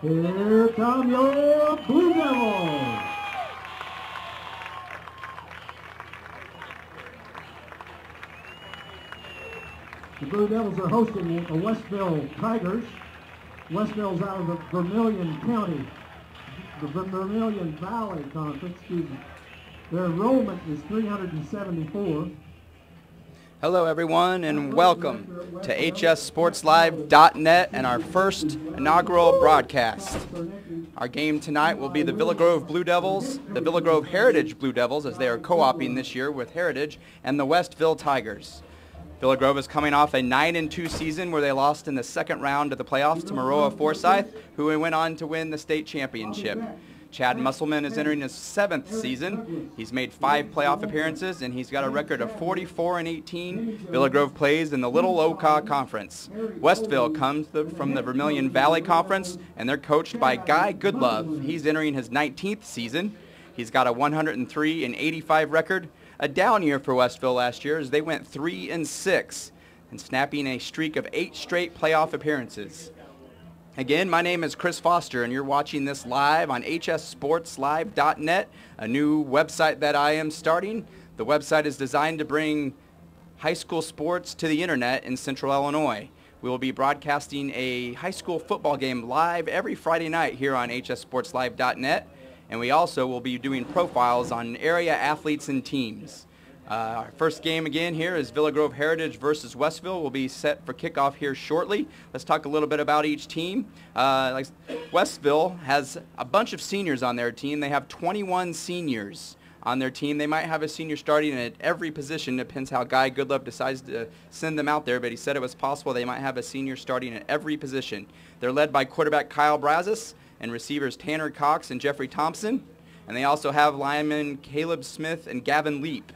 Here come your Blue Devils. The Blue Devils are hosting the Westville Tigers. Westville's out of the Vermilion County, the Vermilion Valley Conference, excuse me. Their enrollment is 374. Hello everyone and welcome to HSSPORTSLIVE.NET and our first inaugural broadcast. Our game tonight will be the Villa Grove Blue Devils, the Villa Grove Heritage Blue Devils, as they are co-oping this year with Heritage, and the Westville Tigers. Villa Grove is coming off a 9-2 season where they lost in the second round of the playoffs to Maroa Forsyth, who went on to win the state championship. Chad Musselman is entering his 7th season. He's made 5 playoff appearances, and he's got a record of 44-18. Villa Grove plays in the Little Oka Conference. Westville comes from the Vermilion Valley Conference, and they're coached by Guy Goodlove. He's entering his 19th season. He's got a 103-85 record. A down year for Westville last year as they went 3-6 and snapping a streak of 8 straight playoff appearances. Again, my name is Chris Foster, and you're watching this live on HSSPORTSLIVE.NET, a new website that I am starting. The website is designed to bring high school sports to the internet in Central Illinois. We will be broadcasting a high school football game live every Friday night here on HSSPORTSLIVE.NET, and we also will be doing profiles on area athletes and teams. Our first game again here is Villa Grove Heritage versus Westville. Will be set for kickoff here shortly. Let's talk a little bit about each team. Westville has a bunch of seniors on their team. They have 21 seniors on their team. They might have a senior starting at every position. Depends how Guy Goodlove decides to send them out there, but he said it was possible they might have a senior starting at every position. They're led by quarterback Kyle Brazis and receivers Tanner Cox and Jeffrey Thompson. And they also have linemen Caleb Smith and Gavin Leap.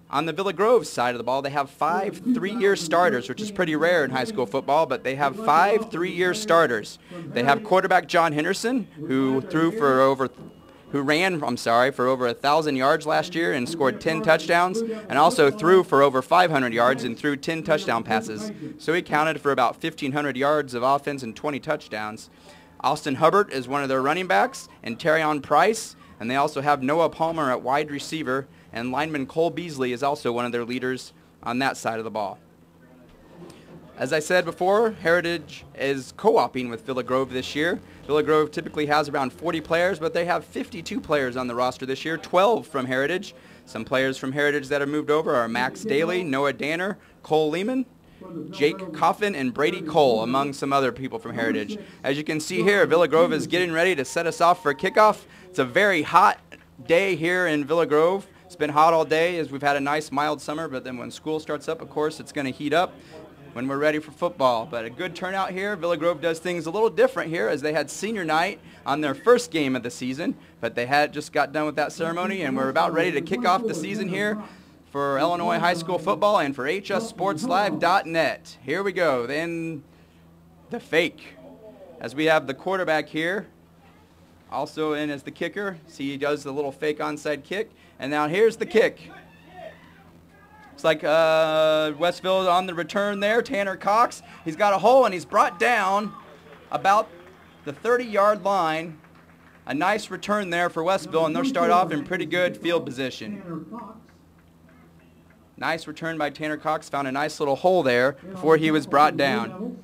On the Villa Grove side of the ball, they have 5 3-year starters, which is pretty rare in high school football, but they have 5 3-year starters. They have quarterback John Henderson, who ran for over 1,000 yards last year and scored 10 touchdowns, and also threw for over 500 yards and threw 10 touchdown passes. So he counted for about 1,500 yards of offense and 20 touchdowns. Austin Hubbard is one of their running backs, and Terrion Price, and they also have Noah Palmer at wide receiver, and lineman Cole Beasley is also one of their leaders on that side of the ball. As I said before, Heritage is co-oping with Villa Grove this year. Villa Grove typically has around 40 players, but they have 52 players on the roster this year, 12 from Heritage. Some players from Heritage that have moved over are Max Daly, Noah Danner, Cole Lehman, Jake Coffin, and Brady Cole, among some other people from Heritage. As you can see here, Villa Grove is getting ready to set us off for kickoff. It's a very hot day here in Villa Grove. It's been hot all day as we've had a nice mild summer, but then when school starts up, of course, it's going to heat up when we're ready for football. But a good turnout here. Villa Grove does things a little different here as they had senior night on their first game of the season, but they had just got done with that ceremony, and we're about ready to kick off the season here for Illinois high school football and for HSSPORTSLIVE.NET. Here we go. Then the fake, as we have the quarterback here also in as the kicker. See, he does the little fake onside kick. And now here's the kick. Looks like Westville on the return there. Tanner Cox, he's got a hole, and he's brought down about the 30-yard line. A nice return there for Westville, and they'll start off in pretty good field position. Nice return by Tanner Cox. Found a nice little hole there before he was brought down.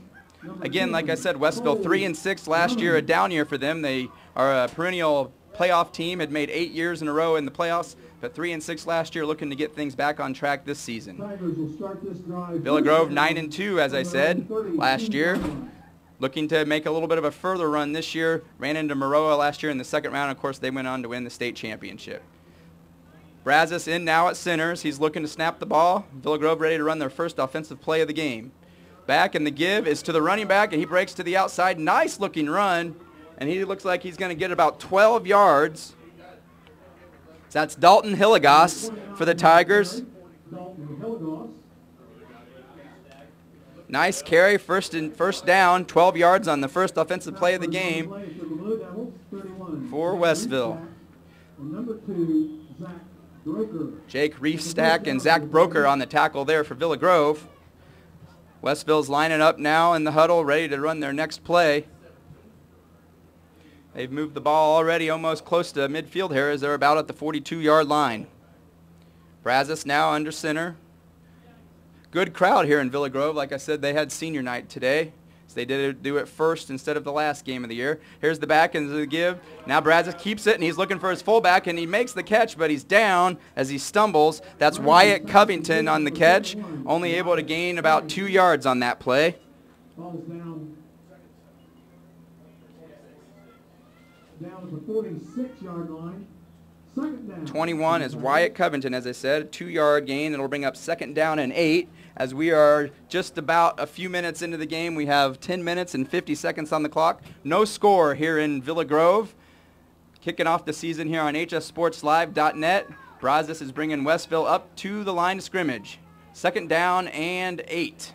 Again, like I said, Westville 3-6 last year, a down year for them. They are a perennial playoff team, had made 8 years in a row in the playoffs, but 3-6 last year, looking to get things back on track this season. Villa Grove 9-2, as I said, last year. Looking to make a little bit of a further run this year. Ran into Maroa last year in the second round. Of course, they went on to win the state championship. Brazis in now at centers. He's looking to snap the ball. Villa Grove ready to run their first offensive play of the game. Back, and the give is to the running back, and he breaks to the outside. Nice looking run. and he looks like he's going to get about 12 yards. So that's Dalton Hilligoss for the Tigers. Nice carry, first down, 12 yards on the first offensive play of the game for Westville. Jake Reefstack and Zach Broker on the tackle there for Villa Grove. Westville's lining up now in the huddle, ready to run their next play. They've moved the ball already almost close to midfield here as they're about at the 42-yard line. Brazos now under center. Good crowd here in Villa Grove. Like I said, they had senior night today, so they did do it first instead of the last game of the year. Here's the back and the give. Now Brazos keeps it, and he's looking for his fullback, and he makes the catch, but he's down as he stumbles. That's Wyatt Covington on the catch, only able to gain about 2 yards on that play. Down at the 46-yard line. 21 is Wyatt Covington, as I said, 2-yard gain. It'll bring up 2nd down and 8. As we are just about a few minutes into the game, we have 10 minutes and 50 seconds on the clock. No score here in Villa Grove. Kicking off the season here on HSSPORTSLIVE.NET. Brazos is bringing Westville up to the line of scrimmage. 2nd down and 8.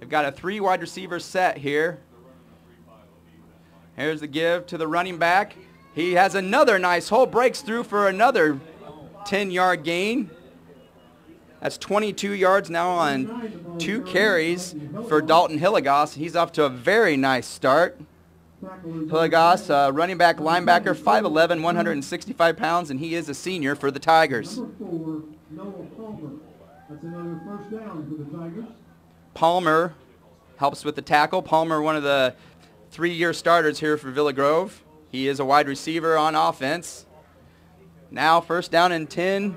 They've got a 3 wide receiver set here. Here's the give to the running back. He has another nice hole, breaks through for another 10-yard gain. That's 22 yards now on 2 carries for Dalton Hilligoss. He's off to a very nice start. Hilligoss, running back, linebacker, 5'11", 165 pounds, and he is a senior for the Tigers. Palmer helps with the tackle. Palmer, one of the 3-year starters here for Villa Grove. He is a wide receiver on offense. Now 1st down and 10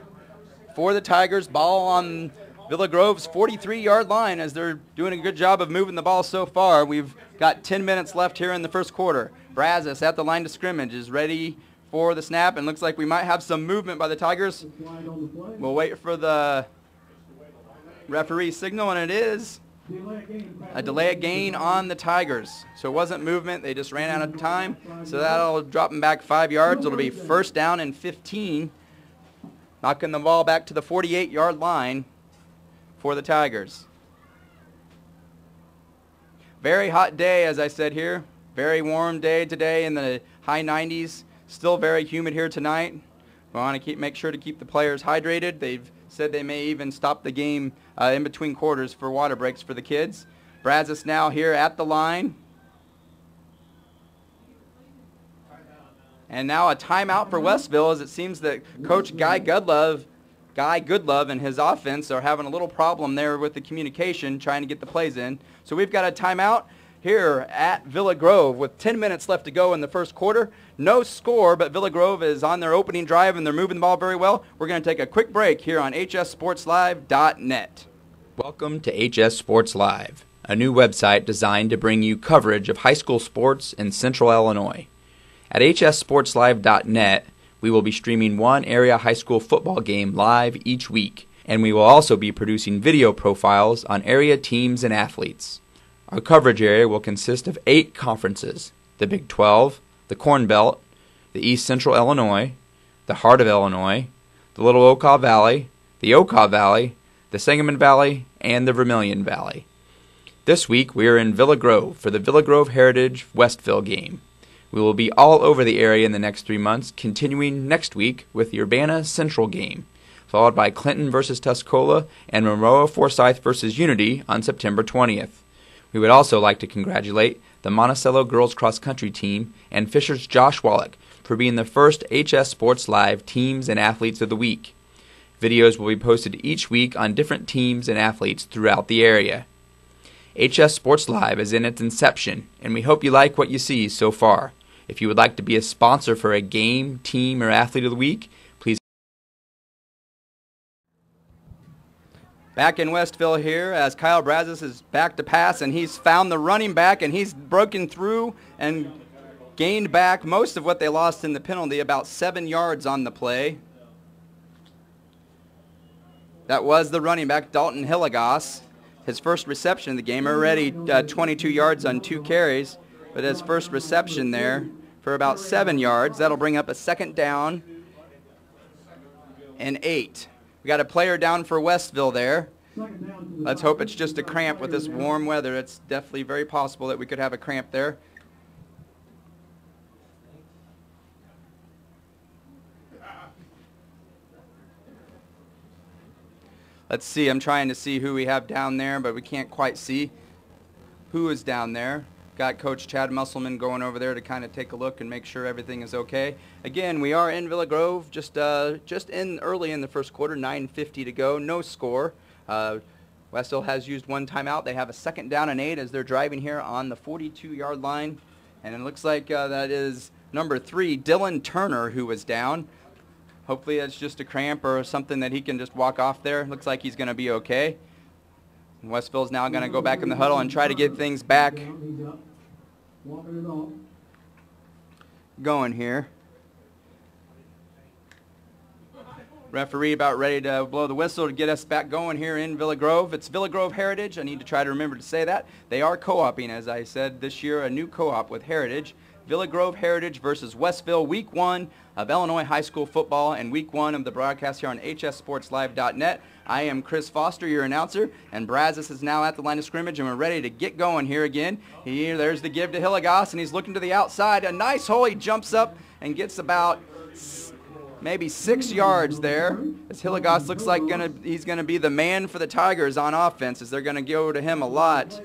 for the Tigers. Ball on Villa Grove's 43-yard line as they're doing a good job of moving the ball so far. We've got 10 minutes left here in the first quarter. Brazos at the line of scrimmage is ready for the snap, and looks like we might have some movement by the Tigers. We'll wait for the referee signal, and it is a delay of gain on the Tigers. So it wasn't movement, they just ran out of time. So that'll drop them back 5 yards. It'll be 1st down and 15. Knocking the ball back to the 48-yard line for the Tigers. Very hot day, as I said here. Very warm day today in the high 90s. Still very humid here tonight. We want to make sure to keep the players hydrated. They've said they may even stop the game in between quarters for water breaks for the kids. Brazos now here at the line. And now a timeout for Westville, as it seems that Coach Guy Goodlove and his offense are having a little problem there with the communication, trying to get the plays in. So we've got a timeout here at Villa Grove with 10 minutes left to go in the first quarter. No score, but Villa Grove is on their opening drive, and they're moving the ball very well. We're going to take a quick break here on HSSPORTSLIVE.NET. Welcome to HS Sports Live, a new website designed to bring you coverage of high school sports in Central Illinois. At HSSPORTSLIVE.NET, we will be streaming one area high school football game live each week, and we will also be producing video profiles on area teams and athletes. Our coverage area will consist of 8 conferences: the Big 12, the Corn Belt, the East Central Illinois, the Heart of Illinois, the Little Okaw Valley, the Okaw Valley, the Sangamon Valley, and the Vermilion Valley. This week we are in Villa Grove for the Villa Grove Heritage Westville game. We will be all over the area in the next 3 months, continuing next week with the Urbana Central game, followed by Clinton versus Tuscola and Monroe Forsyth versus Unity on September 20th. We would also like to congratulate the Monticello girls cross country team and Fisher's Josh Wallach for being the first HS Sports Live Teams and Athletes of the Week. Videos will be posted each week on different teams and athletes throughout the area. HS Sports Live is in its inception, and we hope you like what you see so far. If you would like to be a sponsor for a game, team, or athlete of the week, please. Back in Westville here as Kyle Brazos is back to pass, and he's found the running back, and he's broken through and gained back most of what they lost in the penalty, about 7 yards on the play. That was the running back, Dalton Hilligoss. His first reception of the game, already 22 yards on 2 carries. with his first reception there for about 7 yards. That'll bring up a 2nd down and 8. We got a player down for Westville there. Let's hope it's just a cramp with this warm weather. It's definitely very possible that we could have a cramp there. Let's see, I'm trying to see who we have down there, but we can't quite see who is down there. Got Coach Chad Musselman going over there to kind of take a look and make sure everything is okay. Again, we are in Villa Grove, just in early in the first quarter, 9:50 to go, no score. Westville has used 1 timeout. They have a 2nd down and 8 as they're driving here on the 42-yard line. And it looks like that is number 3, Dylan Turner, who was down. Hopefully it's just a cramp or something that he can just walk off there. Looks like he's going to be okay. Westville's now going to go back in the huddle and try to get things back going here. Referee about ready to blow the whistle to get us back going here in Villa Grove. It's Villa Grove Heritage. I need to try to remember to say that. They are co-oping, as I said, this year, a new co-op with Heritage. Villa Grove Heritage versus Westville, Week 1 of Illinois High School Football and Week 1 of the broadcast here on HSSPORTSLIVE.NET. I am Chris Foster, your announcer, and Brazos is now at the line of scrimmage, and we're ready to get going here again. There's the give to Hilligoss, and he's looking to the outside. A nice hole. He jumps up and gets about maybe 6 yards there, as Hilligoss looks like he's going to be the man for the Tigers on offense, as they're going to go to him a lot.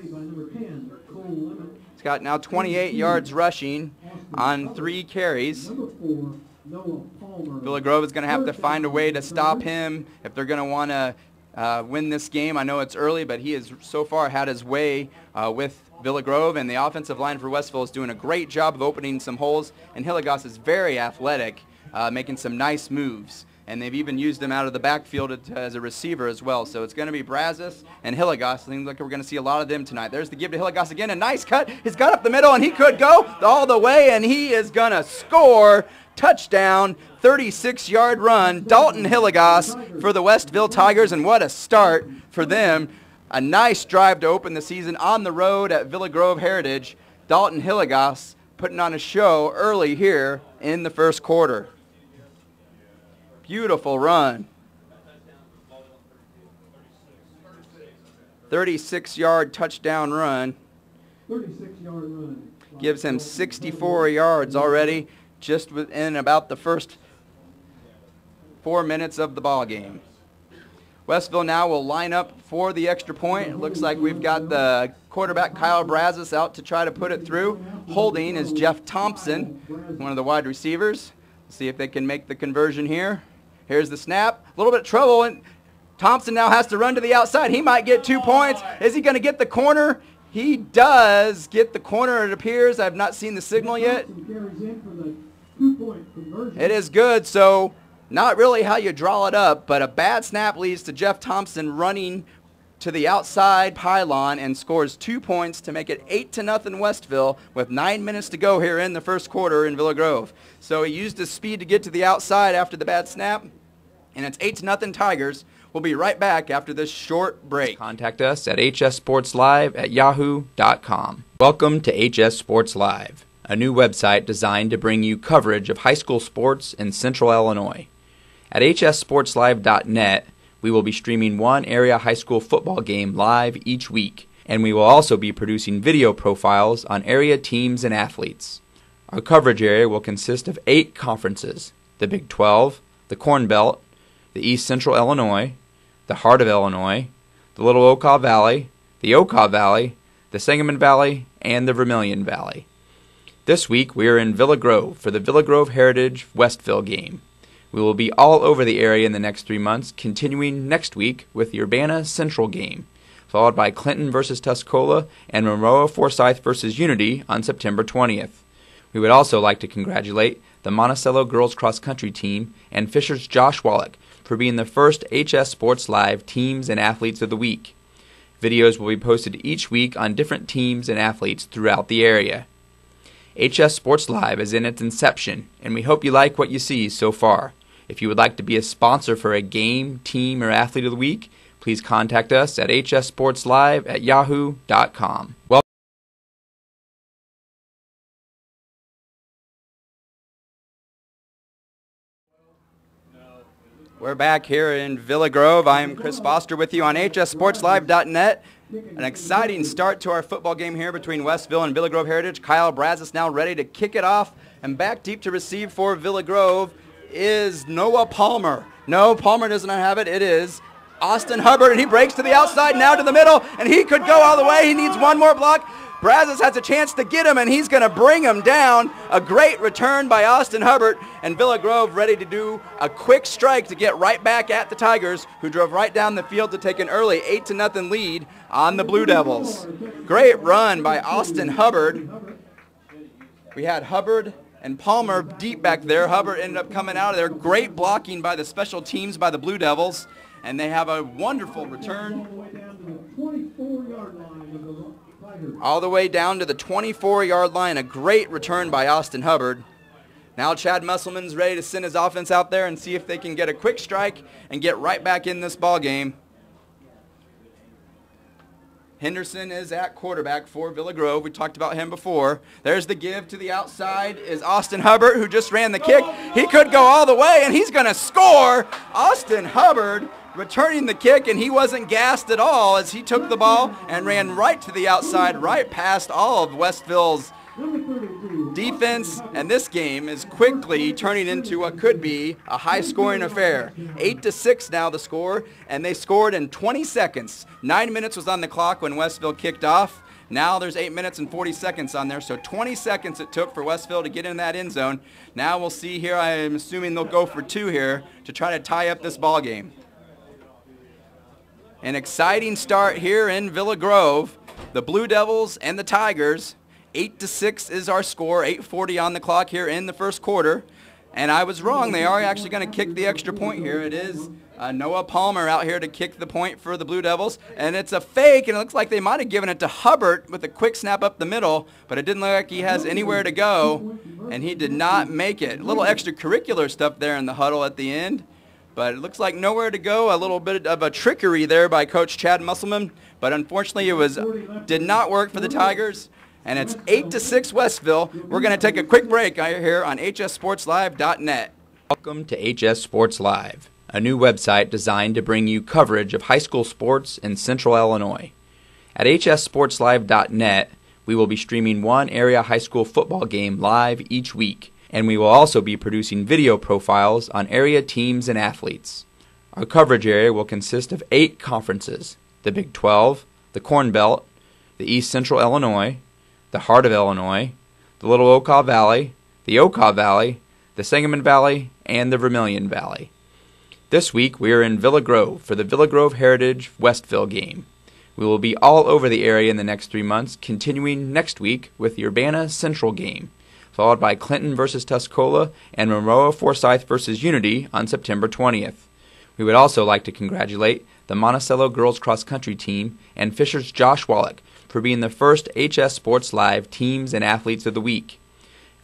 He's got now 28 yards rushing on 3 carries. Villa Grove is going to have to find a way to stop him if they're going to want to win this game. I know it's early, but he has so far had his way with Villa Grove, and the offensive line for Westville is doing a great job of opening some holes, and Hilligoss is very athletic, making some nice moves. And they've even used him out of the backfield as a receiver as well. So it's going to be Brazos and Hilligoss. Seems like we're going to see a lot of them tonight. There's the give to Hilligoss again. A nice cut. He's got up the middle, and he could go all the way, and he is going to score. Touchdown, 36-yard run. Dalton Hilligoss for the Westville Tigers, and what a start for them. A nice drive to open the season on the road at Villa Grove Heritage. Dalton Hilligoss putting on a show early here in the first quarter. Beautiful run. 36-yard touchdown run. 36-yard run. Gives him 64 yards already just within about the first 4 minutes of the ball game. Westville now will line up for the extra point. It looks like we've got the quarterback Kyle Brazos out to try to put it through. Holding is Jeff Thompson, one of the wide receivers. See if they can make the conversion here. Here's the snap. A little bit of trouble, and Thompson now has to run to the outside. He might get 2 points. Is he going to get the corner? He does get the corner, it appears. I have not seen the signal yet. It is good, so not really how you draw it up, but a bad snap leads to Jeff Thompson running to the outside pylon and scores 2 points to make it 8-0 Westville with 9 minutes to go here in the first quarter in Villa Grove. So he used his speed to get to the outside after the bad snap, and it's 8-0 Tigers. We'll be right back after this short break. Contact us at hssportslive@yahoo.com. Welcome to HS Sports Live, a new website designed to bring you coverage of high school sports in Central Illinois. At HSSPORTSLIVE.NET, we will be streaming one area high school football game live each week, and we will also be producing video profiles on area teams and athletes. Our coverage area will consist of 8 conferences: the Big 12, the Corn Belt, the East Central Illinois, the Heart of Illinois, the Little Okaw Valley, the Okaw Valley, the Sangamon Valley, and the Vermilion Valley. This week we are in Villa Grove for the Villa Grove Heritage Westville game. We will be all over the area in the next 3 months, continuing next week with the Urbana Central game, followed by Clinton versus Tuscola and Monroe Forsyth versus Unity on September 20th. We would also like to congratulate the Monticello girls cross country team and Fisher's Josh Wallach for being the first HS Sports Live Teams and Athletes of the Week. Videos will be posted each week on different teams and athletes throughout the area. HS Sports Live is in its inception, and we hope you like what you see so far. If you would like to be a sponsor for a game, team, or athlete of the week, please contact us at hssportslive@yahoo.com. We're back here in Villa Grove. I am Chris Foster with you on HSSPORTSLIVE.NET. An exciting start to our football game here between Westville and Villa Grove Heritage. Kyle Brazis now ready to kick it off, and back deep to receive for Villa Grove is Noah Palmer. No, Palmer does not have it. It is Austin Hubbard, and he breaks to the outside, now to the middle, and he could go all the way. He needs one more block. Brazis has a chance to get him, and he's going to bring him down. A great return by Austin Hubbard, and Villa Grove ready to do a quick strike to get right back at the Tigers, who drove right down the field to take an early 8-0 lead on the Blue Devils. Great run by Austin Hubbard. We had Hubbard and Palmer deep back there. Hubbard ended up coming out of there. Great blocking by the special teams by the Blue Devils, and they have a wonderful return all the way down to the 24-yard line. A great return by Austin Hubbard. Now Chad Musselman's ready to send his offense out there and see if they can get a quick strike and get right back in this ball game. Henderson is at quarterback for Villa Grove. We talked about him before. There's the give to the outside is Austin Hubbard, who just ran the kick. He could go all the way, and he's going to score. Austin Hubbard returning the kick, and he wasn't gassed at all as he took the ball and ran right to the outside, right past all of Westville's defense, and this game is quickly turning into what could be a high-scoring affair. 8-6 now the score, and they scored in 20 seconds. 9 minutes was on the clock when Westville kicked off. Now there's 8 minutes and 40 seconds on there, so 20 seconds it took for Westville to get in that end zone. Now we'll see here. I am assuming they'll go for 2 here to try to tie up this ball game. An exciting start here in Villa Grove. The Blue Devils and the Tigers. 8-6 is our score. 8:40 on the clock here in the first quarter. And I was wrong. They are actually going to kick the extra point here. It is Noah Palmer out here to kick the point for the Blue Devils. And it's a fake, and it looks like they might have given it to Hubbard with a quick snap up the middle, but it didn't look like he has anywhere to go, and he did not make it. A little extracurricular stuff there in the huddle at the end, but it looks like nowhere to go. A little bit of a trickery there by Coach Chad Musselman, but unfortunately it did not work for the Tigers. And it's 8-6 Westville. We're going to take a quick break here on HSSPORTSLIVE.NET. Welcome to HS Sports Live, a new website designed to bring you coverage of high school sports in Central Illinois. At HSSPORTSLIVE.NET, we will be streaming one area high school football game live each week, and we will also be producing video profiles on area teams and athletes. Our coverage area will consist of 8 conferences: the Big 12, the Corn Belt, the East Central Illinois, the Heart of Illinois, the Little Okaw Valley, the Okaw Valley, the Sangamon Valley, and the Vermilion Valley. This week we are in Villa Grove for the Villa Grove Heritage Westville game. We will be all over the area in the next 3 months, continuing next week with the Urbana Central game, followed by Clinton versus Tuscola and Monroe Forsyth versus Unity on September 20th. We would also like to congratulate the Monticello girls cross country team and Fisher's Josh Wallach for being the first HS Sports Live Teams and Athletes of the Week.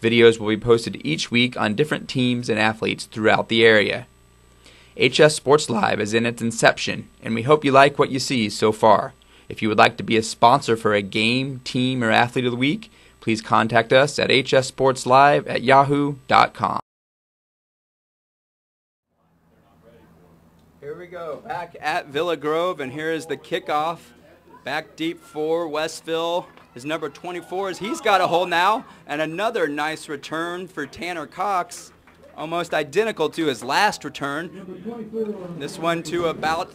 Videos will be posted each week on different teams and athletes throughout the area. HS Sports Live is in its inception, and we hope you like what you see so far. If you would like to be a sponsor for a game, team, or athlete of the week, please contact us at hssportslive@yahoo.com. Here we go, back at Villa Grove, and here is the kickoff. Back deep for Westville is number 24. He's got a hold now, and another nice return for Tanner Cox, almost identical to his last return. This one to about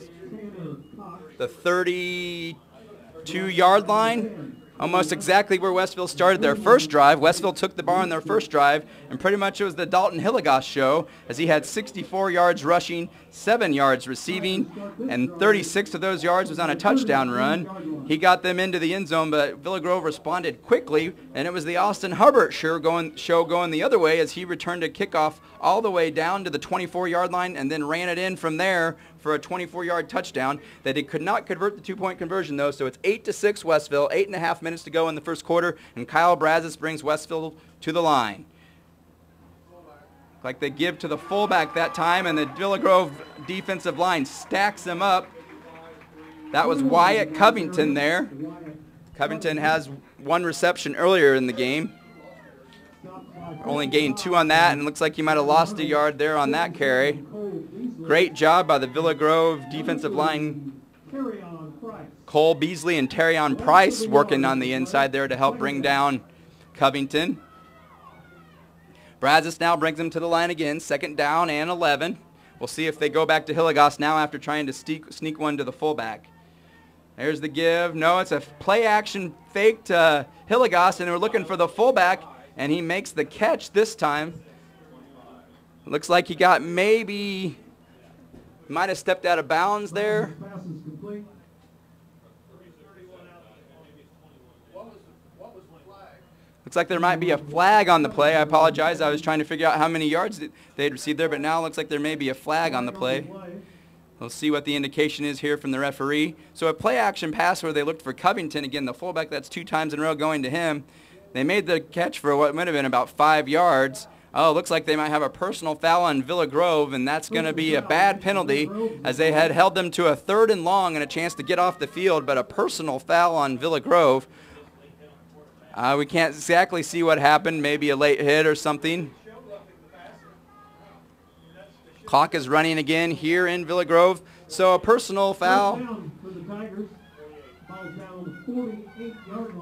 the 32-yard line. Almost exactly where Westville started their first drive. Westville took the ball on their first drive, and pretty much it was the Dalton Hilligoss show, as he had 64 yards rushing, 7 yards receiving, and 36 of those yards was on a touchdown run. He got them into the end zone, but Villa Grove responded quickly, and it was the Austin Hubbard show going the other way as he returned a kickoff all the way down to the 24-yard line and then ran it in from there for a 24-yard touchdown that he could not convert the 2-point conversion, though. So it's 8-6 Westville, 8.5 minutes to go in the first quarter, and Kyle Brazis brings Westville to the line. Like they give to the fullback that time, and the Villa Grove defensive line stacks him up. That was Wyatt Covington there. Covington has 1 reception earlier in the game. Only gained 2 on that, and it looks like he might have lost a yard there on that carry. Great job by the Villa Grove defensive line. Cole Beasley and Terrion Price working on the inside there to help bring down Covington. Brazos now brings them to the line again, 2nd down and 11. We'll see if they go back to Hilligoss now after trying to sneak one to the fullback. There's the give. No, it's a play action fake to Hilligoss, and we're looking for the fullback, and he makes the catch this time. Looks like he got might have stepped out of bounds there. Looks like there might be a flag on the play. I apologize. I was trying to figure out how many yards they'd received there, but now it looks like there may be a flag on the play. We'll see what the indication is here from the referee. So a play action pass where they looked for Covington. Again, the fullback, that's 2 times in a row going to him. They made the catch for what might have been about 5 yards. Oh, looks like they might have a personal foul on Villa Grove, and that's going to be a bad penalty as they had held them to a 3rd and long and a chance to get off the field, but a personal foul on Villa Grove. We can't exactly see what happened, maybe a late hit or something. Clock is running again here in Villa Grove, so a personal foul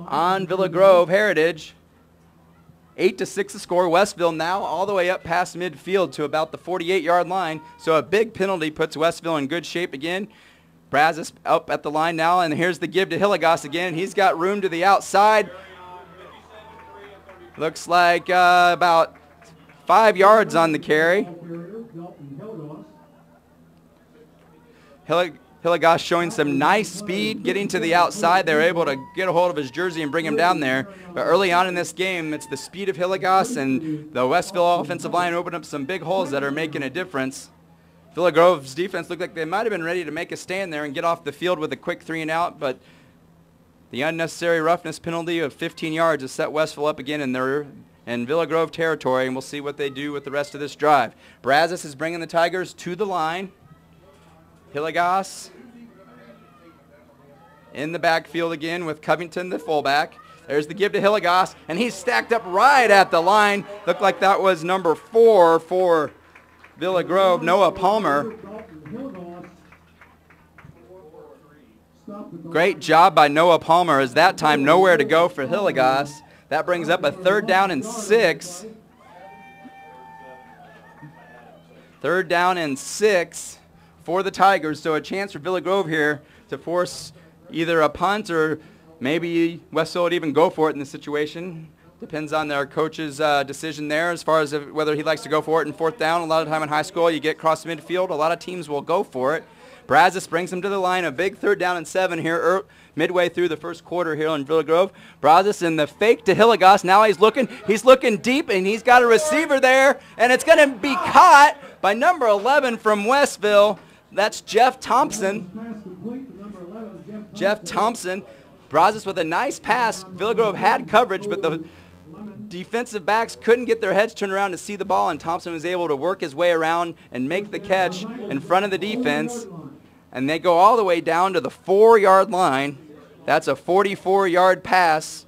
on Villa Grove Heritage. 8-6 the score. Westville now all the way up past midfield to about the 48-yard line, so a big penalty puts Westville in good shape again. Brazos up at the line now, and here's the give to Hilligoss again. He's got room to the outside. Looks like about 5 yards on the carry. Hilligoss showing some nice speed, getting to the outside. They're able to get a hold of his jersey and bring him down there. But early on in this game, it's the speed of Hilligoss, and the Westville offensive line opened up some big holes that are making a difference. Villa Grove's defense looked like they might have been ready to make a stand there and get off the field with a quick 3 and out, but the unnecessary roughness penalty of 15 yards has set Westville up again in Villa Grove territory, and we'll see what they do with the rest of this drive. Brazos is bringing the Tigers to the line. Hilligoss in the backfield again with Covington, the fullback. There's the give to Hilligoss, and he's stacked up right at the line. Looked like that was number 4 for Villa Grove, Noah Palmer. Great job by Noah Palmer, as that time nowhere to go for Hilligoss. That brings up a 3rd down and 6. 3rd down and 6 for the Tigers, so a chance for Villa Grove here to force either a punt or maybe Westville would even go for it in this situation. Depends on their coach's decision there as far as whether he likes to go for it in 4th down. A lot of time in high school, you get across midfield. A lot of teams will go for it. Brazos brings him to the line. A big 3rd down and 7 here midway through the first quarter here in Villa Grove. Brazos in the fake to Hilligoss. Now he's looking deep, and he's got a receiver there, and it's going to be caught by number 11 from Westville. That's Jeff Thompson. Jeff Thompson. Brazos with a nice pass. Villa Grove had coverage, but the defensive backs couldn't get their heads turned around to see the ball, and Thompson was able to work his way around and make the catch in front of the defense. And they go all the way down to the 4-yard line. That's a 44-yard pass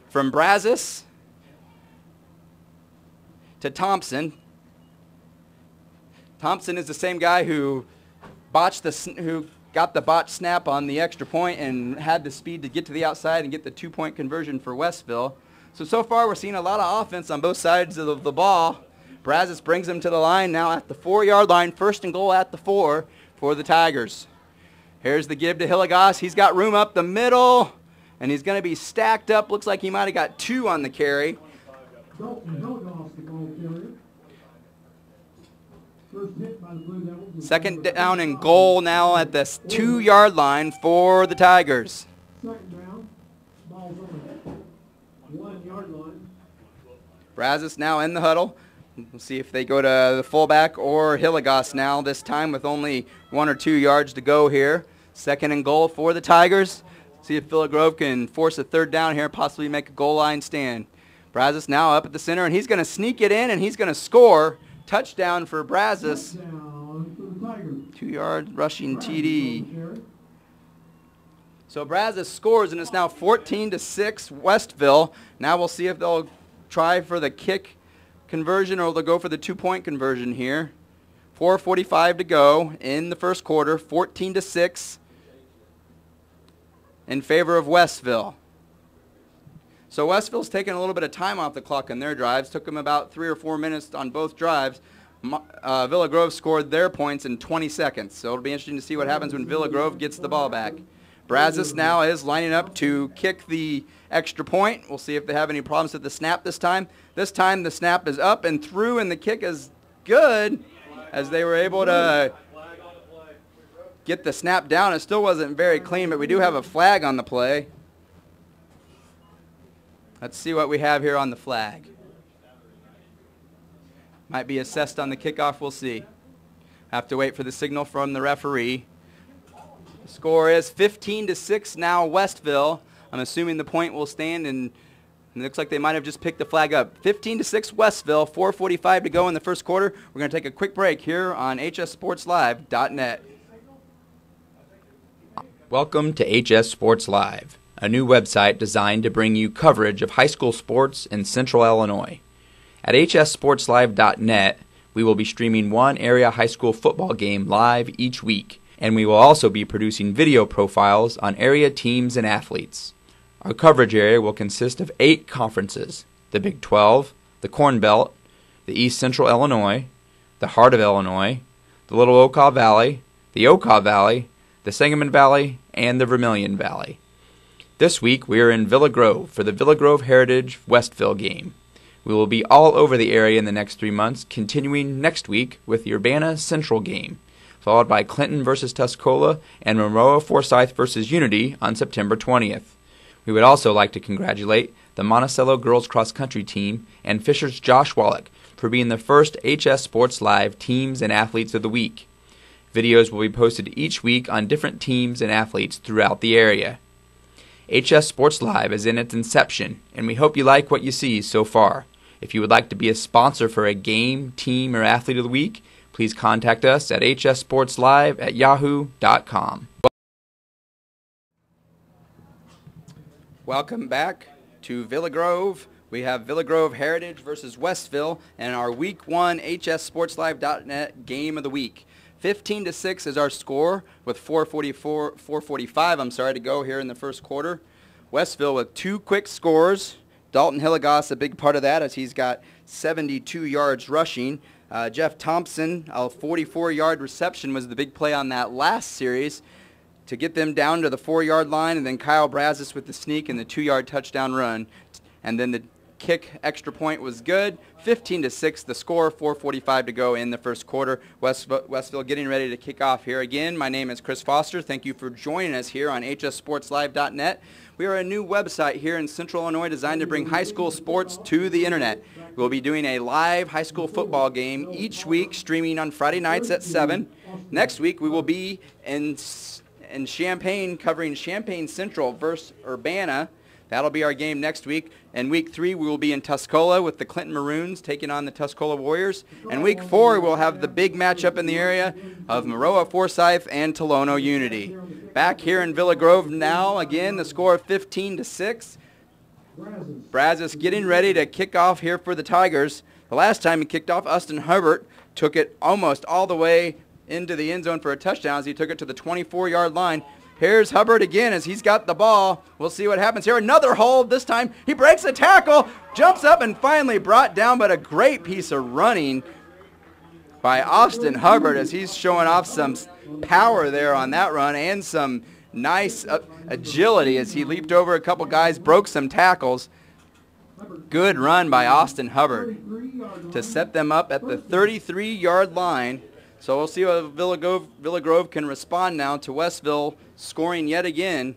from Brazos to Thompson. Thompson is the same guy who got the botched snap on the extra point and had the speed to get to the outside and get the 2-point conversion for Westville. So far we're seeing a lot of offense on both sides of the ball. Brazos brings them to the line now at the 4-yard line, 1st and goal at the 4 for the Tigers. Here's the give to Hilligoss. He's got room up the middle, and he's going to be stacked up. Looks like he might have got 2 on the carry. 2nd down and goal now at the 2-yard line for the Tigers. 2nd down, ball's on the 1-yard line. Brazos now in the huddle. We'll see if they go to the fullback or Hilligoss now, this time with only 1 or 2 yards to go here. 2nd and goal for the Tigers. See if Villa Grove can force a 3rd down here, possibly make a goal line stand. Brazos now up at the center, and he's going to sneak it in, and he's going to score. Touchdown for Brazos. 2-yard rushing TD. So Brazos scores, and it's now 14-6 Westville. Now we'll see if they'll try for the kick conversion or they'll go for the 2-point conversion here. 4:45 to go in the first quarter, 14-6 in favor of Westville. So Westville's taking a little bit of time off the clock in their drives. Took them about 3 or 4 minutes on both drives. Villa Grove scored their points in 20 seconds. So it'll be interesting to see what happens when Villa Grove gets the ball back. Brazos now is lining up to kick the extra point. We'll see if they have any problems with the snap this time. This time the snap is up and through, and the kick is good as they were able to get the snap down. It still wasn't very clean, but we do have a flag on the play. Let's see what we have here on the flag. Might be assessed on the kickoff, we'll see. Have to wait for the signal from the referee. The score is 15-6 now Westville. I'm assuming the point will stand, and it looks like they might have just picked the flag up. 15-6 Westville, 4:45 to go in the first quarter. We're going to take a quick break here on HSSPORTSLIVE.NET. Welcome to HS Sports Live, a new website designed to bring you coverage of high school sports in Central Illinois. At HSSPORTSLIVE.NET, we will be streaming one area high school football game live each week, and we will also be producing video profiles on area teams and athletes. Our coverage area will consist of 8 conferences: the Big 12, the Corn Belt, the East Central Illinois, the Heart of Illinois, the Little Okaw Valley, the Okaw Valley, the Sangamon Valley, and the Vermilion Valley. This week we are in Villa Grove for the Villa Grove Heritage Westville game. We will be all over the area in the next 3 months, continuing next week with the Urbana Central game, followed by Clinton versus Tuscola and Monroe Forsyth versus Unity on September 20th. We would also like to congratulate the Monticello girls cross country team and Fisher's Josh Wallach for being the first HS Sports Live Teams and Athletes of the Week. Videos will be posted each week on different teams and athletes throughout the area. HS Sports Live is in its inception, and we hope you like what you see so far. If you would like to be a sponsor for a game, team, or athlete of the week, please contact us at hssportslive@yahoo.com. Welcome back to Villa Grove. We have Villa Grove Heritage versus Westville and our Week 1 HSSPORTSLIVE.NET Game of the Week. 15-6 is our score with 4:45 to go here in the first quarter. Westville with 2 quick scores. Dalton Hilligoss a big part of that as he's got 72 yards rushing. Jeff Thompson, a 44-yard reception was the big play on that last series to get them down to the 4-yard line, and then Kyle Brazos with the sneak and the 2-yard touchdown run. And then the kick extra point was good. 15-6 the score, 4:45 to go in the first quarter. Westville getting ready to kick off here. Again, my name is Chris Foster. Thank you for joining us here on HSSPORTSLIVE.NET. We are a new website here in Central Illinois designed to bring high school sports to the internet. We'll be doing a live high school football game each week, streaming on Friday nights at 7. Next week we will be in Champaign, covering Champaign Central versus Urbana. That'll be our game next week. In Week 3, we will be in Tuscola with the Clinton Maroons taking on the Tuscola Warriors. And Week 4, we'll have the big matchup in the area of Monroe Forsyth and Tolono Unity. Back here in Villa Grove now, again, the score of 15-6. Brazos getting ready to kick off here for the Tigers. The last time he kicked off, Austin Hubbard took it almost all the way into the end zone for a touchdown as he took it to the 24-yard line. Here's Hubbard again as he's got the ball. We'll see what happens here. Another hold. This time he breaks a tackle, jumps up, and finally brought down, but a great piece of running by Austin Hubbard as he's showing off some power there on that run and some nice agility as he leaped over a couple guys, broke some tackles. Good run by Austin Hubbard to set them up at the 33-yard line. So we'll see what Villa Grove can respond now to Westville scoring yet again.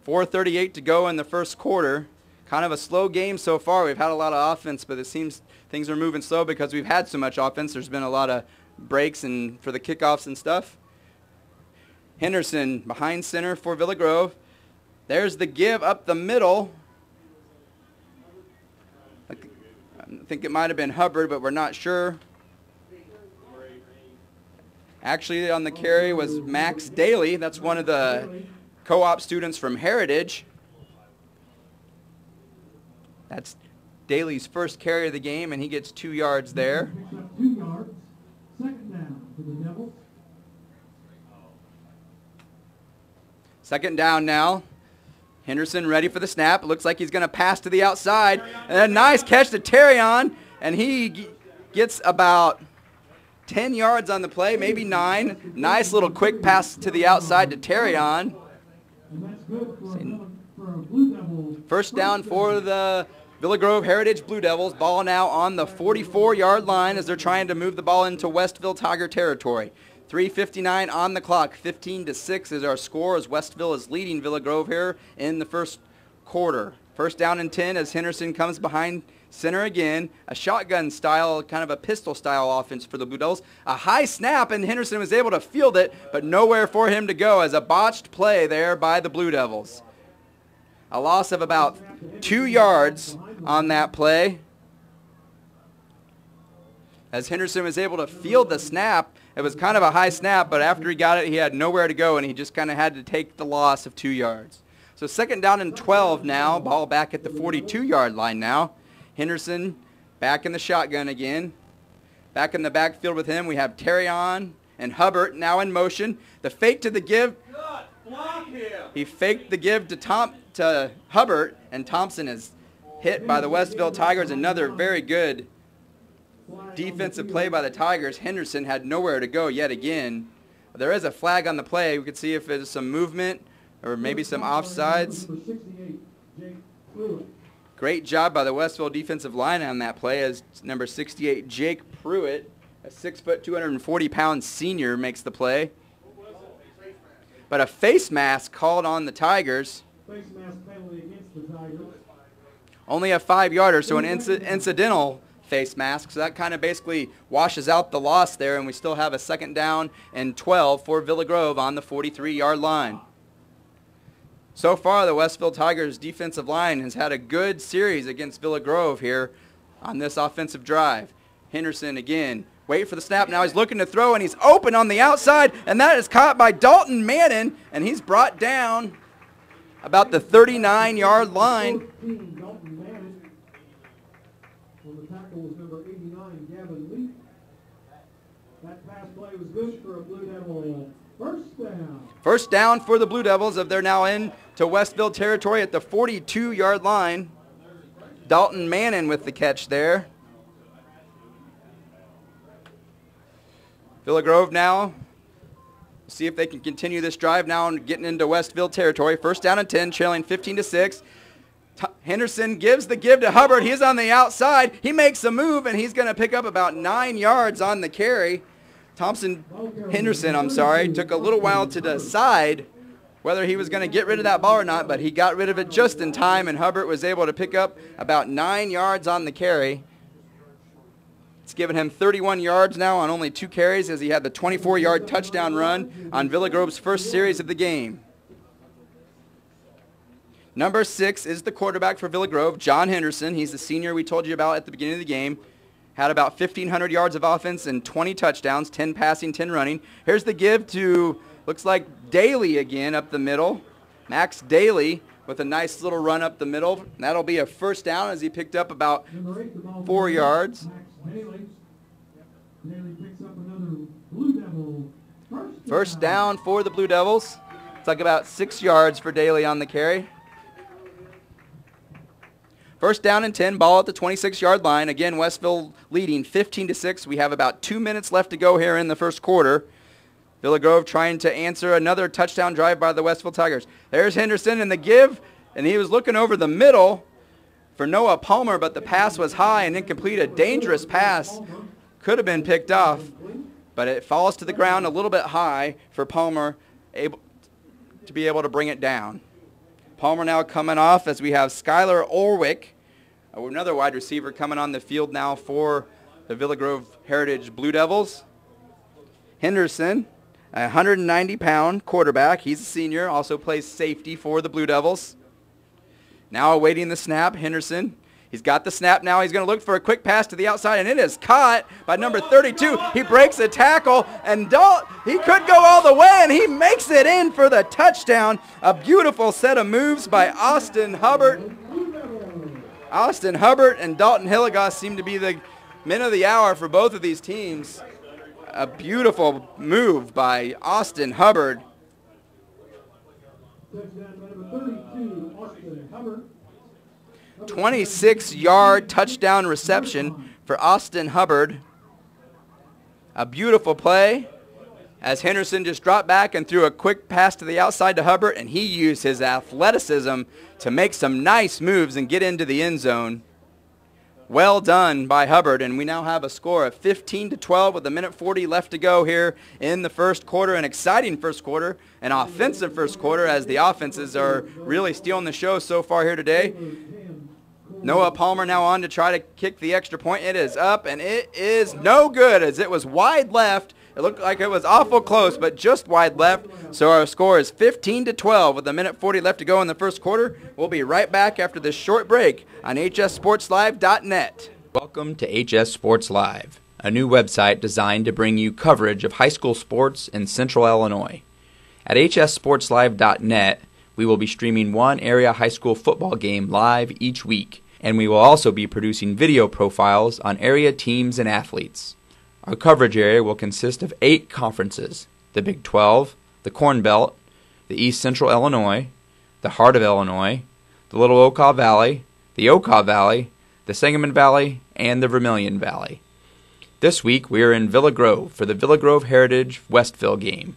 4:38 to go in the first quarter. Kind of a slow game so far. We've had a lot of offense, but it seems things are moving slow because we've had so much offense. There's been a lot of breaks and for the kickoffs and stuff. Henderson behind center for Villa Grove. There's the give up the middle. I think it might have been Hubbard, but we're not sure. Actually, on the carry was Max Daly. That's one of the co-op students from Heritage. That's Daly's first carry of the game, and he gets 2 yards there. Second down now. Henderson ready for the snap. It looks like he's going to pass to the outside. And a nice catch to Terrion, and he gets about 10 yards on the play, maybe 9. Nice little quick pass to the outside to Terrion. First down for the Villa Grove Heritage Blue Devils. Ball now on the 44-yard line as they're trying to move the ball into Westville Tiger territory. 3:59 on the clock. 15-6 is our score as Westville is leading Villa Grove here in the first quarter. First down and 10 as Henderson comes behind center again. A shotgun style, kind of a pistol style offense for the Blue Devils. A high snap, and Henderson was able to field it, but nowhere for him to go as a botched play there by the Blue Devils. A loss of about 2 yards on that play as Henderson was able to field the snap. It was kind of a high snap, but after he got it, he had nowhere to go, and he just kind of had to take the loss of 2 yards. So second down and 12 now. Ball back at the 42-yard line now. Henderson back in the shotgun again. Back in the backfield with him, we have Terrion and Hubbard now in motion. The fake to the give. He faked the give to Hubbard, and Thompson is hit by the Westville Tigers. Another very good defensive play by the Tigers. Henderson had nowhere to go yet again. There is a flag on the play. We could see if there's some movement or maybe some offsides. Great job by the Westville defensive line on that play as number 68, Jake Pruitt, a 6', 240-pound senior, makes the play. But a face mask called on the Tigers. Face mask penalty against the Tigers. Only a 5-yarder, so an incidental face mask. So that kind of basically washes out the loss there, and we still have a second down and 12 for Villa Grove on the 43-yard line. So far, the Westville Tigers defensive line has had a good series against Villa Grove here on this offensive drive. Henderson again, wait for the snap. Now he's looking to throw, and he's open on the outside, and that is caught by Dalton Mannon, and he's brought down about the 39-yard line. Dalton Mannon. On the tackle was number 89, Gavin Lee. That pass play was good for a Blue Devil first down. First down for the Blue Devils as they're now in to Westville territory at the 42-yard line. Dalton Mannon with the catch there. Villa Grove now, see if they can continue this drive now and getting into Westville territory. First down and 10, trailing 15-6. Henderson gives the give to Hubbard. He's on the outside. He makes a move, and he's going to pick up about 9 yards on the carry. Henderson, took a little while to decide whether he was going to get rid of that ball or not, but he got rid of it just in time, and Hubbard was able to pick up about 9 yards on the carry. It's given him 31 yards now on only 2 carries as he had the 24-yard touchdown run on Villa Grove's first series of the game. Number 6 is the quarterback for Villa Grove, John Henderson. He's the senior we told you about at the beginning of the game. Had about 1,500 yards of offense and 20 touchdowns, 10 passing, 10 running. Here's the give to, looks like Daly again up the middle. Max Daly with a nice little run up the middle. That'll be a first down as he picked up about 4 yards. First down for the Blue Devils. It's like about 6 yards for Daly on the carry. First down and 10, ball at the 26-yard line. Again, Westville leading 15-6. We have about 2 minutes left to go here in the first quarter. Villa Grove trying to answer another touchdown drive by the Westville Tigers. There's Henderson in the give, and he was looking over the middle for Noah Palmer, but the pass was high and incomplete. A dangerous pass. Could have been picked off, but it falls to the ground a little bit high for Palmer to be able to bring it down. Palmer now coming off as we have Skylar Orwick, another wide receiver coming on the field now for the Villa Grove Heritage Blue Devils. Henderson, a 190-pound quarterback. He's a senior, also plays safety for the Blue Devils. Now awaiting the snap, Henderson. He's got the snap now. He's going to look for a quick pass to the outside, and it is caught by number 32. He breaks a tackle, and he could go all the way, and he makes it in for the touchdown. A beautiful set of moves by Austin Hubbard. Austin Hubbard and Dalton Hilligoss seem to be the men of the hour for both of these teams. A beautiful move by Austin Hubbard. Touchdown number 32, Austin Hubbard. 26-yard touchdown reception for Austin Hubbard. A beautiful play as Henderson just dropped back and threw a quick pass to the outside to Hubbard, and he used his athleticism to make some nice moves and get into the end zone. Well done by Hubbard, and we now have a score of 15-12 with a minute 40 left to go here in the first quarter. An exciting first quarter, an offensive first quarter as the offenses are really stealing the show so far here today. Noah Palmer now on to try to kick the extra point. It is up, and it is no good as it was wide left. It looked like it was awful close, but just wide left. So our score is 15-12 with a minute 40 left to go in the first quarter. We'll be right back after this short break on HSSPORTSLIVE.NET. Welcome to HS Sports Live, a new website designed to bring you coverage of high school sports in Central Illinois. At HSSPORTSLIVE.NET, we will be streaming one area high school football game live each week, and we will also be producing video profiles on area teams and athletes. Our coverage area will consist of 8 conferences: the Big 12, the Corn Belt, the East Central Illinois, the Heart of Illinois, the Little Okaw Valley, the Okaw Valley, the Sangamon Valley, and the Vermilion Valley. This week we are in Villa Grove for the Villa Grove Heritage Westville game.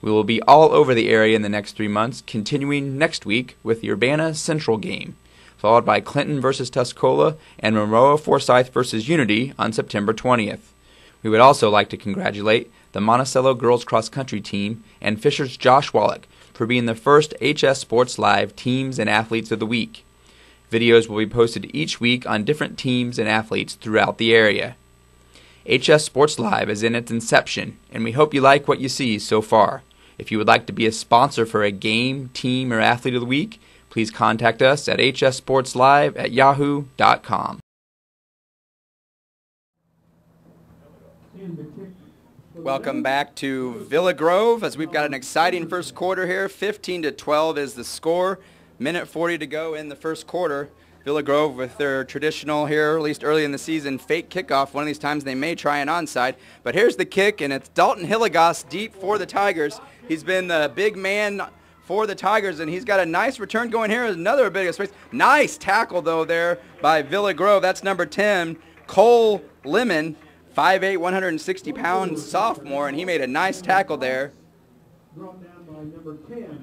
We will be all over the area in the next 3 months, continuing next week with the Urbana Central game, followed by Clinton versus Tuscola and Monroe Forsyth versus Unity on September 20th. We would also like to congratulate the Monticello girls cross country team and Fisher's Josh Wallach for being the first HS Sports Live Teams and Athletes of the Week. Videos will be posted each week on different teams and athletes throughout the area. HS Sports Live is in its inception, and we hope you like what you see so far. If you would like to be a sponsor for a game, team, or athlete of the week, please contact us at hssportslive@yahoo.com. Welcome back to Villa Grove as we've got an exciting first quarter here. 15-12 is the score. Minute 40 to go in the first quarter. Villa Grove with their traditional here, at least early in the season, fake kickoff. One of these times they may try an onside. But here's the kick, and it's Dalton Hilligoss deep for the Tigers. He's been the big man for the Tigers, and he's got a nice return going here. Another big space. Nice tackle, though, there by Villa Grove. That's number 10, Cole Lemon. 5'8", 160-pound sophomore, and he made a nice tackle there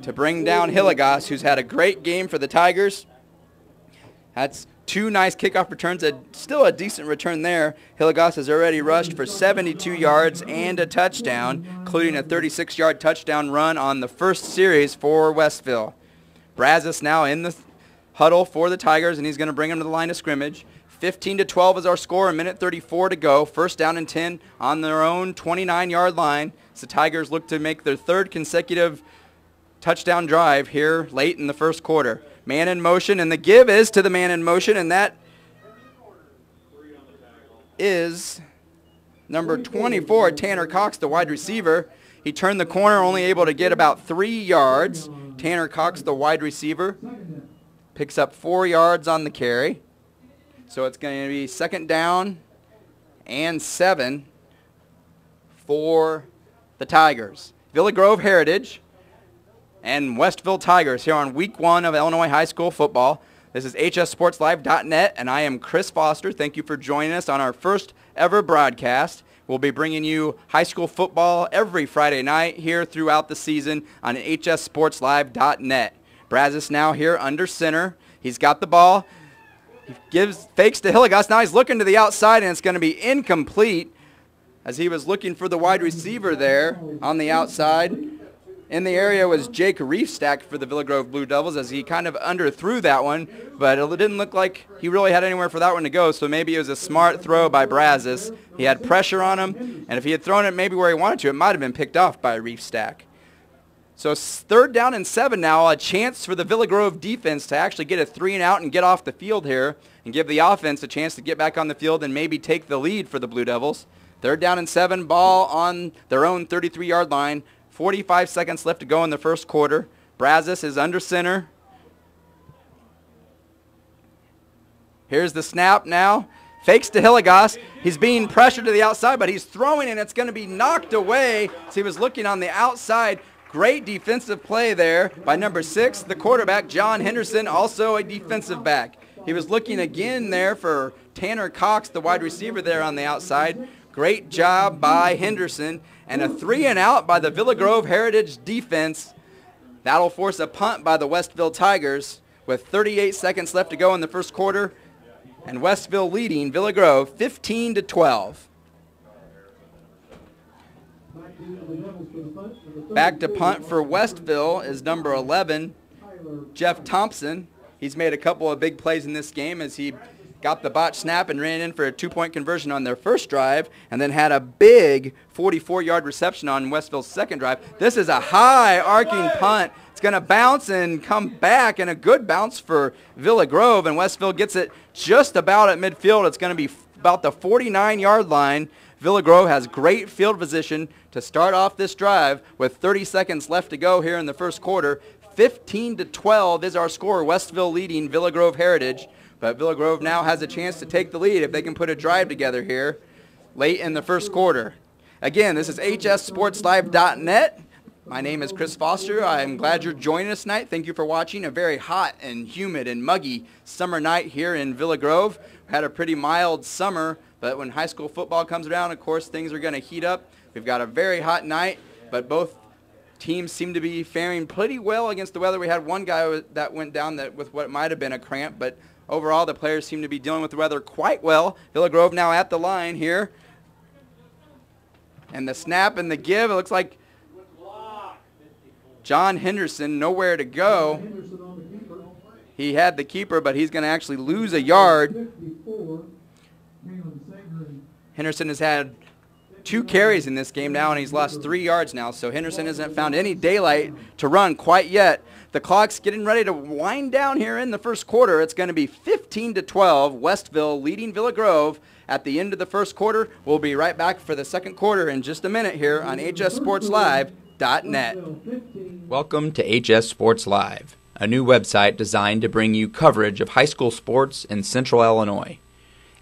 to bring down Hilligoss, who's had a great game for the Tigers. That's 2 nice kickoff returns, still a decent return there. Hilligoss has already rushed for 72 yards and a touchdown, including a 36-yard touchdown run on the first series for Westville. Brazos now in the huddle for the Tigers, and he's going to bring him to the line of scrimmage. 15-12 is our score, a minute 34 to go. First down and 10 on their own 29-yard line. So the Tigers look to make their 3rd consecutive touchdown drive here late in the first quarter. Man in motion, and the give is to the man in motion, and that is number 24, Tanner Cox, the wide receiver. He turned the corner, only able to get about 3 yards. Tanner Cox, the wide receiver, picks up 4 yards on the carry. So it's going to be 2nd down and 7 for the Tigers. Villa Grove Heritage and Westville Tigers here on week 1 of Illinois high school football. This is HSSPORTSLIVE.NET, and I am Chris Foster. Thank you for joining us on our first ever broadcast. We'll be bringing you high school football every Friday night here throughout the season on HSSPORTSLIVE.NET. Brazos now here under center. He's got the ball. He fakes to Hilligoss. Now he's looking to the outside, and it's going to be incomplete as he was looking for the wide receiver there on the outside. In the area was Jake Reefstack for the Villa Grove Blue Devils as he kind of underthrew that one, but it didn't look like he really had anywhere for that one to go, so maybe it was a smart throw by Brazos. He had pressure on him, and if he had thrown it maybe where he wanted to, it might have been picked off by Reefstack. So 3rd down and 7 now, a chance for the Villa Grove defense to actually get a 3-and-out and get off the field here and give the offense a chance to get back on the field and maybe take the lead for the Blue Devils. 3rd down and 7, ball on their own 33-yard line. 45 seconds left to go in the first quarter. Brazos is under center. Here's the snap now. Fakes to Hilligoss. He's being pressured to the outside, but he's throwing, and it's going to be knocked away. So he was looking on the outside. Great defensive play there by number 6, the quarterback, John Henderson, also a defensive back. He was looking again there for Tanner Cox, the wide receiver there on the outside. Great job by Henderson, and a 3-and-out by the Villa Grove Heritage defense. That'll force a punt by the Westville Tigers with 38 seconds left to go in the first quarter, and Westville leading Villa Grove 15-12. Back to punt for Westville is number 11, Jeff Thompson. He's made a couple of big plays in this game as he got the botch snap and ran in for a 2-point conversion on their first drive, and then had a big 44-yard reception on Westville's second drive. This is a high arcing punt. It's going to bounce and come back, and a good bounce for Villa Grove, and Westville gets it just about at midfield. It's going to be about the 49-yard line. Villa Grove has great field position to start off this drive with 30 seconds left to go here in the first quarter. 15-12 is our score. Westville leading Villa Grove Heritage. But Villa Grove now has a chance to take the lead if they can put a drive together here late in the first quarter. Again, this is HSSPORTSLIVE.NET. My name is Chris Foster. I'm glad you're joining us tonight. Thank you for watching a very hot and humid and muggy summer night here in Villa Grove. We had a pretty mild summer, but when high school football comes around, of course, things are going to heat up. We've got a very hot night, but both teams seem to be faring pretty well against the weather. We had one guy that went down with what might have been a cramp, but overall, the players seem to be dealing with the weather quite well. Villa Grove now at the line here. And the snap and the give, it looks like John Henderson nowhere to go. He had the keeper, but he's going to actually lose a yard. Henderson has had 2 carries in this game now, and he's lost 3 yards now. So Henderson hasn't found any daylight to run quite yet. The clock's getting ready to wind down here in the first quarter. It's going to be 15-12, Westville leading Villa Grove at the end of the first quarter. We'll be right back for the second quarter in just a minute here on HSSPORTSLIVE.NET. Welcome to HS Sports Live, a new website designed to bring you coverage of high school sports in Central Illinois.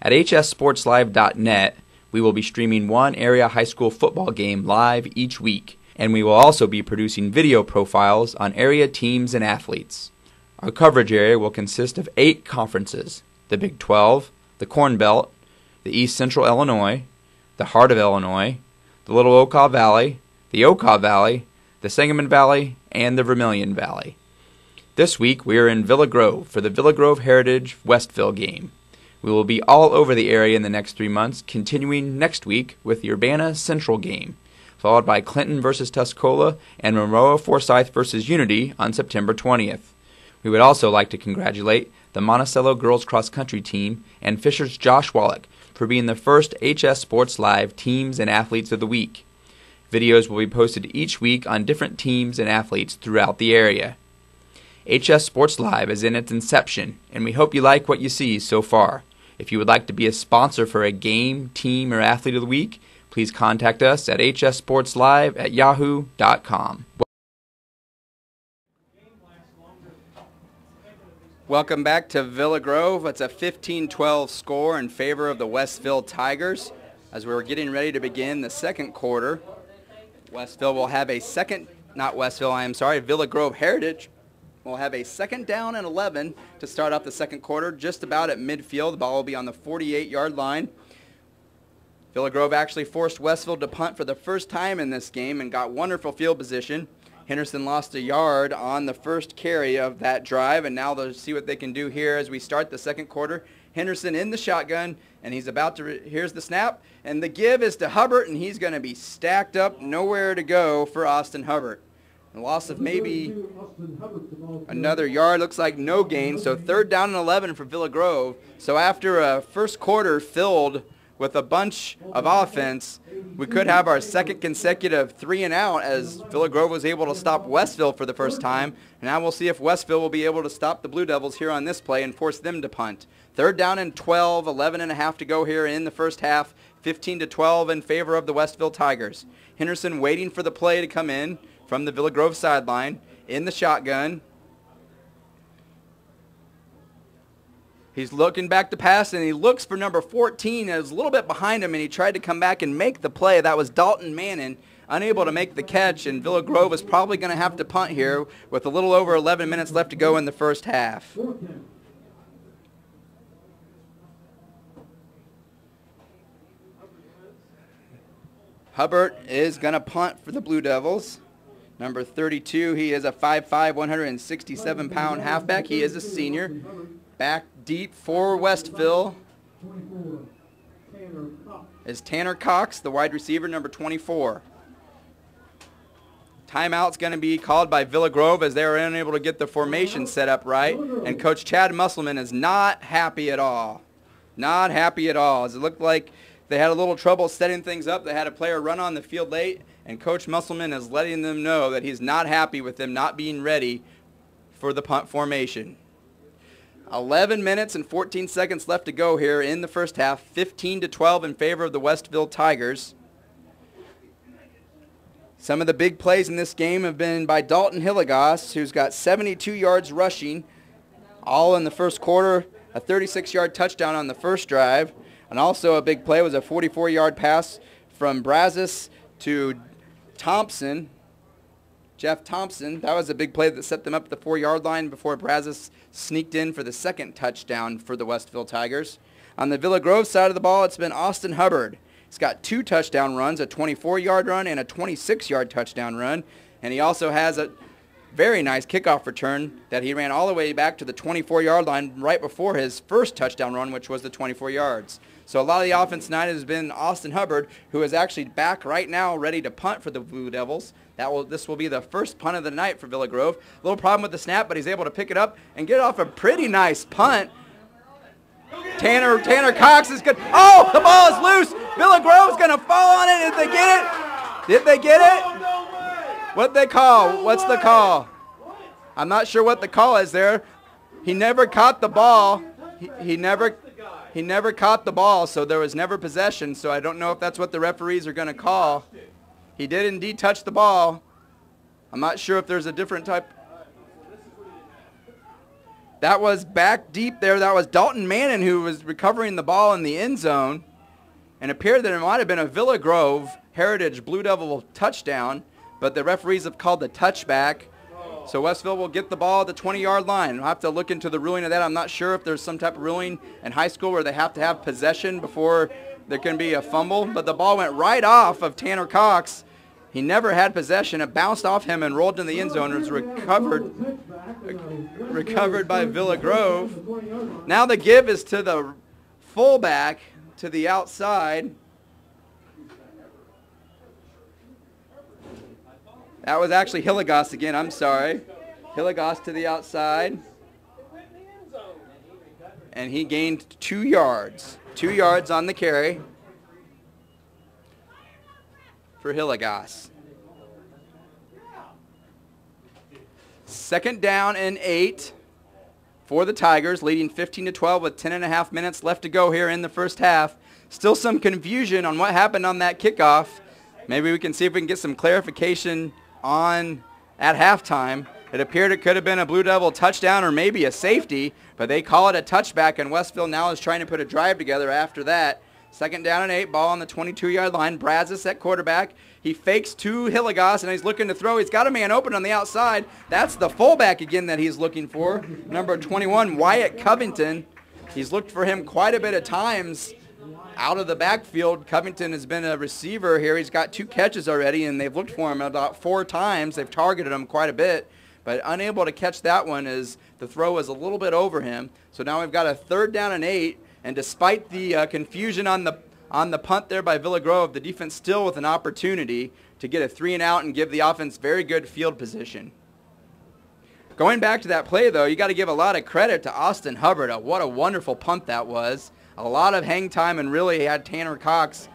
At HSSPORTSLIVE.NET, we will be streaming one area high school football game live each week, and we will also be producing video profiles on area teams and athletes. Our coverage area will consist of 8 conferences: the Big 12, the Corn Belt, the East Central Illinois, the Heart of Illinois, the Little Okaw Valley, the Okaw Valley, the Sangamon Valley, and the Vermilion Valley. This week we are in Villa Grove for the Villa Grove Heritage Westville game. We will be all over the area in the next 3 months, continuing next week with the Urbana Central game, followed by Clinton versus Tuscola and Monroe Forsyth versus Unity on September 20th. We would also like to congratulate the Monticello girls cross country team and Fisher's Josh Wallach for being the first HS Sports Live Teams and Athletes of the Week. Videos will be posted each week on different teams and athletes throughout the area. HS Sports Live is in its inception, and we hope you like what you see so far. If you would like to be a sponsor for a game, team, or athlete of the week, please contact us at hssportslive@yahoo.com. Welcome back to Villa Grove. It's a 15-12 score in favor of the Westville Tigers as we're getting ready to begin the second quarter. Westville will have a Villa Grove Heritage will have a second down and 11 to start off the second quarter, just about at midfield. The ball will be on the 48-yard line. Villa Grove actually forced Westville to punt for the first time in this game and got wonderful field position. Henderson lost a yard on the first carry of that drive, and now they'll see what they can do here as we start the second quarter. Henderson in the shotgun, and he's about to, here's the snap, and the give is to Hubbard, and he's going to be stacked up, nowhere to go for Austin Hubbard. A loss of maybe another yard, looks like no gain, so third down and 11 for Villa Grove. So after a first quarter filled with a bunch of offense, we could have our second consecutive 3-and-out as Villa Grove was able to stop Westville for the first time. And now we'll see if Westville will be able to stop the Blue Devils here on this play and force them to punt. Third down and 12, 11.5 to go here in the first half, 15-12 in favor of the Westville Tigers. Henderson waiting for the play to come in from the Villa Grove sideline in the shotgun. He's looking back to pass, and he looks for number 14. It was a little bit behind him, and he tried to come back and make the play. That was Dalton Mannon unable to make the catch, and Villa Grove is probably going to have to punt here with a little over 11 minutes left to go in the first half. Hubbard is going to punt for the Blue Devils. Number 32, he is a 5'5", 167-pound halfback. He is a senior. Back deep for Westville is Tanner Cox, the wide receiver, number 24. Timeout's going to be called by Villa Grove as they are unable to get the formation set up right. And Coach Chad Musselman is not happy at all. Not happy at all, as it looked like they had a little trouble setting things up. They had a player run on the field late, and Coach Musselman is letting them know that he's not happy with them not being ready for the punt formation. 11 minutes and 14 seconds left to go here in the first half. 15-12 in favor of the Westville Tigers. Some of the big plays in this game have been by Dalton Hilligoss, who's got 72 yards rushing, all in the first quarter, a 36-yard touchdown on the first drive. And also a big play was a 44-yard pass from Brazos to Thompson, Jeff Thompson. That was a big play that set them up at the 4-yard line before Brazos sneaked in for the second touchdown for the Westville Tigers. On the Villa Grove side of the ball, it's been Austin Hubbard. He's got 2 touchdown runs, a 24-yard run and a 26-yard touchdown run. And he also has a very nice kickoff return that he ran all the way back to the 24-yard line right before his first touchdown run, which was the 24 yards. So a lot of the offense tonight has been Austin Hubbard, who is actually back right now ready to punt for the Blue Devils. This will be the first punt of the night for Villa Grove. A little problem with the snap, but he's able to pick it up and get off a pretty nice punt. Tanner Cox is good. Oh, the ball is loose. Villa Grove's going to fall on it. Did they get it? Did they get it? What'd they call? What's the call? I'm not sure what the call is there. He never caught the ball. He never caught the ball, so there was never possession, so I don't know if that's what the referees are going to call. He did indeed touch the ball. I'm not sure if there's a different type. That was back deep there. That was Dalton Mannon who was recovering the ball in the end zone, and it appeared that it might have been a Villa Grove Heritage Blue Devil touchdown, but the referees have called the touchback. So Westville will get the ball at the 20-yard line. We'll have to look into the ruling of that. I'm not sure if there's some type of ruling in high school where they have to have possession before there can be a fumble. But the ball went right off of Tanner Cox. He never had possession. It bounced off him and rolled in the end zone. It was recovered by Villa Grove. Now the give is to the fullback to the outside. That was actually Hilligoss again, I'm sorry. Hilligoss to the outside. And he gained 2 yards. 2 yards on the carry for Hilligoss. 2nd down and 8 for the Tigers, leading 15-12 with 10.5 minutes left to go here in the first half. Still some confusion on what happened on that kickoff. Maybe we can see if we can get some clarification at halftime. It appeared it could have been a Blue Devil touchdown or maybe a safety, but they call it a touchback, and Westville now is trying to put a drive together after that. 2nd down and 8, ball on the 22-yard line. Brazos at quarterback. He fakes to Hilligoss, and he's looking to throw. He's got a man open on the outside. That's the fullback again that he's looking for. Number 21, Wyatt Covington. He's looked for him quite a bit of times out of the backfield. Covington has been a receiver here. He's got 2 catches already, and they've looked for him about 4 times. They've targeted him quite a bit, but unable to catch that one as the throw was a little bit over him. So now we've got a 3rd down and 8, and despite the confusion on the punt there by Villa Grove, the defense still with an opportunity to get a 3-and-out and give the offense very good field position. Going back to that play, though, you got to give a lot of credit to Austin Hubbard. What a wonderful punt that was. A lot of hang time, and really had Tanner Cox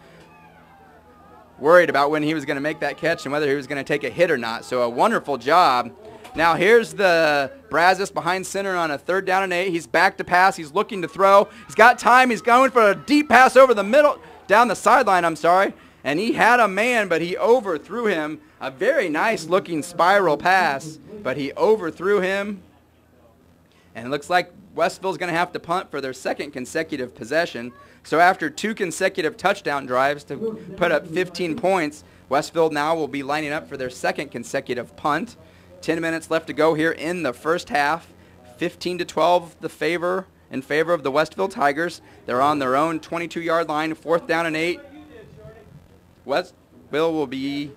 worried about when he was going to make that catch and whether he was going to take a hit or not. So a wonderful job. Now here's the Brazos behind center on a 3rd down and 8. He's back to pass. He's looking to throw. He's got time. He's going for a deep pass over the middle, down the sideline, I'm sorry. And he had a man, but he overthrew him. A very nice looking spiral pass, but he overthrew him. And it looks like Westville's going to have to punt for their 2nd consecutive possession. So after 2 consecutive touchdown drives to put up 15 points, Westville now will be lining up for their second consecutive punt. 10 minutes left to go here in the first half. 15-12 in favor of the Westville Tigers. They're on their own 22-yard line, 4th down and 8. Westville will be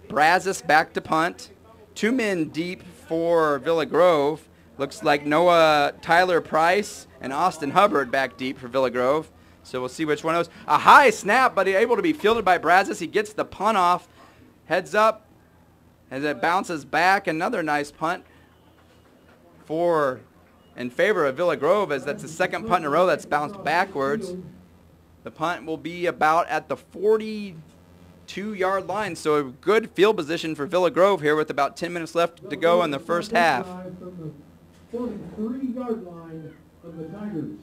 Brazos back to punt. 2 men deep for Villa Grove. Looks like Noah Tyler Price and Austin Hubbard back deep for Villa Grove. So we'll see which one of those. A high snap, but able to be fielded by Brazos. He gets the punt off. Heads up as it bounces back. Another nice punt in favor of Villa Grove, as that's the second punt in a row that's bounced backwards. The punt will be about at the 42-yard line, so a good field position for Villa Grove here with about 10 minutes left to go in the first half. 43-yard line of the Tigers.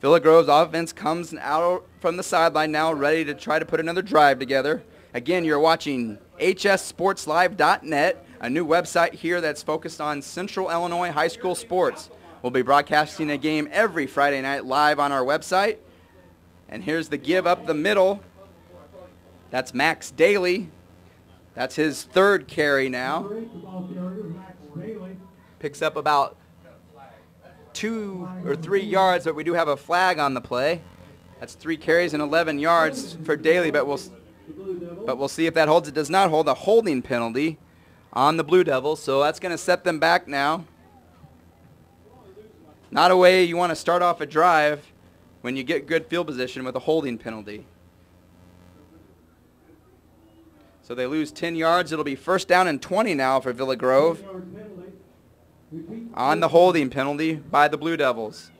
Villa Grove's offense comes out from the sideline now, ready to try to put another drive together. Again, you're watching HSSPORTSLIVE.NET, a new website here that's focused on Central Illinois high school sports. We'll be broadcasting a game every Friday night live on our website. And here's the give up the middle. That's Max Daly. That's his 3rd carry now. Picks up about 2 or 3 yards, but we do have a flag on the play. That's 3 carries and 11 yards for Daly, but we'll see if that holds. It does not hold. A holding penalty on the Blue Devils, so that's going to set them back now. Not a way you want to start off a drive when you get good field position with a holding penalty. So they lose 10 yards. It'll be 1st down and 20 now for Villa Grove on the holding penalty by the Blue Devils.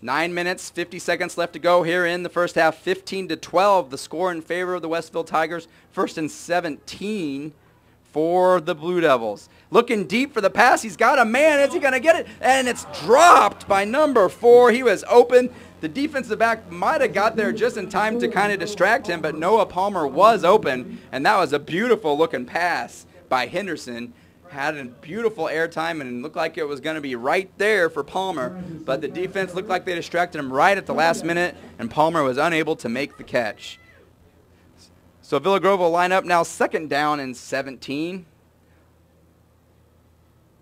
9 minutes, 50 seconds left to go here in the first half. 15-12, the score in favor of the Westville Tigers. 1st and 17 for the Blue Devils. Looking deep for the pass. He's got a man. Is he going to get it? And it's dropped by number 4. He was open. The defensive back might have got there just in time to kind of distract him, but Noah Palmer was open, and that was a beautiful looking pass by Henderson. Had a beautiful airtime and looked like it was going to be right there for Palmer, but the defense looked like they distracted him right at the last minute, and Palmer was unable to make the catch. So Villa Grove will line up now 2nd down and 17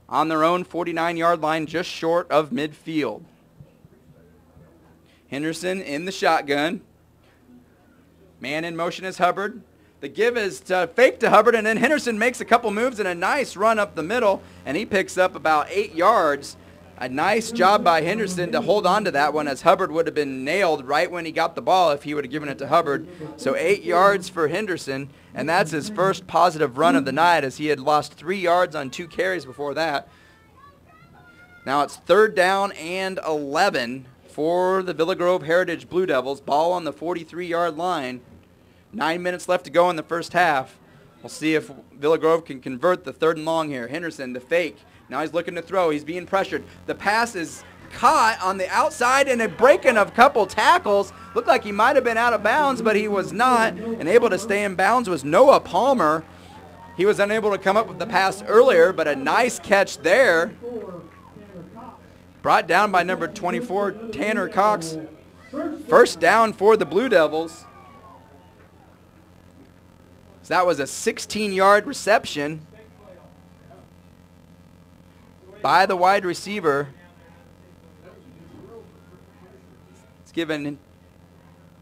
on their own 49-yard line, just short of midfield. Henderson in the shotgun. Man in motion is Hubbard. The give is to fake to Hubbard, and then Henderson makes a couple moves and a nice run up the middle, and he picks up about 8 yards. A nice job by Henderson to hold on to that one, as Hubbard would have been nailed right when he got the ball if he would have given it to Hubbard. So 8 yards for Henderson, and that's his first positive run of the night, as he had lost 3 yards on 2 carries before that. Now it's 3rd down and 11 for the Villa Grove Heritage Blue Devils. Ball on the 43-yard line. 9 minutes left to go in the first half. We'll see if Villa Grove can convert the 3rd and long here. Henderson, the fake. Now he's looking to throw. He's being pressured. The pass is caught on the outside, and a breaking of a couple tackles. Looked like he might have been out of bounds, but he was not. And able to stay in bounds was Noah Palmer. He was unable to come up with the pass earlier, but a nice catch there. Brought down by number 24, Tanner Cox. 1st down for the Blue Devils. So that was a 16-yard reception by the wide receiver. It's given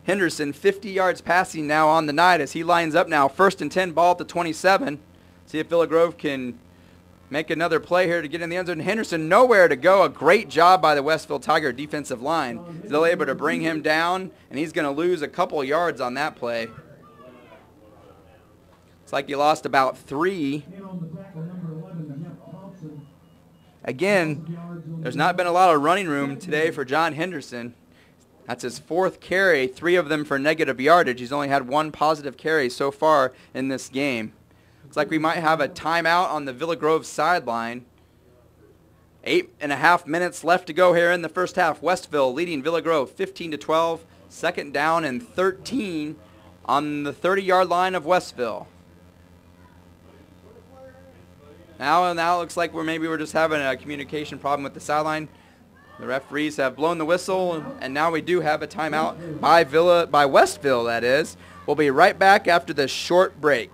Henderson 50 yards passing now on the night, as he lines up now. 1st and 10, ball at the 27. See if Villa Grove can make another play here to get in the end zone. Henderson nowhere to go. A great job by the Westville Tiger defensive line. They're able to bring him down, and he's going to lose a couple yards on that play. It's like he lost about 3. Again, there's not been a lot of running room today for John Henderson. That's his 4th carry, 3 of them for negative yardage. He's only had 1 positive carry so far in this game. Looks like we might have a timeout on the Villa Grove sideline. 8.5 minutes left to go here in the first half. Westville leading Villa Grove 15-12. 2nd down and 13 on the 30-yard line of Westville. Now it looks like we're just having a communication problem with the sideline. The referees have blown the whistle, and now we do have a timeout by Westville, that is. We'll be right back after this short break.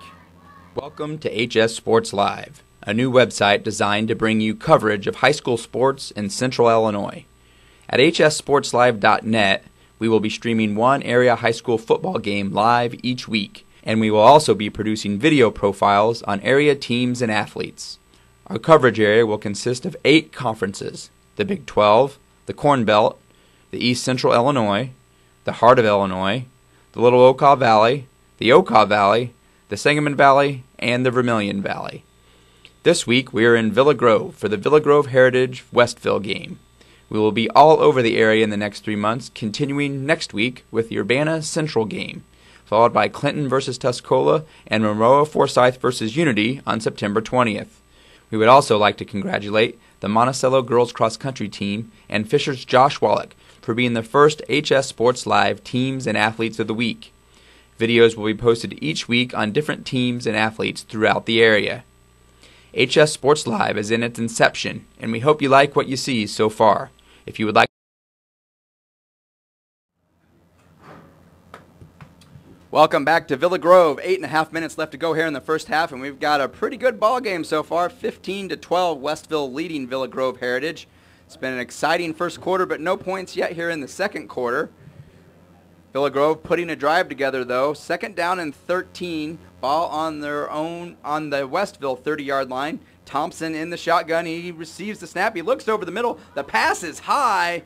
Welcome to HS Sports Live, a new website designed to bring you coverage of high school sports in Central Illinois. At HSSPORTSLIVE.NET, we will be streaming one area high school football game live each week, and we will also be producing video profiles on area teams and athletes. Our coverage area will consist of 8 conferences: the Big 12, the Corn Belt, the East Central Illinois, the Heart of Illinois, the Little Okaw Valley, the Okaw Valley, the Sangamon Valley, and the Vermilion Valley. This week we are in Villa Grove for the Villa Grove Heritage Westville game. We will be all over the area in the next 3 months, continuing next week with the Urbana Central game, followed by Clinton versus Tuscola and Monroe Forsyth versus Unity on September 20th. We would also like to congratulate the Monticello girls cross country team and Fisher's Josh Wallach for being the first HS Sports Live Teams and Athletes of the Week. Videos will be posted each week on different teams and athletes throughout the area. HS Sports Live is in its inception, and we hope you like what you see so far. If you would like Welcome back to Villa Grove. 8.5 minutes left to go here in the first half, and we've got a pretty good ball game so far. 15-12, Westville leading Villa Grove Heritage. It's been an exciting first quarter, but no points yet here in the second quarter. Villa Grove putting a drive together, though. 2nd down and 13. Ball on their own on the Westville 30-yard line. Thompson in the shotgun. He receives the snap. He looks over the middle. The pass is high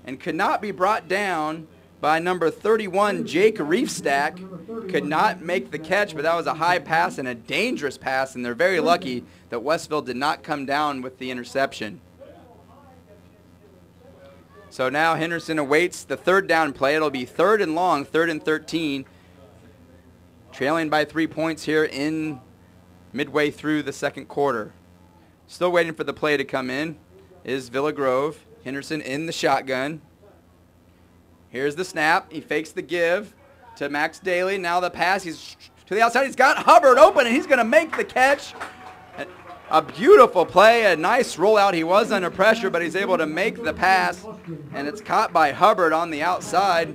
and could not be brought down by number 31, Jake Reefstack. Could not make the catch, but that was a high pass and a dangerous pass, and they're very lucky that Westville did not come down with the interception. So now Henderson awaits the 3rd down play. It'll be 3rd and long, 3rd and 13. Trailing by 3 points here in midway through the second quarter. Still waiting for the play to come in is Villa Grove. Henderson in the shotgun. Here's the snap. He fakes the give to Max Daly. Now the pass. He's to the outside. He's got Hubbard open, and he's going to make the catch. A beautiful play, a nice rollout. He was under pressure, but he's able to make the pass, and it's caught by Hubbard on the outside.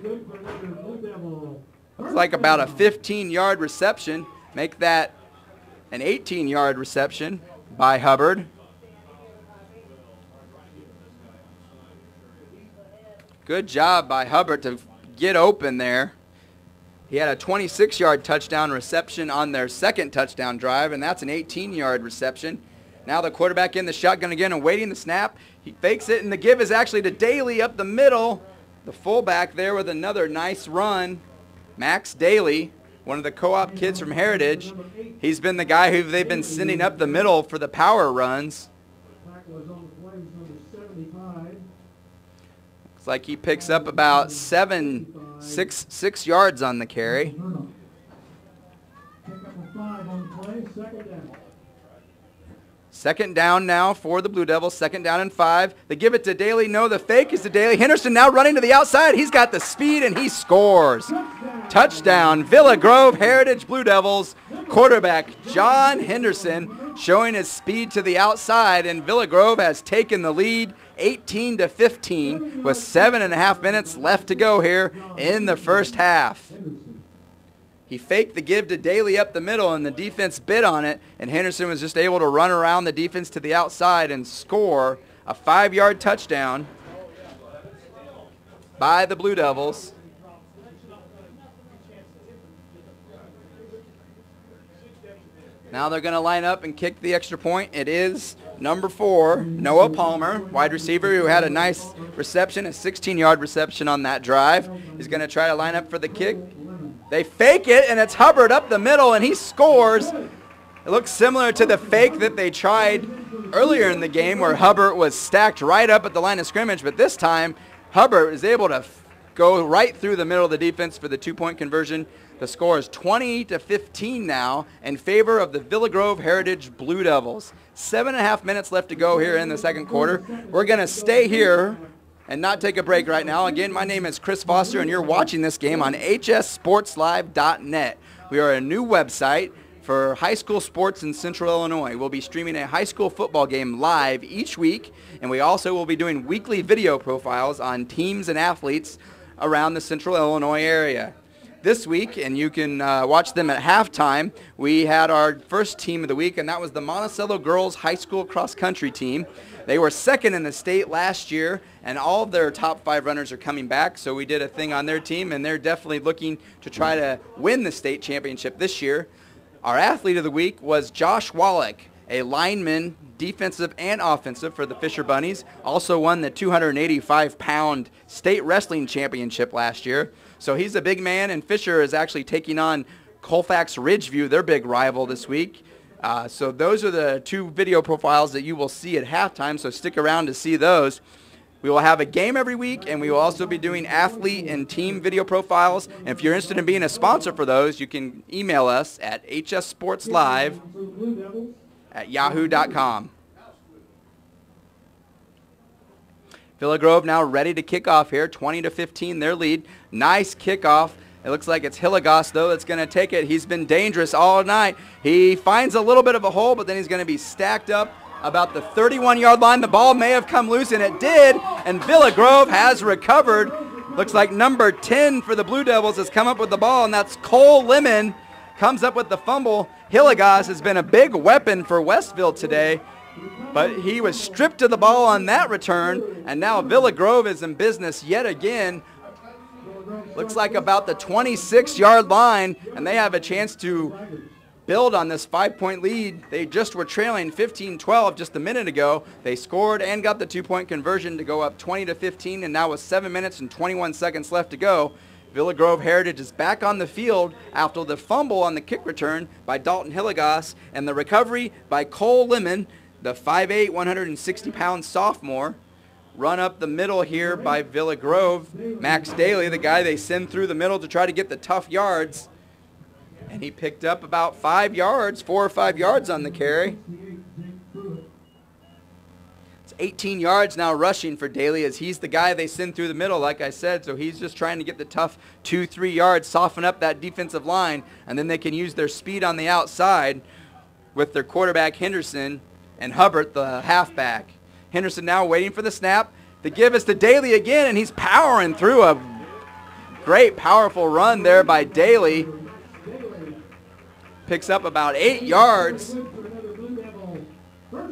Looks like about a 15-yard reception. Make that an 18-yard reception by Hubbard. Good job by Hubbard to get open there. He had a 26-yard touchdown reception on their second touchdown drive, and that's an 18-yard reception. Now the quarterback in the shotgun again, awaiting the snap. He fakes it, and the give is actually to Daly up the middle. The fullback there with another nice run. Max Daly, one of the co-op kids from Heritage. He's been the guy who they've been sending up the middle for the power runs. Looks like he picks up about 6 yards on the carry. Second down now for the Blue Devils. 2nd down and 5. They give it to Daly. No, the fake is to Daly. Henderson now running to the outside. He's got the speed, and he scores. Touchdown, Villa Grove Heritage Blue Devils. Quarterback John Henderson showing his speed to the outside, and Villa Grove has taken the lead 18-15 with 7.5 minutes left to go here in the first half. He faked the give to Daly up the middle, and the defense bit on it, and Henderson was just able to run around the defense to the outside and score a 5-yard touchdown by the Blue Devils. Now they're going to line up and kick the extra point. It is number 4, Noah Palmer, wide receiver, who had a nice reception, a 16-yard reception on that drive. He's going to try to line up for the kick. They fake it, and it's Hubbard up the middle, and he scores. It looks similar to the fake that they tried earlier in the game where Hubbard was stacked right up at the line of scrimmage, but this time Hubbard is able to go right through the middle of the defense for the 2-point conversion. The score is 20-15 now in favor of the Villa Grove Heritage Blue Devils. 7.5 minutes left to go here in the second quarter. We're going to stay here and not take a break right now. Again, my name is Chris Foster, and you're watching this game on HSSPORTSLIVE.NET. We are a new website for high school sports in Central Illinois. We'll be streaming a high school football game live each week, and we also will be doing weekly video profiles on teams and athletes around the Central Illinois area. This week, and you can watch them at halftime, we had our first team of the week, and that was the Monticello Girls High School Cross Country team. They were second in the state last year, and all of their top 5 runners are coming back, so we did a thing on their team, and they're definitely looking to try to win the state championship this year. Our athlete of the week was Josh Wallach, a lineman, defensive and offensive for the Fisher Bunnies. Also won the 285-pound state wrestling championship last year. So he's a big man, and Fisher is actually taking on Colfax Ridgeview, their big rival this week. So those are the 2 video profiles that you will see at halftime, so stick around to see those. We will have a game every week, and we will also be doing athlete and team video profiles. And if you're interested in being a sponsor for those, you can email us at hssportslive@yahoo.com. Villa Grove now ready to kick off here, 20-15 their lead. Nice kickoff. It looks like it's Hilligoss, though, that's going to take it. He's been dangerous all night. He finds a little bit of a hole, but then he's going to be stacked up about the 31-yard line. The ball may have come loose, and it did, and Villa Grove has recovered. Looks like number 10 for the Blue Devils has come up with the ball, and that's Cole Lemon. Comes up with the fumble. Hilligoss has been a big weapon for Westville today, but he was stripped of the ball on that return, and now Villa Grove is in business yet again. Looks like about the 26-yard line, and they have a chance to build on this 5-point lead. They just were trailing 15-12 just a minute ago. They scored and got the 2-point conversion to go up 20-15, and now with 7 minutes and 21 seconds left to go, Villa Grove Heritage is back on the field after the fumble on the kick return by Dalton Hilligoss and the recovery by Cole Lemon, the 5'8", 160-pound sophomore. Run up the middle here by Villa Grove. Max Daly, the guy they send through the middle to try to get the tough yards. And he picked up about 5 yards, 4 or 5 yards on the carry. It's 18 yards now rushing for Daly, as he's the guy they send through the middle, like I said. So he's just trying to get the tough 2-3 yards, soften up that defensive line, and then they can use their speed on the outside with their quarterback Henderson and Hubbard, the halfback. Henderson now waiting for the snap. The give is to Daly again, and he's powering through a great, powerful run there by Daly. Picks up about 8 yards.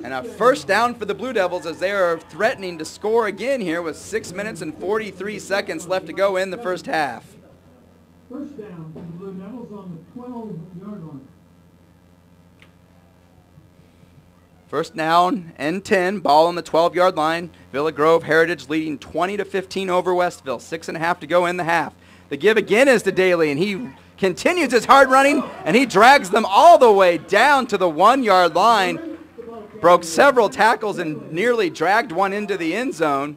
And a first down for the Blue Devils as they are threatening to score again here with 6 minutes and 43 seconds left to go in the first half. First down for the Blue Devils on the 12-yard line. First down and 10, ball on the 12-yard line. Villa Grove Heritage leading 20-15 over Westville. 6.5 to go in the half. The give again is to Daly, and he continues his hard running, and he drags them all the way down to the 1-yard line. Broke several tackles and nearly dragged one into the end zone.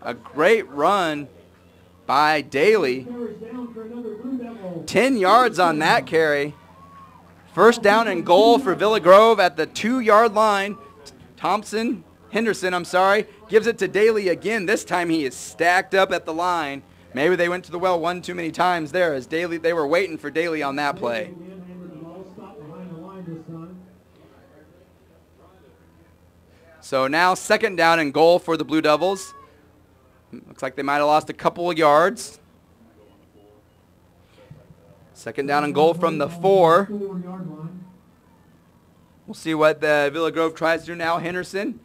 A great run by Daly. 10 yards on that carry. First down and goal for Villa Grove at the 2-yard line. Henderson, gives it to Daly again. This time he is stacked up at the line. Maybe they went to the well one too many times there, as Daly, they were waiting for Daly on that play. So now second down and goal for the Blue Devils. Looks like they might have lost a couple of yards. Second down and goal from the 4. We'll see what the Villa Grove tries to do now. Henderson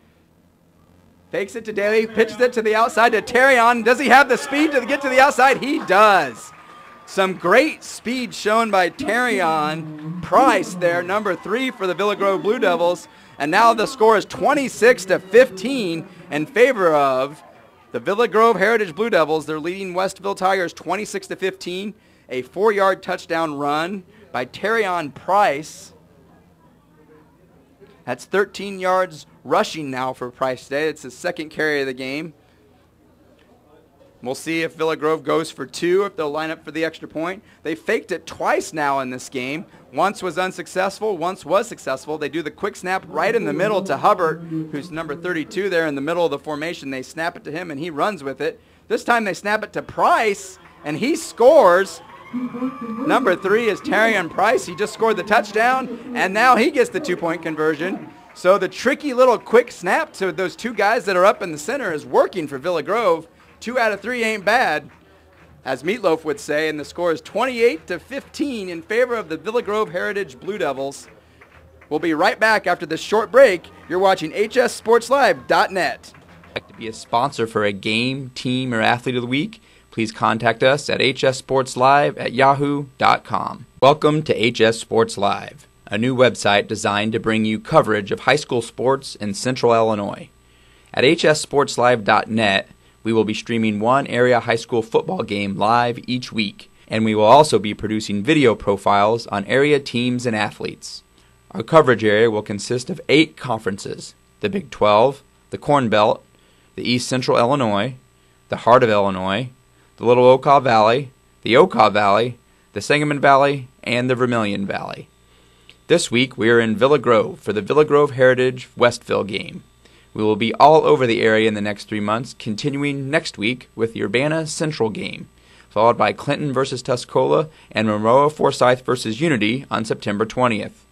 fakes it to Daly, pitches it to the outside to Terrion. Does he have the speed to get to the outside? He does. Some great speed shown by Terrion Price there, number 3 for the Villa Grove Blue Devils. And now the score is 26-15 in favor of the Villa Grove Heritage Blue Devils. They're leading Westville Tigers 26-15. A 4-yard touchdown run by Terrion Price. That's 13 yards rushing now for Price today. It's his second carry of the game. We'll see if Villa Grove goes for 2, if they'll line up for the extra point. They faked it twice now in this game. Once was unsuccessful, once was successful. They do the quick snap right in the middle to Hubbard, who's number 32 there in the middle of the formation. They snap it to him, and he runs with it. This time they snap it to Price, and he scores. Number 3 is Terrion Price. He just scored the touchdown, and now he gets the 2-point conversion. So the tricky little quick snap to those two guys that are up in the center is working for Villa Grove. 2 out of 3 ain't bad, as Meatloaf would say, and the score is 28-15 in favor of the Villa Grove Heritage Blue Devils. We'll be right back after this short break. You're watching HSSPORTSLIVE.NET. Like to be a sponsor for a game, team, or athlete of the week? Please contact us at hssportslive@yahoo.com. Welcome to HS Sports Live, a new website designed to bring you coverage of high school sports in Central Illinois. At HSSPORTSLIVE.NET, we will be streaming one area high school football game live each week, and we will also be producing video profiles on area teams and athletes. Our coverage area will consist of 8 conferences: the Big 12, the Corn Belt, the East Central Illinois, the Heart of Illinois, the Little Okaw Valley, the Okaw Valley, the Sangamon Valley, and the Vermilion Valley. This week we are in Villa Grove for the Villa Grove Heritage Westville game. We will be all over the area in the next 3 months, continuing next week with the Urbana Central game, followed by Clinton versus Tuscola and Monroe Forsyth versus Unity on September 20th.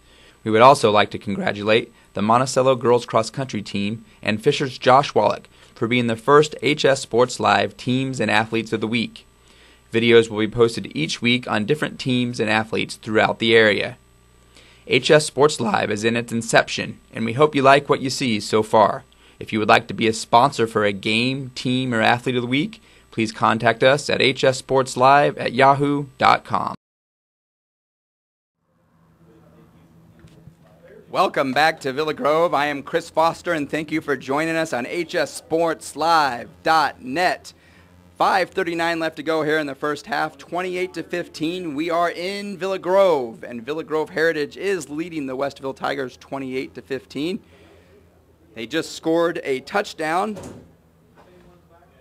We would also like to congratulate the Monticello girls cross country team and Fisher's Josh Wallach for being the first HS Sports Live Teams and Athletes of the Week. Videos will be posted each week on different teams and athletes throughout the area. HS Sports Live is in its inception, and we hope you like what you see so far. If you would like to be a sponsor for a game, team, or athlete of the week, please contact us at hssportslive@yahoo.com. Welcome back to Villa Grove. I am Chris Foster, and thank you for joining us on HSSPORTSLIVE.NET. 5:39 left to go here in the first half, 28-15. We are in Villa Grove, and Villa Grove Heritage is leading the Westville Tigers 28-15. They just scored a touchdown,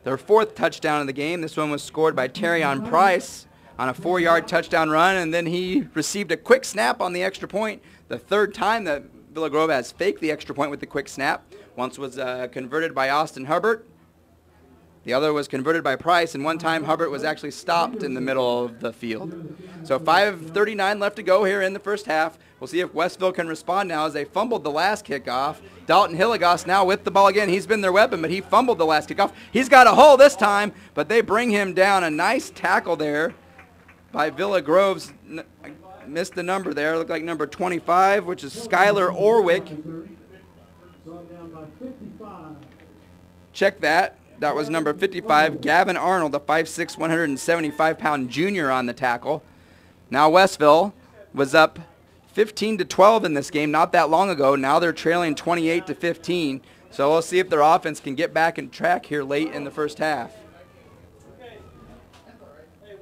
their 4th touchdown of the game. This one was scored by Terrion Price on a 4-yard touchdown run, and then he received a quick snap on the extra point. The 3rd time that Villa Grove has faked the extra point with the quick snap. Once was converted by Austin Hubbard. The other was converted by Price, and one time Hubbard was actually stopped in the middle of the field. So 5:39 left to go here in the first half. We'll see if Westville can respond now as they fumbled the last kickoff. Dalton Hilligoss now with the ball again. He's been their weapon, but he fumbled the last kickoff. He's got a hole this time, but they bring him down. A nice tackle there by Villa Grove's. Missed the number there. Looked like number 25, which is Skylar Orwick. Check that. That was number 55, Gavin Arnold, a 5'6", 175-pound junior on the tackle. Now Westville was up 15-12 in this game not that long ago. Now they're trailing 28-15. So we'll see if their offense can get back in track here late in the first half.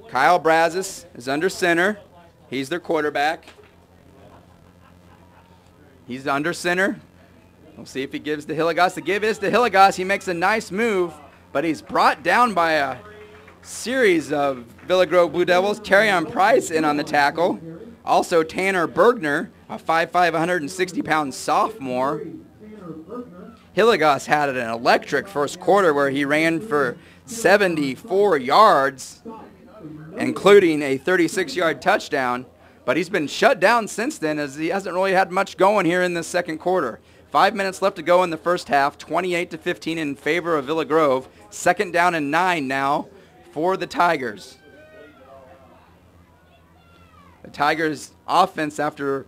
Kyle Brazis is under center. He's their quarterback. He's under center. We'll see if he gives to Hilligoss. The give is to Hilligoss. He makes a nice move, but he's brought down by a series of Villa Grove Blue Devils. Terrion Price in on the tackle. Also Tanner Bergner, a 5'5", 160-pound sophomore. Hilligoss had an electric first quarter where he ran for 74 yards, including a 36-yard touchdown. But he's been shut down since then as he hasn't really had much going here in the second quarter. 5 minutes left to go in the first half, 28-15 in favor of Villa Grove. 2nd down and 9 now for the Tigers. The Tigers' offense after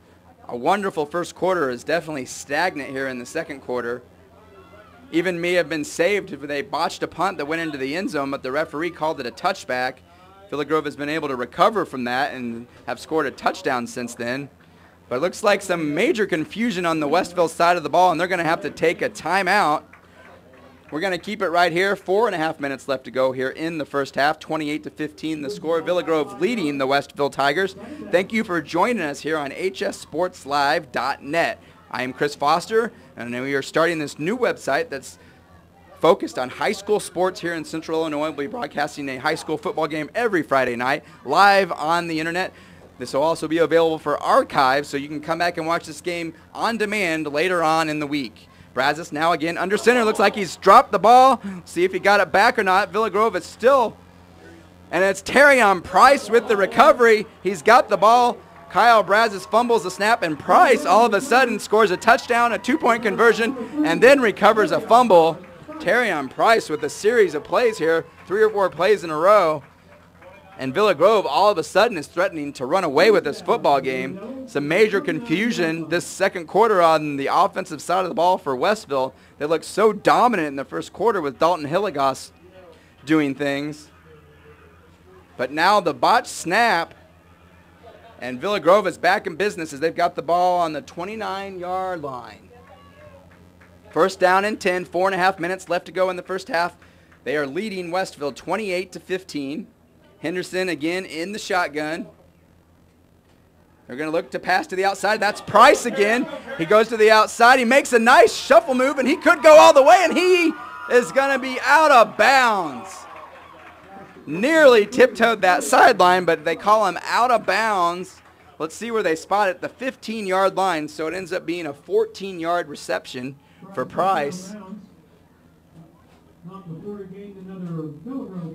a wonderful first quarter is definitely stagnant here in the second quarter. Even may have been saved if they botched a punt that went into the end zone, but the referee called it a touchback. Villa Grove has been able to recover from that and have scored a touchdown since then. But it looks like some major confusion on the Westville side of the ball, and they're going to have to take a timeout. We're going to keep it right here. 4.5 minutes left to go here in the first half. 28-15 the score. Villa Grove leading the Westville Tigers. Thank you for joining us here on HSSPORTSLIVE.NET. I am Chris Foster, and we are starting this new website that's focused on high school sports here in Central Illinois. We'll be broadcasting a high school football game every Friday night live on the internet. This will also be available for archives, so you can come back and watch this game on demand later on in the week. Brazis now again under center. Looks like he's dropped the ball. See if he got it back or not. Villa Grove is still And it's Terrion Price with the recovery. He's got the ball. Kyle Brazos fumbles the snap, and Price all of a sudden scores a touchdown, a 2-point conversion, and then recovers a fumble. Terrion Price with a series of plays here, 3 or 4 plays in a row. And Villa Grove all of a sudden is threatening to run away with this football game. Some major confusion this second quarter on the offensive side of the ball for Westville. They looked so dominant in the first quarter with Dalton Hilligoss doing things. But now the botched snap, and Villa Grove is back in business as they've got the ball on the 29-yard line. First down and 10, 4.5 minutes left to go in the first half. They are leading Westville 28-15. Henderson again in the shotgun. They're going to look to pass to the outside. That's Price again. He goes to the outside. He makes a nice shuffle move, and he could go all the way, and he is going to be out of bounds. Nearly tiptoed that sideline, but they call him out of bounds. Let's see where they spot it, the 15-yard line, so it ends up being a 14-yard reception for Price.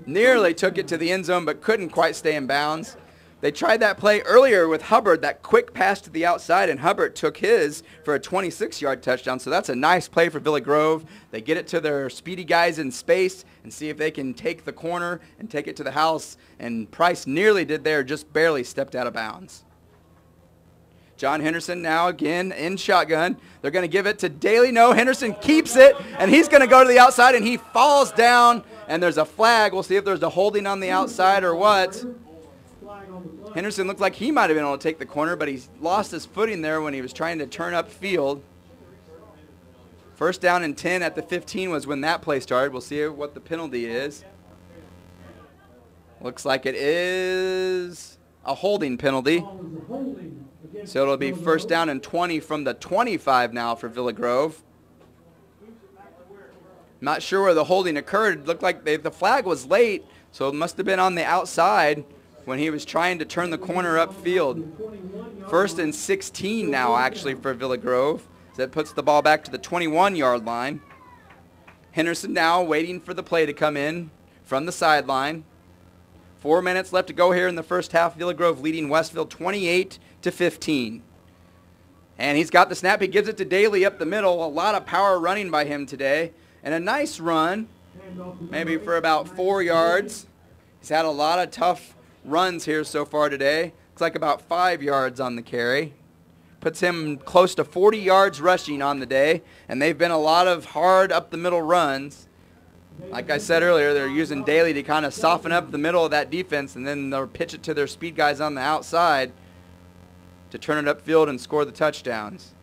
Nearly took it to the end zone, but couldn't quite stay in bounds. They tried that play earlier with Hubbard, that quick pass to the outside, and Hubbard took his for a 26-yard touchdown. So that's a nice play for Villa Grove. They get it to their speedy guys in space and see if they can take the corner and take it to the house. And Price nearly did there, just barely stepped out of bounds. John Henderson now again in shotgun. They're going to give it to Daly. No, Henderson keeps it, and he's going to go to the outside, and he falls down, and there's a flag. We'll see if there's a holding on the outside or what. Henderson looked like he might have been able to take the corner, but he lost his footing there when he was trying to turn up field. First down and 10 at the 15 was when that play started. We'll see what the penalty is. Looks like it is a holding penalty. So it'll be first down and 20 from the 25 now for Villa Grove. Not sure where the holding occurred. It looked like the flag was late, so it must have been on the outside when he was trying to turn the corner upfield. First and 16 now actually for Villa Grove. So that puts the ball back to the 21-yard line. Henderson now waiting for the play to come in from the sideline. 4 minutes left to go here in the first half. Villa Grove leading Westville 28-15. And he's got the snap. He gives it to Daly up the middle. A lot of power running by him today. And a nice run, maybe for about 4 yards. He's had a lot of tough runs here so far today. Looks like about 5 yards on the carry. Puts him close to 40 yards rushing on the day. And they've been a lot of hard up-the-middle runs. Like I said earlier, they're using Daly to kind of soften up the middle of that defense, and then they'll pitch it to their speed guys on the outside to turn it upfield and score the touchdowns.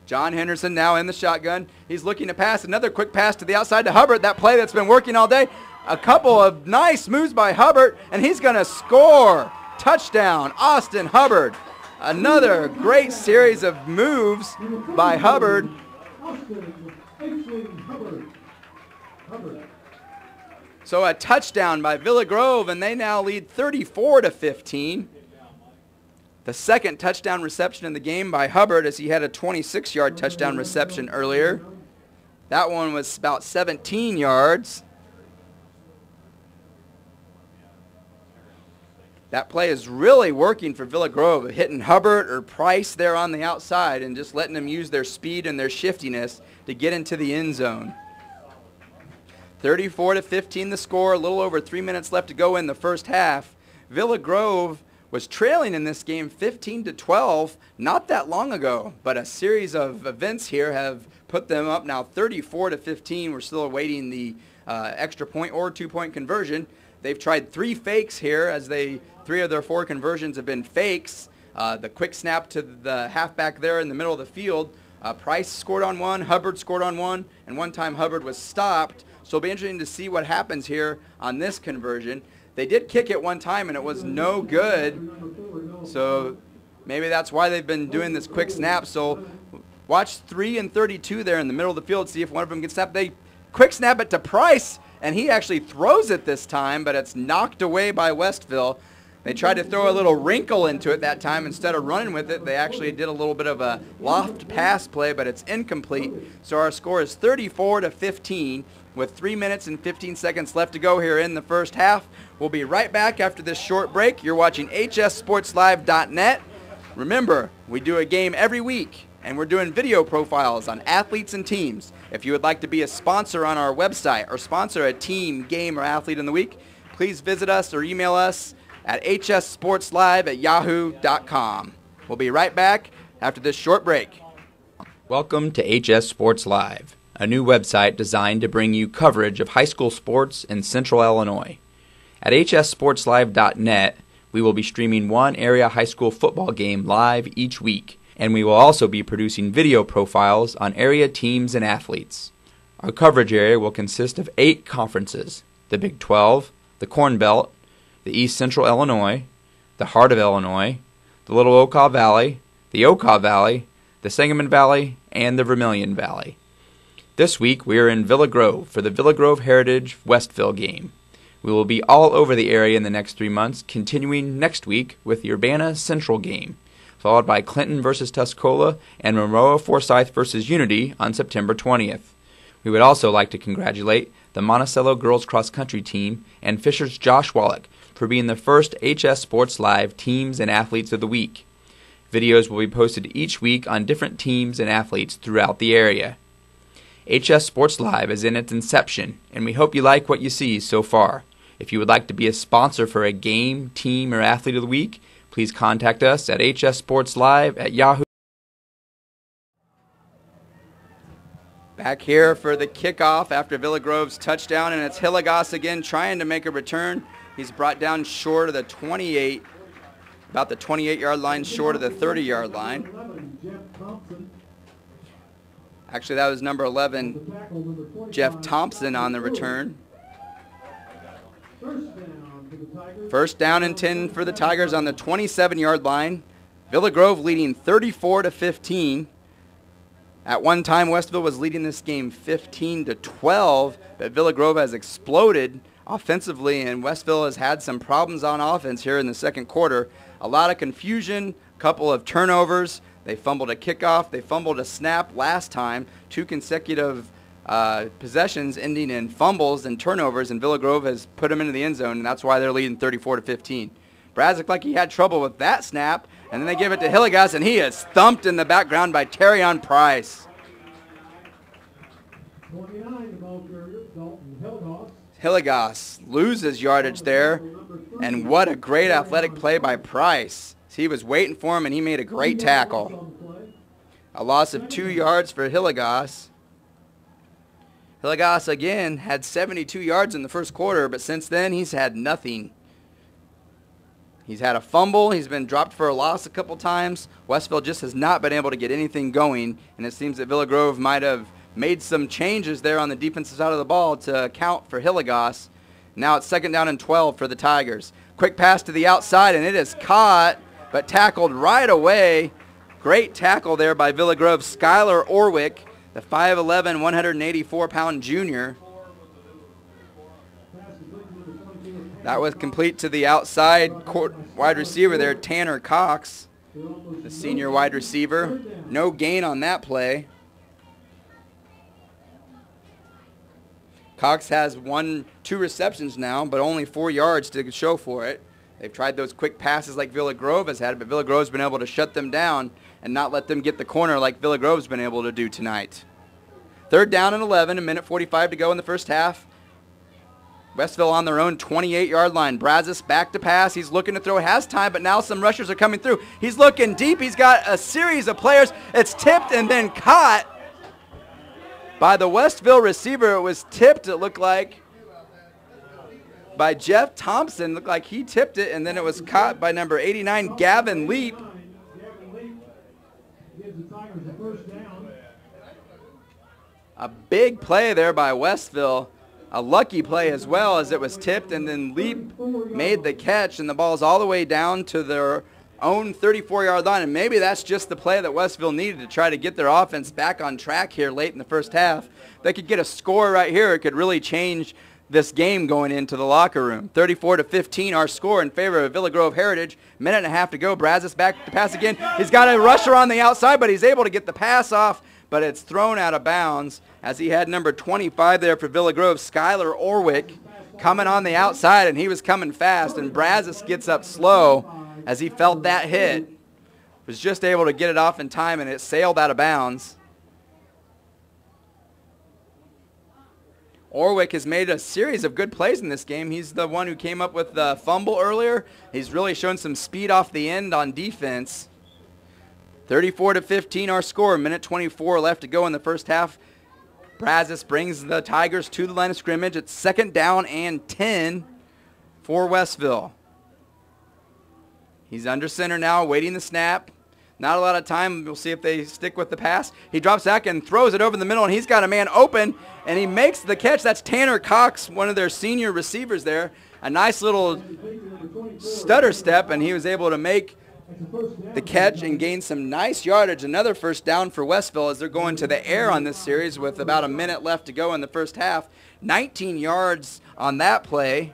John Henderson now in the shotgun. He's looking to pass. Another quick pass to the outside to Hubbard. That play that's been working all day. A couple of nice moves by Hubbard, and he's going to score. Touchdown, Austin Hubbard. Another great series of moves by Hubbard. So a touchdown by Villa Grove, and they now lead 34-15. The second touchdown reception in the game by Hubbard, as he had a 26-yard touchdown reception earlier. That one was about 17 yards. That play is really working for Villa Grove, hitting Hubbard or Price there on the outside and just letting them use their speed and their shiftiness to get into the end zone. 34-15 the score, a little over 3 minutes left to go in the first half. Villa Grove was trailing in this game 15-12 not that long ago, but a series of events here have put them up now 34-15. We're still awaiting the extra point or 2-point conversion. They've tried 3 fakes here, as 3 of their 4 conversions have been fakes. The quick snap to the halfback there in the middle of the field. Price scored on one, Hubbard scored on one, and one time Hubbard was stopped. So it'll be interesting to see what happens here on this conversion. They did kick it one time, and it was no good. So maybe that's why they've been doing this quick snap. So watch 3 and 32 there in the middle of the field, see if one of them gets snapped. They quick snap it to Price, and he actually throws it this time, but it's knocked away by Westville. They tried to throw a little wrinkle into it that time. Instead of running with it, they actually did a little bit of a loft pass play, but it's incomplete. So our score is 34-15 with 3 minutes and 15 seconds left to go here in the first half. We'll be right back after this short break. You're watching HSSPORTSLIVE.NET. Remember, we do a game every week, and we're doing video profiles on athletes and teams. If you would like to be a sponsor on our website or sponsor a team, game, or athlete in the week, please visit us or email us at hssportslive@yahoo.com. We'll be right back after this short break. Welcome to HS Sports Live, a new website designed to bring you coverage of high school sports in Central Illinois. At HSSPORTSLIVE.NET, we will be streaming one area high school football game live each week, and we will also be producing video profiles on area teams and athletes. Our coverage area will consist of 8 conferences: the Big 12, the Corn Belt, the East Central Illinois, the Heart of Illinois, the Little Okaw Valley, the Okaw Valley, the Sangamon Valley, and the Vermilion Valley. This week we are in Villa Grove for the Villa Grove Heritage Westville game. We will be all over the area in the next 3 months, continuing next week with the Urbana Central game, followed by Clinton versus Tuscola and Monroe Forsyth versus Unity on September 20th. We would also like to congratulate the Monticello girls cross country team and Fisher's Josh Wallach for being the first HS Sports Live Teams and Athletes of the Week. Videos will be posted each week on different teams and athletes throughout the area. HS Sports Live is in its inception, and we hope you like what you see so far. If you would like to be a sponsor for a game, team, or athlete of the week, please contact us at hssportslive@yahoo. Back here for the kickoff after Villa Grove's touchdown, and it's Hillegas again trying to make a return. He's brought down short of the 28, about the 28-yard line, short of the 30-yard line. Actually, that was number 11, Jeff Thompson, on the return. First down and 10 for the Tigers on the 27-yard line. Villa Grove leading 34-15. At one time, Westville was leading this game 15-12, but Villa Grove has exploded offensively, and Westville has had some problems on offense here in the second quarter. A lot of confusion, a couple of turnovers. They fumbled a kickoff. They fumbled a snap last time. 2 consecutive possessions ending in fumbles and turnovers, and Villa Grove has put them into the end zone, and that's why they're leading 34-15. Braz looked like he had trouble with that snap, and then they give it to Hillegas, and he is thumped in the background by Terrion Price. Hillegas loses yardage there, and what a great athletic play by Price. He was waiting for him, and he made a great tackle. A loss of 2 yards for Hillegas. Hillegas, again, had 72 yards in the first quarter, but since then he's had nothing. He's had a fumble. He's been dropped for a loss a couple times. Westville just has not been able to get anything going, and it seems that Villa Grove might have made some changes there on the defensive side of the ball to account for Hillegas. Now it's 2nd down and 12 for the Tigers. Quick pass to the outside, and it is caught, but tackled right away. Great tackle there by Villa Grove's Skylar Orwick, the 5'11", 184-pound junior. That was complete to the outside wide receiver there, Tanner Cox, the senior wide receiver. No gain on that play. Cox has 2 receptions now, but only 4 yards to show for it. They've tried those quick passes like Villa Grove has had, but Villa Grove's been able to shut them down and not let them get the corner like Villa Grove's been able to do tonight. 3rd down and 11, a minute 45 to go in the first half. Westville on their own 28-yard line. Brazos back to pass. He's looking to throw. Has time, but now some rushers are coming through. He's looking deep. He's got a series of players. It's tipped and then caught by the Westville receiver. It was tipped, it looked like, by Jeff Thompson. Looked like he tipped it, and then it was caught by number 89, Gavin Leap. A big play there by Westville. A lucky play as well, as it was tipped, and then Leap made the catch, and the ball's all the way down to their own 34-yard line. And maybe that's just the play that Westville needed to try to get their offense back on track here late in the first half. If they could get a score right here, it could really change this game going into the locker room. 34-15 our score in favor of Villa Grove Heritage. Minute and a half to go. Brazos back to pass again. He's got a rusher on the outside, but he's able to get the pass off, but it's thrown out of bounds as he had number 25 there for Villa Grove, Skylar Orwick, coming on the outside, and he was coming fast, and Brazos gets up slow as he felt that hit. Was just able to get it off in time, and it sailed out of bounds. Orwick has made a series of good plays in this game. He's the one who came up with the fumble earlier. He's really shown some speed off the end on defense. 34-15 our score. Minute 24 left to go in the first half. Brazos brings the Tigers to the line of scrimmage. It's 2nd down and 10 for Westville. He's under center now, waiting the snap. Not a lot of time. We'll see if they stick with the pass. He drops back and throws it over the middle, and he's got a man open, and he makes the catch. That's Tanner Cox, one of their senior receivers there. A nice little stutter step, and he was able to make the catch and gain some nice yardage. Another first down for Westville as they're going to the air on this series with about a minute left to go in the first half. 19 yards on that play.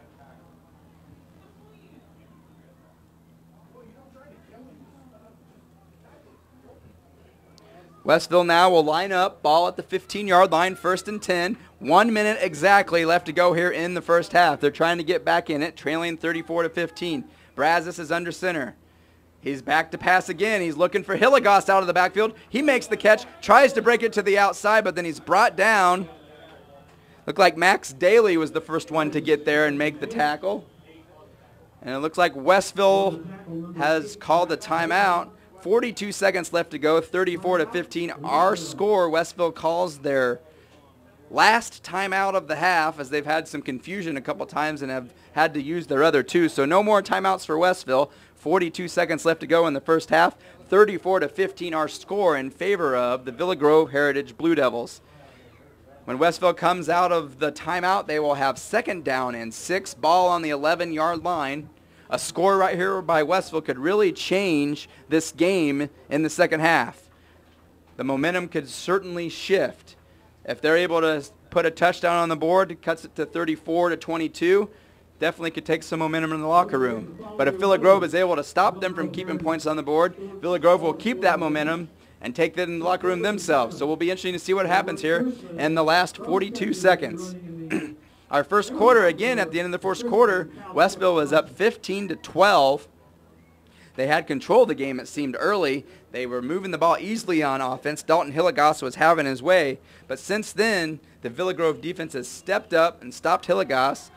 Westville now will line up, ball at the 15-yard line, 1st and 10. 1 minute exactly left to go here in the first half. They're trying to get back in it, trailing 34-15. Brazos is under center. He's back to pass again. He's looking for Hilligoss out of the backfield. He makes the catch, tries to break it to the outside, but then he's brought down. Looked like Max Daly was the first one to get there and make the tackle. And it looks like Westville has called a timeout. 42 seconds left to go, 34-15. Our score, Westville calls their last timeout of the half as they've had some confusion a couple times and have had to use their other two. So no more timeouts for Westville. 42 seconds left to go in the first half. 34-15 our score in favor of the Villa Grove Heritage Blue Devils. When Westville comes out of the timeout, they will have 2nd down and 6, ball on the 11-yard line. A score right here by Westville could really change this game in the second half. The momentum could certainly shift. If they're able to put a touchdown on the board, it cuts it to 34-22. Definitely could take some momentum in the locker room. But if Villa Grove is able to stop them from keeping points on the board, Villa Grove will keep that momentum and take that in the locker room themselves. So we'll be interesting to see what happens here in the last 42 seconds. Our first quarter, again, at the end of the first quarter, Westville was up 15-12. They had control of the game, it seemed, early. They were moving the ball easily on offense. Dalton Hilligoss was having his way. But since then, the Villa Grove defense has stepped up and stopped Hilligoss.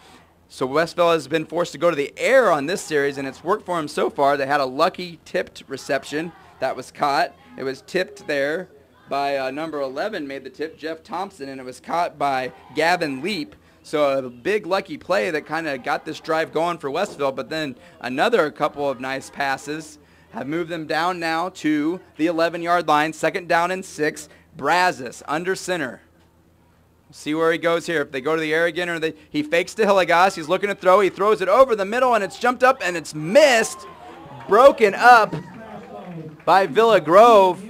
So Westville has been forced to go to the air on this series, and it's worked for them so far. They had a lucky tipped reception that was caught. It was tipped there by number 11 made the tip, Jeff Thompson, and it was caught by Gavin Leap. So a big lucky play that kind of got this drive going for Westville, but then another couple of nice passes have moved them down now to the 11-yard line, 2nd down and 6. Brazos under center. See where he goes here. If they go to the air again, or he fakes to Hilligoss. He's looking to throw. He throws it over the middle, and it's jumped up, and it's missed. Broken up by Villa Grove.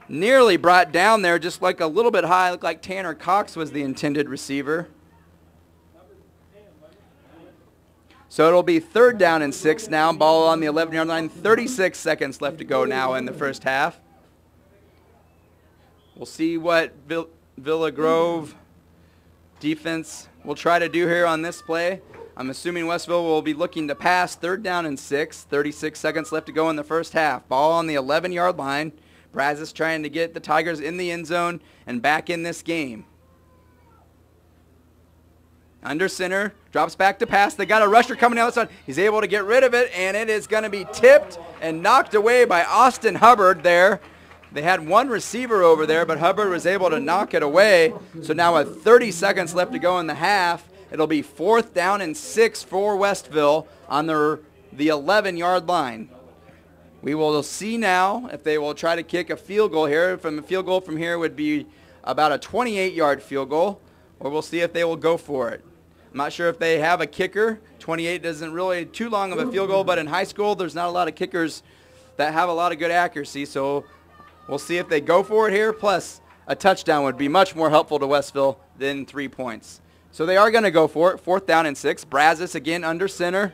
Nearly brought down there, just like a little bit high. Looked like Tanner Cox was the intended receiver. So it'll be 3rd down and 6 now. Ball on the 11-yard line. 36 seconds left to go now in the first half. We'll see what Villa Grove defense will try to do here on this play. I'm assuming Westville will be looking to pass. 3rd down and 6. 36 seconds left to go in the first half. Ball on the 11-yard line. Brazos trying to get the Tigers in the end zone and back in this game. Under center, drops back to pass. They got a rusher coming outside. He's able to get rid of it, and it is going to be tipped and knocked away by Austin Hubbard there. They had one receiver over there, but Hubbard was able to knock it away. So now with 30 seconds left to go in the half, it'll be 4th down and 6 for Westville on the 11-yard line. We will see now if they will try to kick a field goal here. From a field goal from here would be about a 28-yard field goal, or we'll see if they will go for it. I'm not sure if they have a kicker. 28 isn't really too long of a field goal, but in high school there's not a lot of kickers that have a lot of good accuracy, so we'll see if they go for it here. Plus, a touchdown would be much more helpful to Westville than 3 points. So they are going to go for it. 4th down and 6. Brazos again under center.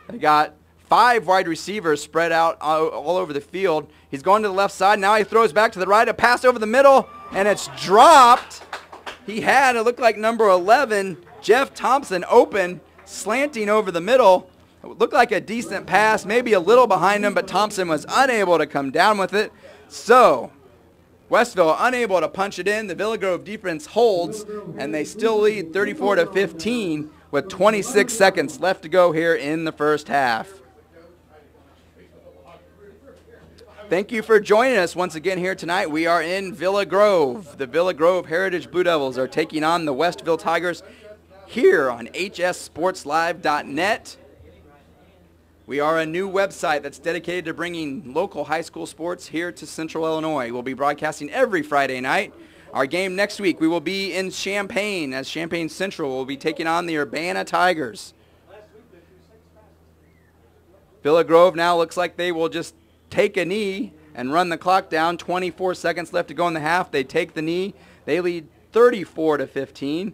They got 5 wide receivers spread out all over the field. He's going to the left side. Now he throws back to the right. A pass over the middle, and it's dropped. He had, it looked like number 11, Jeff Thompson, open, slanting over the middle. It looked like a decent pass, maybe a little behind him, but Thompson was unable to come down with it. So Westville unable to punch it in. The Villa Grove defense holds, and they still lead 34-15 with 26 seconds left to go here in the first half. Thank you for joining us once again here tonight. We are in Villa Grove. The Villa Grove Heritage Blue Devils are taking on the Westville Tigers here on HSSPORTSLIVE.NET. We are a new website that's dedicated to bringing local high school sports here to Central Illinois. We'll be broadcasting every Friday night. Our game next week, we will be in Champaign, as Champaign Central will be taking on the Urbana Tigers. Villa Grove now looks like they will just take a knee and run the clock down. 24 seconds left to go in the half. They take the knee. They lead 34-15.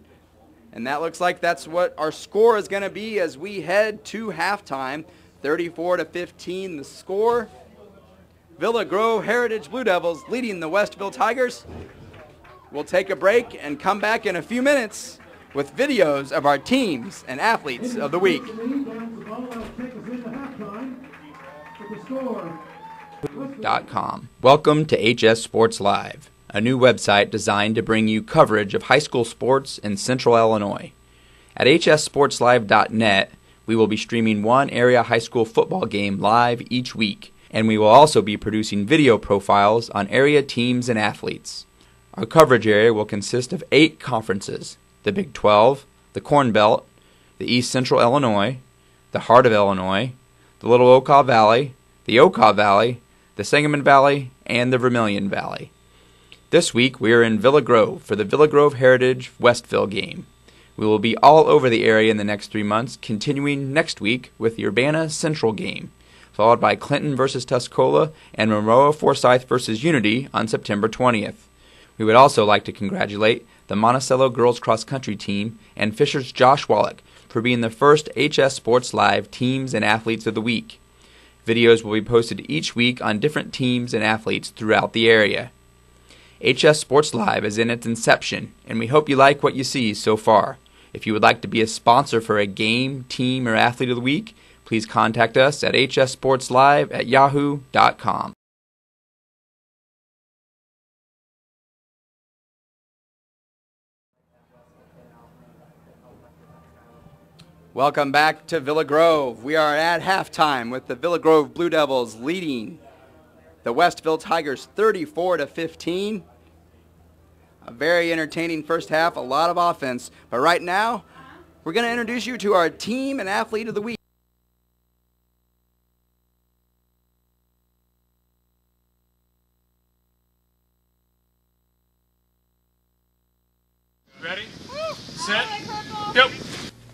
And that looks like that's what our score is going to be as we head to halftime. 34-15 the score. Villa Grove Heritage Blue Devils leading the Westville Tigers. We'll take a break and come back in a few minutes with videos of our teams and athletes of the week. Welcome to HS Sports Live, a new website designed to bring you coverage of high school sports in Central Illinois. At HSSPORTSLIVE.NET, we will be streaming one area high school football game live each week, and we will also be producing video profiles on area teams and athletes. Our coverage area will consist of 8 conferences: the Big 12, the Corn Belt, the East Central Illinois, the Heart of Illinois, the Little Okaw Valley, the Okaw Valley, the Sangamon Valley, and the Vermilion Valley. This week we are in Villa Grove for the Villa Grove Heritage Westville game. We will be all over the area in the next 3 months, continuing next week with the Urbana Central game, followed by Clinton versus Tuscola and Monroe Forsyth versus Unity on September 20th. We would also like to congratulate the Monticello girls cross country team and Fisher's Josh Wallach for being the first HS Sports Live Teams and Athletes of the Week. Videos will be posted each week on different teams and athletes throughout the area. HS Sports Live is in its inception, and we hope you like what you see so far. If you would like to be a sponsor for a game, team, or athlete of the week, please contact us at hssportslive@yahoo.com. Welcome back to Villa Grove. We are at halftime with the Villa Grove Blue Devils leading the Westville Tigers 34-15. A very entertaining first half, a lot of offense. But right now, we're going to introduce you to our team and athlete of the week. Ready, set, go.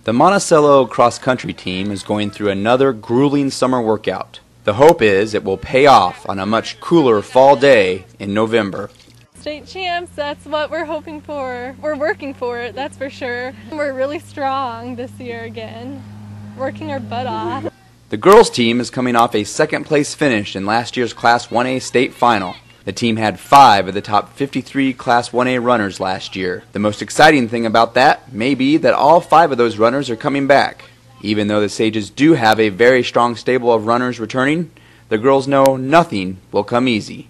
The Monticello cross-country team is going through another grueling summer workout. The hope is it will pay off on a much cooler fall day in November. State champs, that's what we're hoping for. We're working for it, that's for sure. We're really strong this year again, working our butt off. The girls team is coming off a second-place finish in last year's Class 1A state final. The team had 5 of the top 53 Class 1A runners last year. The most exciting thing about that may be that all 5 of those runners are coming back. Even though the Sages do have a very strong stable of runners returning, the girls know nothing will come easy.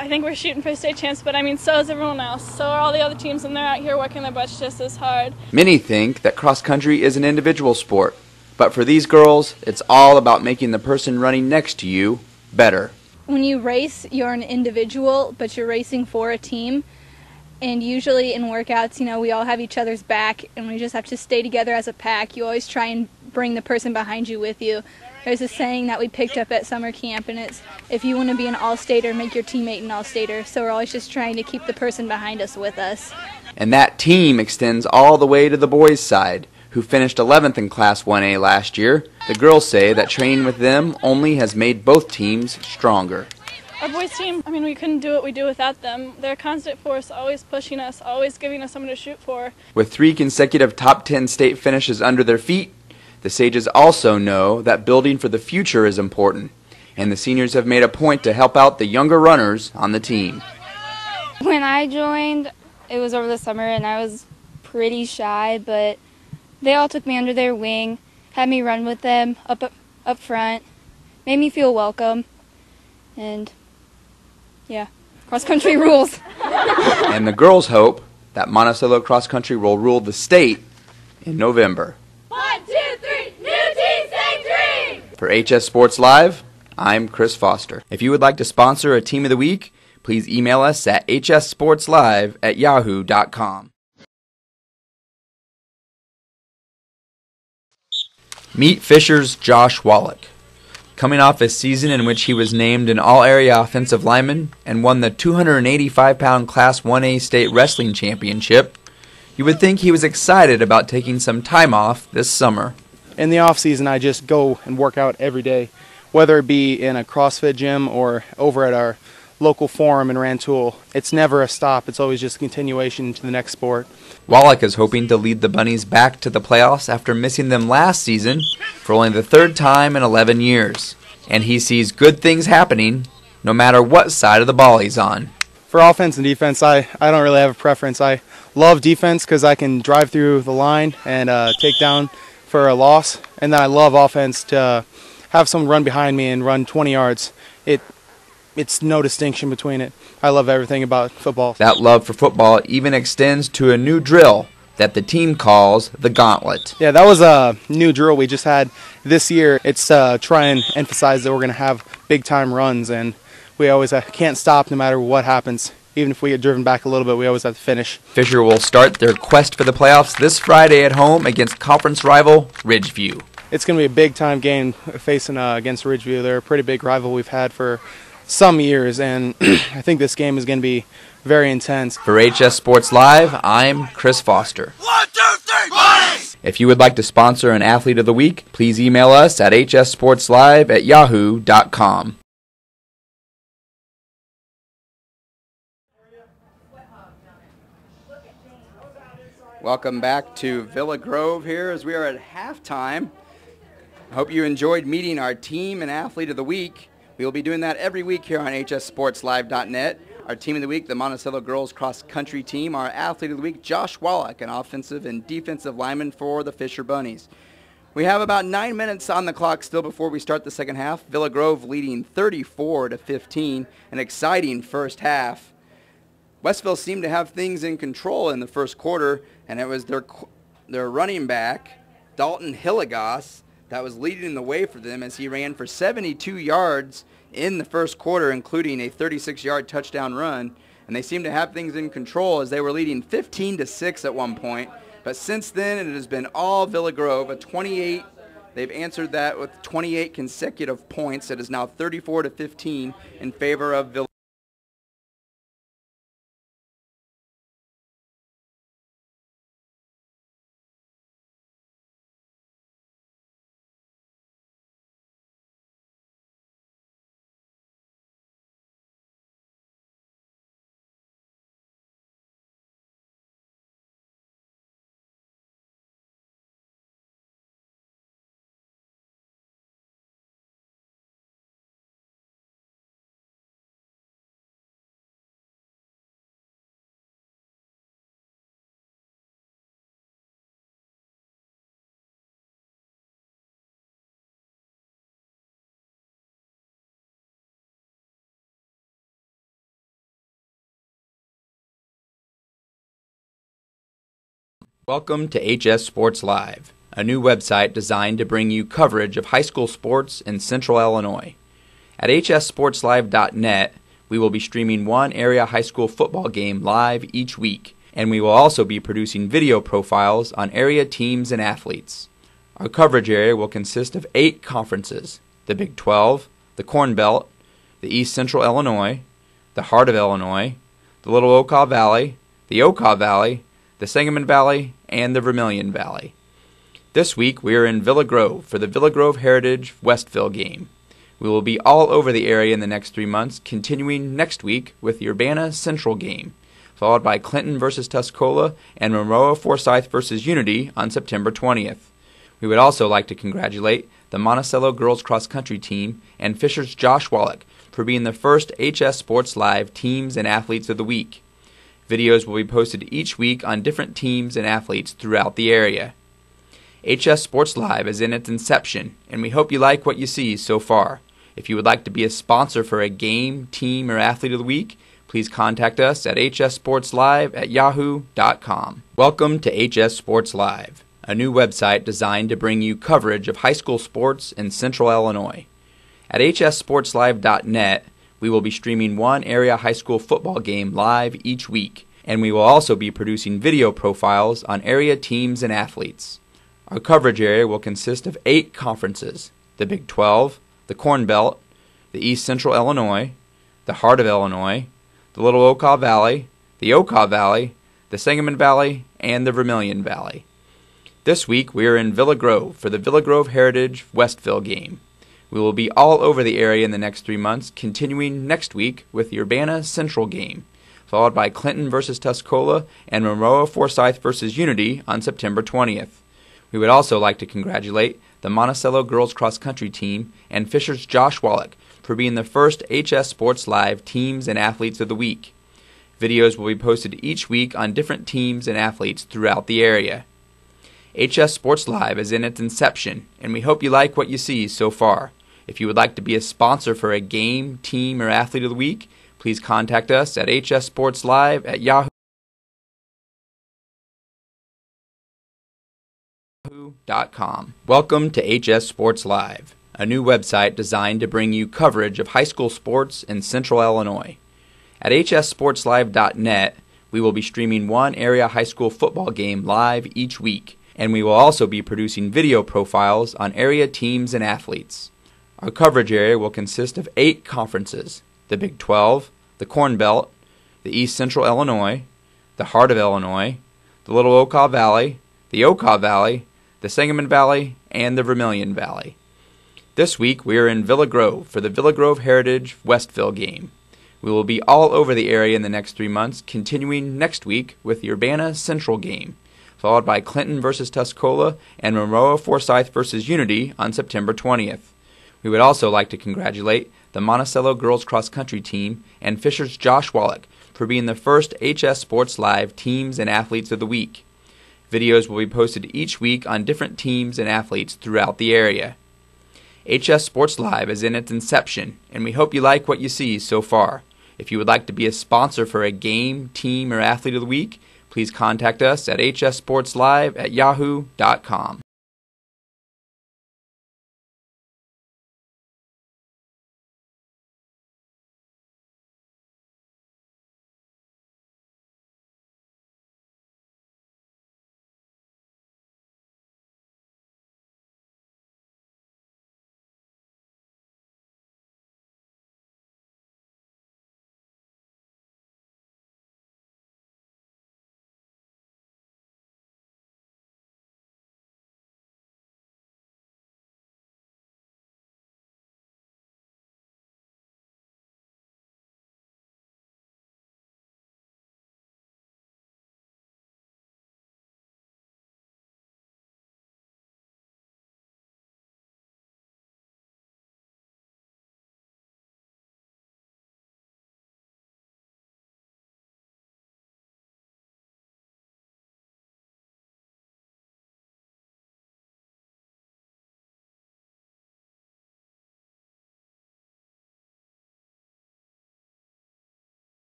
I think we're shooting for state champs, but I mean, so is everyone else. So are all the other teams, and they're out here working their butts just as hard. Many think that cross country is an individual sport, but for these girls, it's all about making the person running next to you better. When you race, you're an individual, but you're racing for a team. And usually in workouts, we all have each other's back, and we just have to stay together as a pack. You always try and bring the person behind you with you. There's a saying that we picked up at summer camp, and it's, if you want to be an all-stater, make your teammate an all-stater. So we're always just trying to keep the person behind us with us. And that team extends all the way to the boys' side, who finished 11th in Class 1A last year. The girls say that training with them only has made both teams stronger. Our boys team, I mean, we couldn't do what we do without them. They're a constant force, always pushing us, always giving us something to shoot for. With 3 consecutive top 10 state finishes under their feet, the Sages also know that building for the future is important, and the seniors have made a point to help out the younger runners on the team. When I joined, it was over the summer, and I was pretty shy, but they all took me under their wing, had me run with them up front, made me feel welcome, and yeah, cross-country rules. And the girls hope that Monticello cross country will rule the state in November. 1, 2, 3, new team, same dream! For HS Sports Live, I'm Chris Foster. If you would like to sponsor a Team of the Week, please email us at hssportslive@yahoo.com. Meet Fisher's Josh Wallach. Coming off a season in which he was named an All-Area Offensive Lineman and won the 285-pound Class 1A State Wrestling Championship, you would think he was excited about taking some time off this summer. In the off-season, I just go and work out every day, whether it be in a CrossFit gym or over at our local forum in Rantoul. It's never a stop. It's always just a continuation to the next sport. Wallach is hoping to lead the Bunnies back to the playoffs after missing them last season for only the 3rd time in 11 years. And he sees good things happening no matter what side of the ball he's on. For offense and defense, I don't really have a preference. I love defense because I can drive through the line and take down for a loss. And then I love offense to have someone run behind me and run 20 yards. It's no distinction between it. I love everything about football. That love for football even extends to a new drill that the team calls the Gauntlet. Yeah, that was a new drill we just had this year. It's try and emphasize that we're going to have big-time runs, and we always can't stop no matter what happens. Even if we get driven back a little bit, we always have to finish. Fisher will start their quest for the playoffs this Friday at home against conference rival Ridgeview. It's going to be a big-time game facing against Ridgeview. They're a pretty big rival we've had for some years, and I think this game is going to be very intense. For HS Sports Live, I'm Chris Foster. 1, 2, 3, Bunnies! If you would like to sponsor an Athlete of the Week, please email us at hssportslive@yahoo.com. Welcome back to Villa Grove here as we are at halftime. I hope you enjoyed meeting our team and Athlete of the Week. We will be doing that every week here on HSSPORTSLIVE.NET. Our Team of the Week, the Monticello Girls Cross Country Team. Our Athlete of the Week, Josh Wallach, an offensive and defensive lineman for the Fisher Bunnies. We have about 9 minutes on the clock still before we start the second half. Villa Grove leading 34-15, an exciting first half. Westville seemed to have things in control in the first quarter, and it was their running back, Dalton Hilligoss, that was leading the way for them as he ran for 72 yards in the first quarter, including a 36-yard touchdown run. And they seemed to have things in control as they were leading 15-6 at one point. But since then, it has been all Villa Grove, a 28. They've answered that with 28 consecutive points. It is now 34-15 in favor of Villa. Welcome to HS Sports Live, a new website designed to bring you coverage of high school sports in Central Illinois. At HSSPORTSLIVE.NET, we will be streaming one area high school football game live each week, and we will also be producing video profiles on area teams and athletes. Our coverage area will consist of 8 conferences: the Big 12, the Corn Belt, the East Central Illinois, the Heart of Illinois, the Little Okaw Valley, the Okaw Valley, the Sangamon Valley, and the Vermilion Valley. This week we are in Villa Grove for the Villa Grove Heritage Westville game. We will be all over the area in the next 3 months, continuing next week with the Urbana Central game, followed by Clinton versus Tuscola and Monroe Forsyth versus Unity on September 20th. We would also like to congratulate the Monticello girls cross country team and Fisher's Josh Wallach for being the first HS Sports Live Teams and Athletes of the Week. Videos will be posted each week on different teams and athletes throughout the area. HS Sports Live is in its inception, and we hope you like what you see so far. If you would like to be a sponsor for a game, team, or athlete of the week, please contact us at hssportslive@yahoo.com. Welcome to HS Sports Live, a new website designed to bring you coverage of high school sports in Central Illinois. At HSSPORTSLIVE.NET, we will be streaming one area high school football game live each week, and we will also be producing video profiles on area teams and athletes. Our coverage area will consist of 8 conferences: the Big 12, the Corn Belt, the East Central Illinois, the Heart of Illinois, the Little Okaw Valley, the Okaw Valley, the Sangamon Valley, and the Vermilion Valley. This week we are in Villa Grove for the Villa Grove Heritage Westville game. We will be all over the area in the next 3 months, continuing next week with the Urbana Central game, followed by Clinton versus Tuscola and Monroe Forsyth versus Unity on September 20th. We would also like to congratulate the Monticello girls cross country team and Fisher's Josh Wallach for being the first HS Sports Live Teams and Athletes of the Week. Videos will be posted each week on different teams and athletes throughout the area. HS Sports Live is in its inception, and we hope you like what you see so far. If you would like to be a sponsor for a game, team, or athlete of the week, please contact us at hssportslive@yahoo.com. Welcome to HS Sports Live, a new website designed to bring you coverage of high school sports in Central Illinois. At HSSPORTSLIVE.NET, we will be streaming one area high school football game live each week, and we will also be producing video profiles on area teams and athletes. Our coverage area will consist of 8 conferences: the Big 12, the Corn Belt, the East Central Illinois, the Heart of Illinois, the Little Okaw Valley, the Okaw Valley, the Sangamon Valley, and the Vermilion Valley. This week we are in Villa Grove for the Villa Grove Heritage Westville game. We will be all over the area in the next 3 months, continuing next week with the Urbana Central game, followed by Clinton versus Tuscola and Monroe Forsyth versus Unity on September 20th. We would also like to congratulate the Monticello girls cross country team and Fisher's Josh Wallach for being the first HS Sports Live Teams and Athletes of the Week. Videos will be posted each week on different teams and athletes throughout the area. HS Sports Live is in its inception, and we hope you like what you see so far. If you would like to be a sponsor for a game, team, or athlete of the week, please contact us at hssportslive@yahoo.com.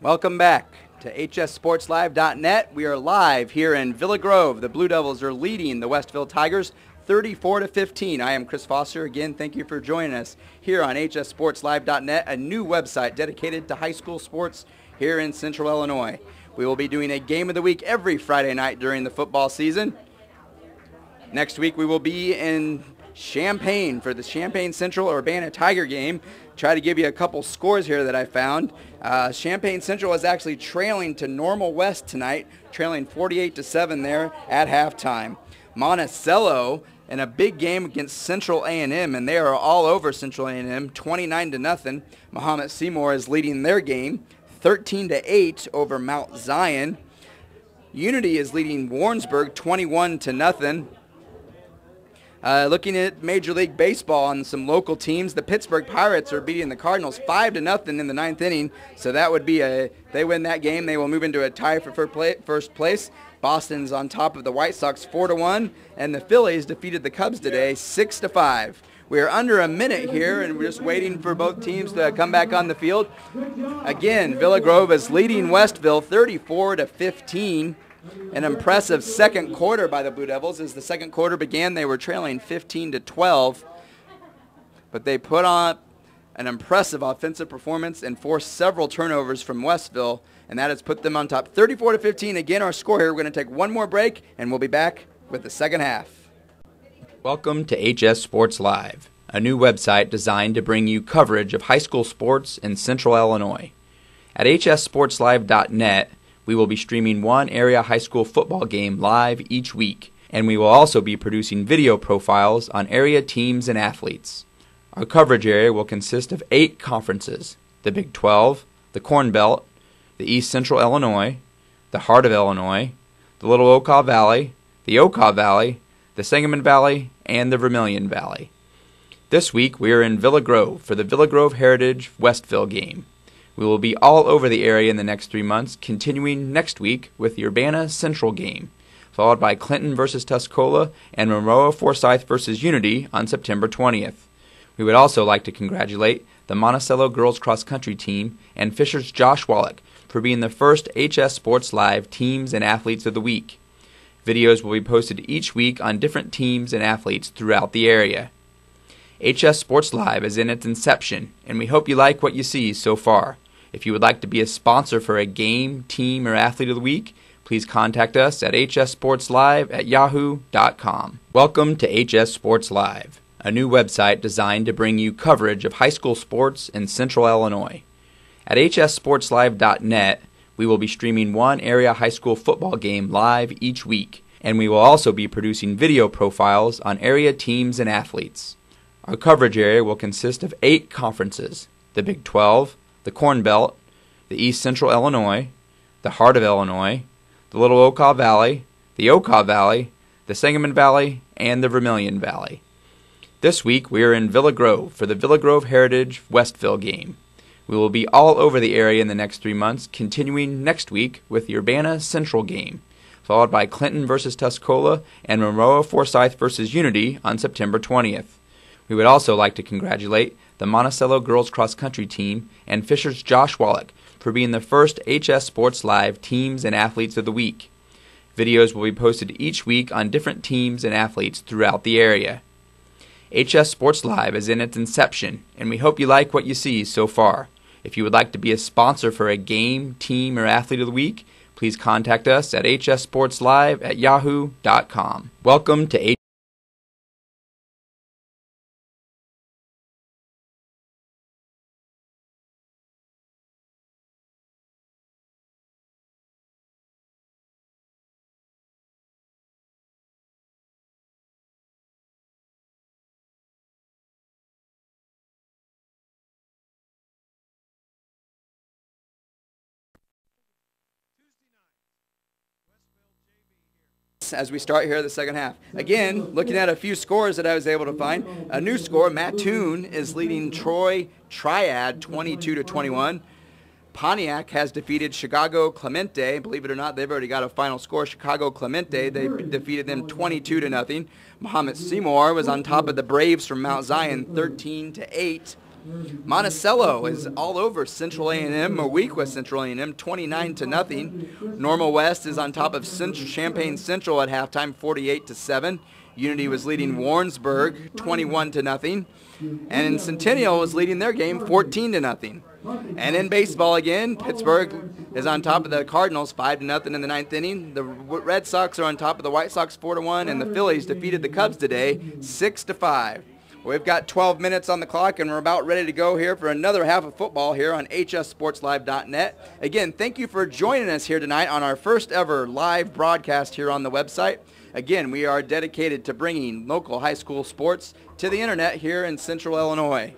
Welcome back to HSSPORTSLIVE.NET. We are live here in Villa Grove. The Blue Devils are leading the Westville Tigers 34-15. I am Chris Foster. Again, thank you for joining us here on HSSPORTSLIVE.NET, a new website dedicated to high school sports here in Central Illinois. We will be doing a game of the week every Friday night during the football season. Next week we will be in Champaign for the Champaign Central Urbana Tiger game. Try to give you a couple scores here that I found. Champaign Central is actually trailing to Normal West tonight, trailing 48-7 there at halftime. Monticello in a big game against Central A&M, and they are all over Central A&M, 29-0. Mahomet Seymour is leading their game, 13-8 over Mount Zion. Unity is leading Warrensburg 21-0. Looking at Major League Baseball and some local teams, the Pittsburgh Pirates are beating the Cardinals 5-0 in the 9th inning. So that would be they win that game, they will move into a tie for first place. Boston's on top of the White Sox 4-1, and the Phillies defeated the Cubs today 6-5. We are under a minute here, and we're just waiting for both teams to come back on the field. Again, Villa Grove is leading Westville 34-15. An impressive second quarter by the Blue Devils. As the second quarter began, they were trailing 15-12, but they put on an impressive offensive performance and forced several turnovers from Westville, and that has put them on top 34-15. Again, our score here. We're going to take one more break, and we'll be back with the second half. Welcome to HS Sports Live, a new website designed to bring you coverage of high school sports in Central Illinois. At HSSPORTSLIVE.NET, we will be streaming one area high school football game live each week, and we will also be producing video profiles on area teams and athletes. Our coverage area will consist of 8 conferences: the Big 12, the Corn Belt, the East Central Illinois, the Heart of Illinois, the Little Okaw Valley, the Okaw Valley, the Sangamon Valley, and the Vermilion Valley. This week we are in Villa Grove for the Villa Grove Heritage Westville game. We will be all over the area in the next 3 months, continuing next week with the Urbana Central game, followed by Clinton versus Tuscola and Monroe Forsyth versus Unity on September 20th. We would also like to congratulate the Monticello girls cross country team and Fisher's Josh Wallach for being the first HS Sports Live Teams and Athletes of the Week. Videos will be posted each week on different teams and athletes throughout the area. HS Sports Live is in its inception, and we hope you like what you see so far. If you would like to be a sponsor for a game, team, or athlete of the week, please contact us at hssportslive@yahoo.com. Welcome to HS Sports Live, a new website designed to bring you coverage of high school sports in Central Illinois. At HSSPORTSLIVE.NET, we will be streaming one area high school football game live each week, and we will also be producing video profiles on area teams and athletes. Our coverage area will consist of 8 conferences: the Big 12, the Corn Belt, the East Central Illinois, the Heart of Illinois, the Little Okaw Valley, the Okaw Valley, the Sangamon Valley, and the Vermilion Valley. This week we are in Villa Grove for the Villa Grove Heritage Westville game. We will be all over the area in the next 3 months, continuing next week with the Urbana Central game, followed by Clinton versus Tuscola and Monroe Forsyth versus Unity on September 20th. We would also like to congratulate the Monticello girls cross country team and Fisher's Josh Wallach for being the first HS Sports Live Teams and Athletes of the Week. Videos will be posted each week on different teams and athletes throughout the area. HS Sports Live is in its inception, and we hope you like what you see so far. If you would like to be a sponsor for a game, team, or athlete of the week, please contact us at hssportslive@yahoo.com. Welcome to as we start here the second half. Again, looking at a few scores that I was able to find. A new score, Mattoon is leading Troy Triad 22-21. Pontiac has defeated Chicago Clemente. Believe it or not, they've already got a final score. Chicago Clemente, they defeated them 22-0. Mahomet Seymour was on top of the Braves from Mount Zion 13-8. Monticello is all over Central A&M, a week with Central A&M, 29-0. Normal West is on top of Champaign Central at halftime, 48-7. Unity was leading Warrensburg, 21-0. And in Centennial was leading their game, 14-0. And in baseball again, Pittsburgh is on top of the Cardinals, 5-0 in the ninth inning. The Red Sox are on top of the White Sox, 4-1, and the Phillies defeated the Cubs today, 6-5. We've got 12 minutes on the clock, and we're about ready to go here for another half of football here on HSSPORTSLIVE.NET. Again, thank you for joining us here tonight on our first ever live broadcast here on the website. Again, we are dedicated to bringing local high school sports to the internet here in Central Illinois.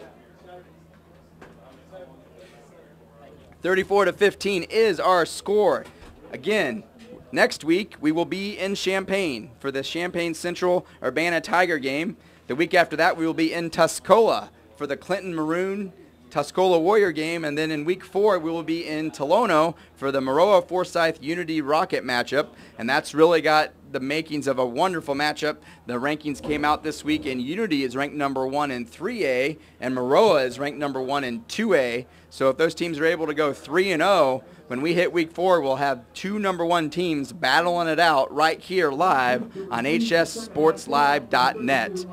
34-15 is our score. Again, next week we will be in Champaign for the Champaign Central Urbana Tiger game. The week after that we will be in Tuscola for the Clinton Maroon Tuscola Warrior game, and then in week 4 we will be in Tolono for the Maroa Forsyth Unity Rocket matchup, and that's really got the makings of a wonderful matchup. The rankings came out this week, and Unity is ranked number 1 in 3A, and Maroa is ranked number 1 in 2A. So if those teams are able to go 3-0, when we hit week 4, we'll have 2 number 1 teams battling it out right here live on HSSPORTSLIVE.NET.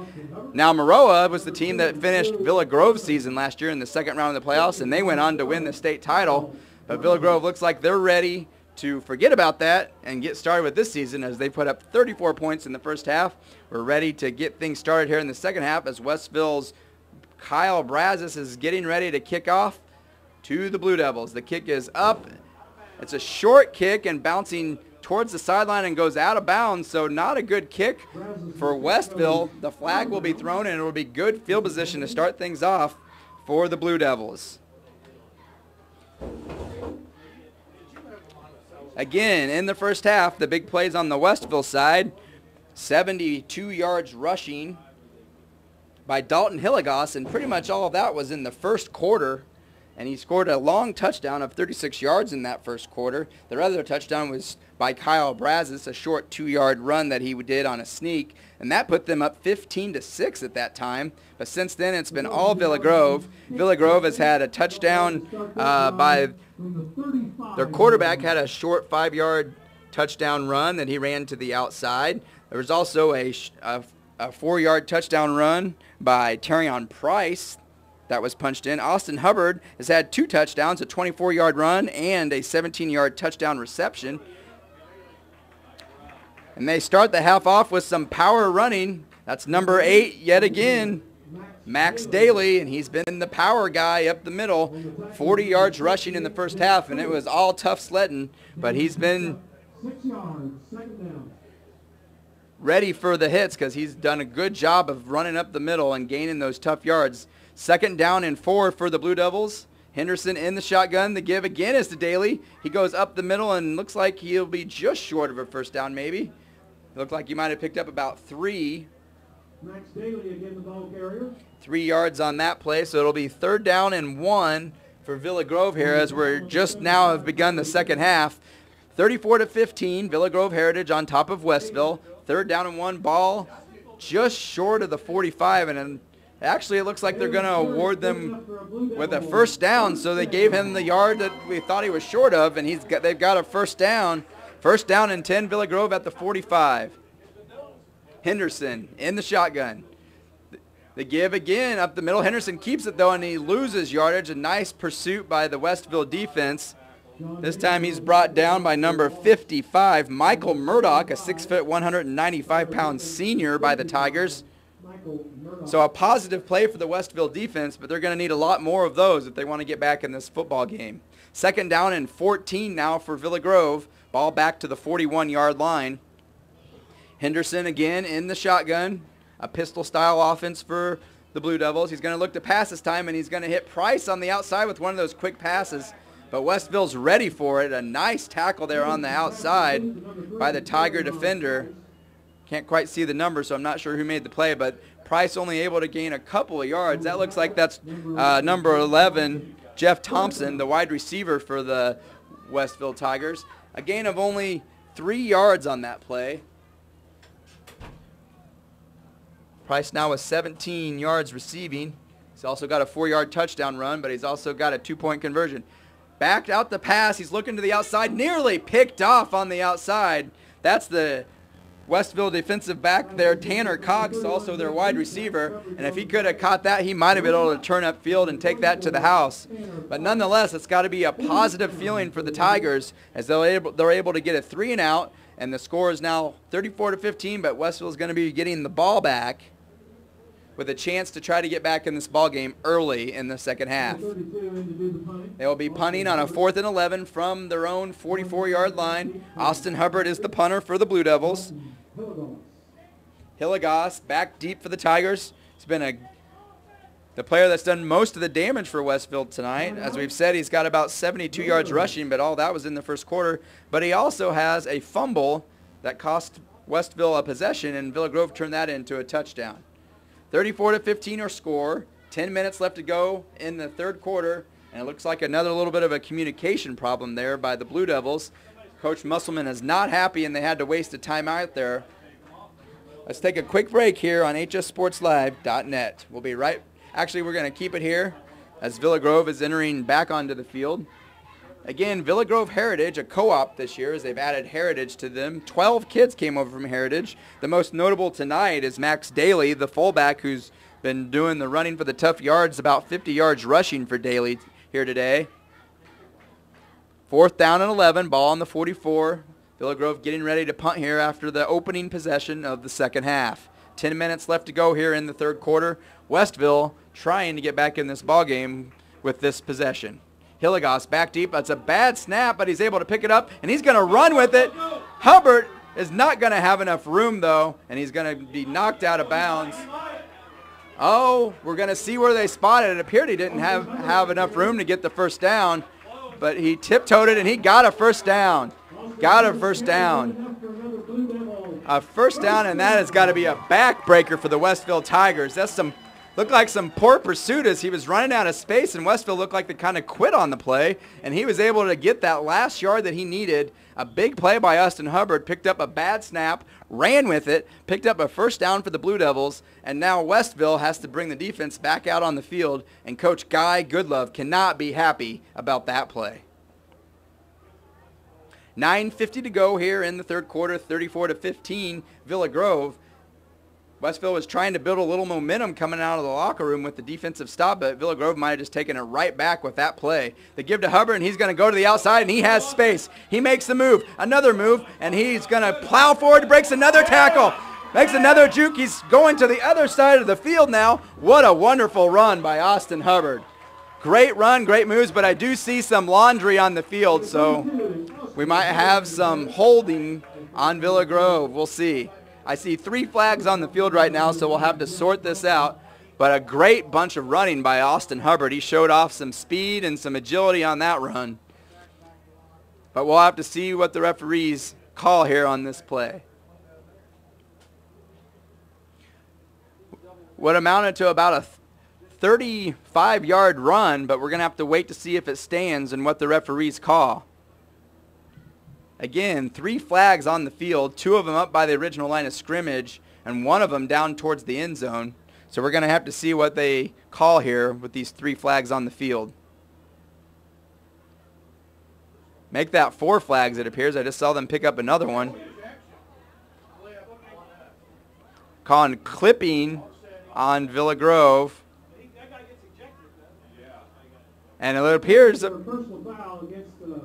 Now, Maroa was the team that finished Villa Grove's season last year in the second round of the playoffs, and they went on to win the state title. But Villa Grove looks like they're ready to forget about that and get started with this season as they put up 34 points in the first half. We're ready to get things started here in the second half as Westville's Kyle Brazis is getting ready to kick off to the Blue Devils. The kick is up. It's a short kick and bouncing towards the sideline and goes out of bounds, so not a good kick for Westville. The flag will be thrown, and it will be good field position to start things off for the Blue Devils. Again, in the first half, the big plays on the Westville side, 72 yards rushing by Dalton Hilligoss, and pretty much all of that was in the first quarter. And he scored a long touchdown of 36 yards in that first quarter. The other touchdown was by Kyle Brazis, a short 2-yard run that he did on a sneak, and that put them up 15-6 at that time. But since then, it's been all Villa Grove. Villa Grove has had a touchdown by their quarterback, had a short 5-yard touchdown run that he ran to the outside. There was also a 4-yard touchdown run by Terrion Price that was punched in. Austin Hubbard has had 2 touchdowns, a 24-yard run and a 17-yard touchdown reception. And they start the half off with some power running. That's number 8 yet again, Max Daly, and he's been the power guy up the middle. 40 yards rushing in the first half, and it was all tough sledding, but he's been ready for the hits because he's done a good job of running up the middle and gaining those tough yards. 2nd down and 4 for the Blue Devils. Henderson in the shotgun. The give again is to Daly. He goes up the middle and looks like he'll be just short of a first down maybe. It looked like he might have picked up about 3. Max Daly again, the ball carrier. 3 yards on that play, so it'll be 3rd down and 1 for Villa Grove here as we're just now have begun the second half. 34-15, Villa Grove Heritage on top of Westville. 3rd down and 1, ball just short of the 45, and actually it looks like they're going to award them with a first down, so they gave him the yard that we thought he was short of, and they've got a first down. First down and 10, Villa Grove at the 45. Henderson in the shotgun. The give again up the middle. Henderson keeps it though, and he loses yardage. A nice pursuit by the Westville defense. This time he's brought down by number 55, Michael Murdoch, a 6', 195-pound senior by the Tigers. So a positive play for the Westville defense, but they're going to need a lot more of those if they want to get back in this football game. 2nd down and 14 now for Villa Grove. Ball back to the 41-yard line. Henderson again in the shotgun. A pistol-style offense for the Blue Devils. He's going to look to pass this time, and he's going to hit Price on the outside with one of those quick passes. But Westville's ready for it. A nice tackle there on the outside by the Tiger defender. Can't quite see the number, so I'm not sure who made the play, but Price only able to gain a couple of yards. That looks like that's number 11, Jeff Thompson, the wide receiver for the Westville Tigers. A gain of only 3 yards on that play. Price now with 17 yards receiving. He's also got a 4-yard touchdown run, but he's also got a 2-point conversion. Backed out the pass. He's looking to the outside. Nearly picked off on the outside. That's the Westville defensive back there, Tanner Cox, also their wide receiver. And if he could have caught that, he might have been able to turn up field and take that to the house. But nonetheless, it's got to be a positive feeling for the Tigers as they're able to get a 3-and-out. And the score is now 34-15, but Westville is going to be getting the ball back with a chance to try to get back in this ball game early in the second half. They will be punting on a 4th and 11 from their own 44-yard line. Austin Hubbard is the punter for the Blue Devils. Hilligoss back deep for the Tigers. He's been the player that's done most of the damage for Westville tonight. As we've said, he's got about 72 yards rushing, but all that was in the first quarter. But he also has a fumble that cost Westville a possession, and Villa Grove turned that into a touchdown. 34-15 our score. 10 minutes left to go in the third quarter, and it looks like another little bit of a communication problem there by the Blue Devils. Coach Musselman is not happy, and they had to waste a timeout there. Let's take a quick break here on HSSPORTSLIVE.NET. We'll be right. Actually, we're going to keep it here as Villa Grove is entering back onto the field. Again, Villa Grove Heritage, a co-op this year, as they've added Heritage to them. 12 kids came over from Heritage. The most notable tonight is Max Daly, the fullback, who's been doing the running for the tough yards, about 50 yards rushing for Daly here today. 4th down and 11, ball on the 44. Villa Grove getting ready to punt here after the opening possession of the second half. 10 minutes left to go here in the third quarter. Westville trying to get back in this ball game with this possession. Hilligoss back deep. That's a bad snap, but he's able to pick it up, and he's going to run with it. Hubbard is not going to have enough room, though, and he's going to be knocked out of bounds. Oh, we're going to see where they spotted it. It appeared he didn't have enough room to get the first down, but he tiptoed it, and he got a first down. Got a first down. A first down, and that has got to be a backbreaker for the Westville Tigers. That's looked like some poor pursuit as he was running out of space, and Westville looked like they kind of quit on the play, and he was able to get that last yard that he needed. A big play by Austin Hubbard, picked up a bad snap, ran with it, picked up a first down for the Blue Devils, and now Westville has to bring the defense back out on the field, and Coach Guy Goodlove cannot be happy about that play. 9:50 to go here in the third quarter, 34-15, Villa Grove. Westville was trying to build a little momentum coming out of the locker room with the defensive stop, but Villa Grove might have just taken it right back with that play. They give to Hubbard, and he's going to go to the outside, and he has space. He makes the move, another move, and he's going to plow forward, breaks another tackle, makes another juke. He's going to the other side of the field now. What a wonderful run by Austin Hubbard. Great run, great moves, but I do see some laundry on the field, so we might have some holding on Villa Grove. We'll see. I see 3 flags on the field right now, so we'll have to sort this out. But a great bunch of running by Austin Hubbard. He showed off some speed and some agility on that run. But we'll have to see what the referees call here on this play. What amounted to about a 35-yard run, but we're going to have to wait to see if it stands and what the referees call. Again, 3 flags on the field, 2 of them up by the original line of scrimmage, and 1 of them down towards the end zone. So we're going to have to see what they call here with these 3 flags on the field. Make that 4 flags, it appears. I just saw them pick up another one. Calling clipping on Villa Grove. And it appears that personal foul against the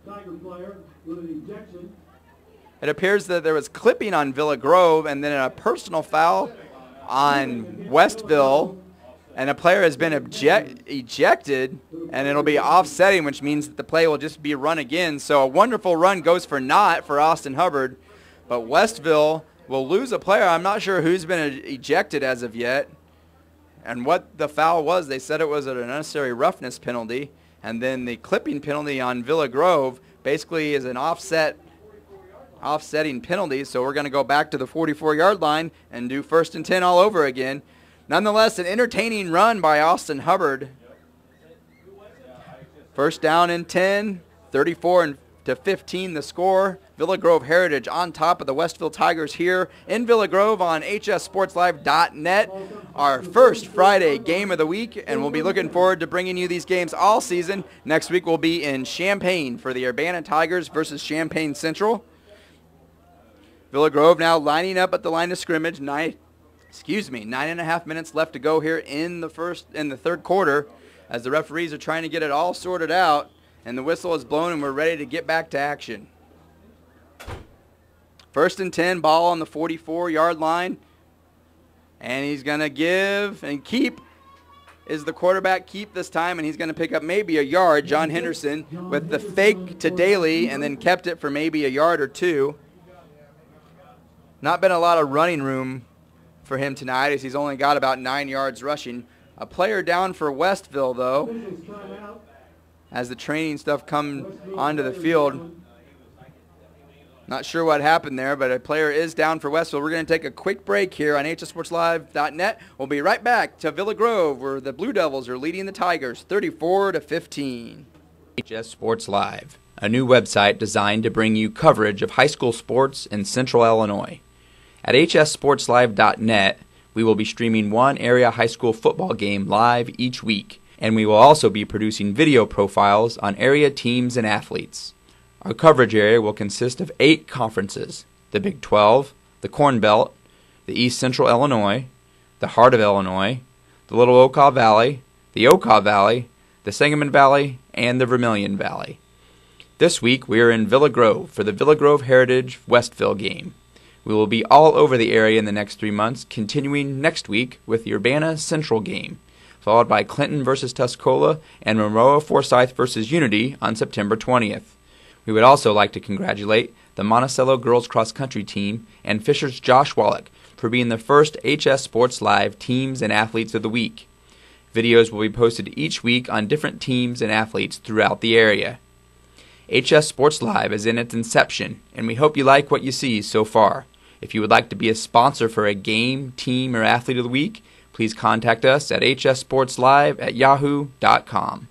Tiger player with an ejection. It appears that there was clipping on Villa Grove and then a personal foul on Westville, and a player has been ejected, and it'll be offsetting, which means that the play will just be run again. So a wonderful run goes for naught for Austin Hubbard, but Westville will lose a player. I'm not sure who's been ejected as of yet. And what the foul was, they said it was an unnecessary roughness penalty. And then the clipping penalty on Villa Grove basically is an offsetting penalty. So we're going to go back to the 44-yard line and do 1st and 10 all over again. Nonetheless, an entertaining run by Austin Hubbard. 1st down and 10, 34-15 the score. Villa Grove Heritage on top of the Westville Tigers here in Villa Grove on HSSPORTSLIVE.NET. Our first Friday game of the week, and we'll be looking forward to bringing you these games all season. Next week we'll be in Champaign for the Urbana Tigers versus Champaign Central. Villa Grove now lining up at the line of scrimmage. 9.5 minutes left to go here in the third quarter, as the referees are trying to get it all sorted out, and the whistle is blown and we're ready to get back to action. 1st and 10, ball on the 44-yard line, and he's going to give and keep. Is the quarterback keep this time, and he's going to pick up maybe a yard. John Henderson with the fake to Daly, and then kept it for maybe a yard or two. Not been a lot of running room for him tonight, as he's only got about 9 yards rushing. A player down for Westville, though, as the training stuff come onto the field. Not sure what happened there, but a player is down for Westville. We're going to take a quick break here on HSSPORTSLIVE.NET. We'll be right back to Villa Grove, where the Blue Devils are leading the Tigers 34-15. HS Sports Live, a new website designed to bring you coverage of high school sports in Central Illinois. At HSSPORTSLIVE.NET, we will be streaming one area high school football game live each week, and we will also be producing video profiles on area teams and athletes. Our coverage area will consist of 8 conferences: the Big 12, the Corn Belt, the East Central Illinois, the Heart of Illinois, the Little Okaw Valley, the Okaw Valley, the Sangamon Valley, and the Vermilion Valley. This week we are in Villa Grove for the Villa Grove Heritage Westville game. We will be all over the area in the next 3 months, continuing next week with the Urbana Central game, followed by Clinton versus Tuscola and Monroe Forsyth versus Unity on September 20th. We would also like to congratulate the Monticello girls cross country team and Fisher's Josh Wallach for being the first HS Sports Live Teams and Athletes of the Week. Videos will be posted each week on different teams and athletes throughout the area. HS Sports Live is in its inception, and we hope you like what you see so far. If you would like to be a sponsor for a game, team, or athlete of the week, please contact us at hssportslive@yahoo.com.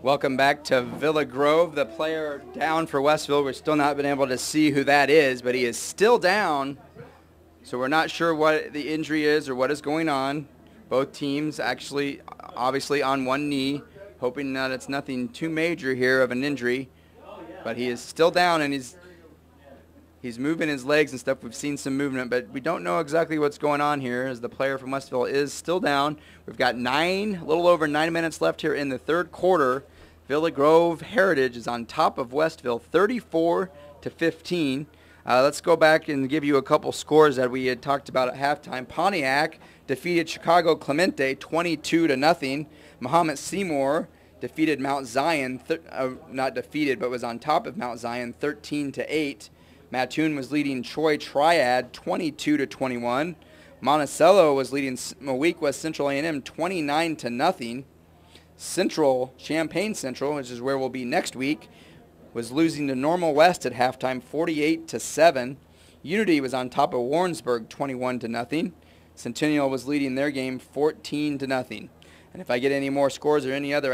Welcome back to Villa Grove. The player down for Westville, we've still not been able to see who that is, but he is still down, so we're not sure what the injury is or what is going on. Both teams actually obviously on one knee, hoping that it's nothing too major here of an injury. But he is still down, and he's moving his legs and stuff. We've seen some movement, but we don't know exactly what's going on here, as the player from Westville is still down. We've got a little over 9 minutes left here in the third quarter. Villa Grove Heritage is on top of Westville 34-15. Let's go back and give you a couple scores that we had talked about at halftime. Pontiac defeated Chicago Clemente 22-0. Mahomet Seymour defeated Mount Zion, not defeated, but was on top of Mount Zion 13-8. Mattoon was leading Troy Triad 22-21. Monticello was leading Moweek West Central A&M 29-0. Champaign Central, which is where we'll be next week, was losing to Normal West at halftime 48-7. Unity was on top of Warrensburg 21-0. Centennial was leading their game 14-0. And if I get any more scores or any other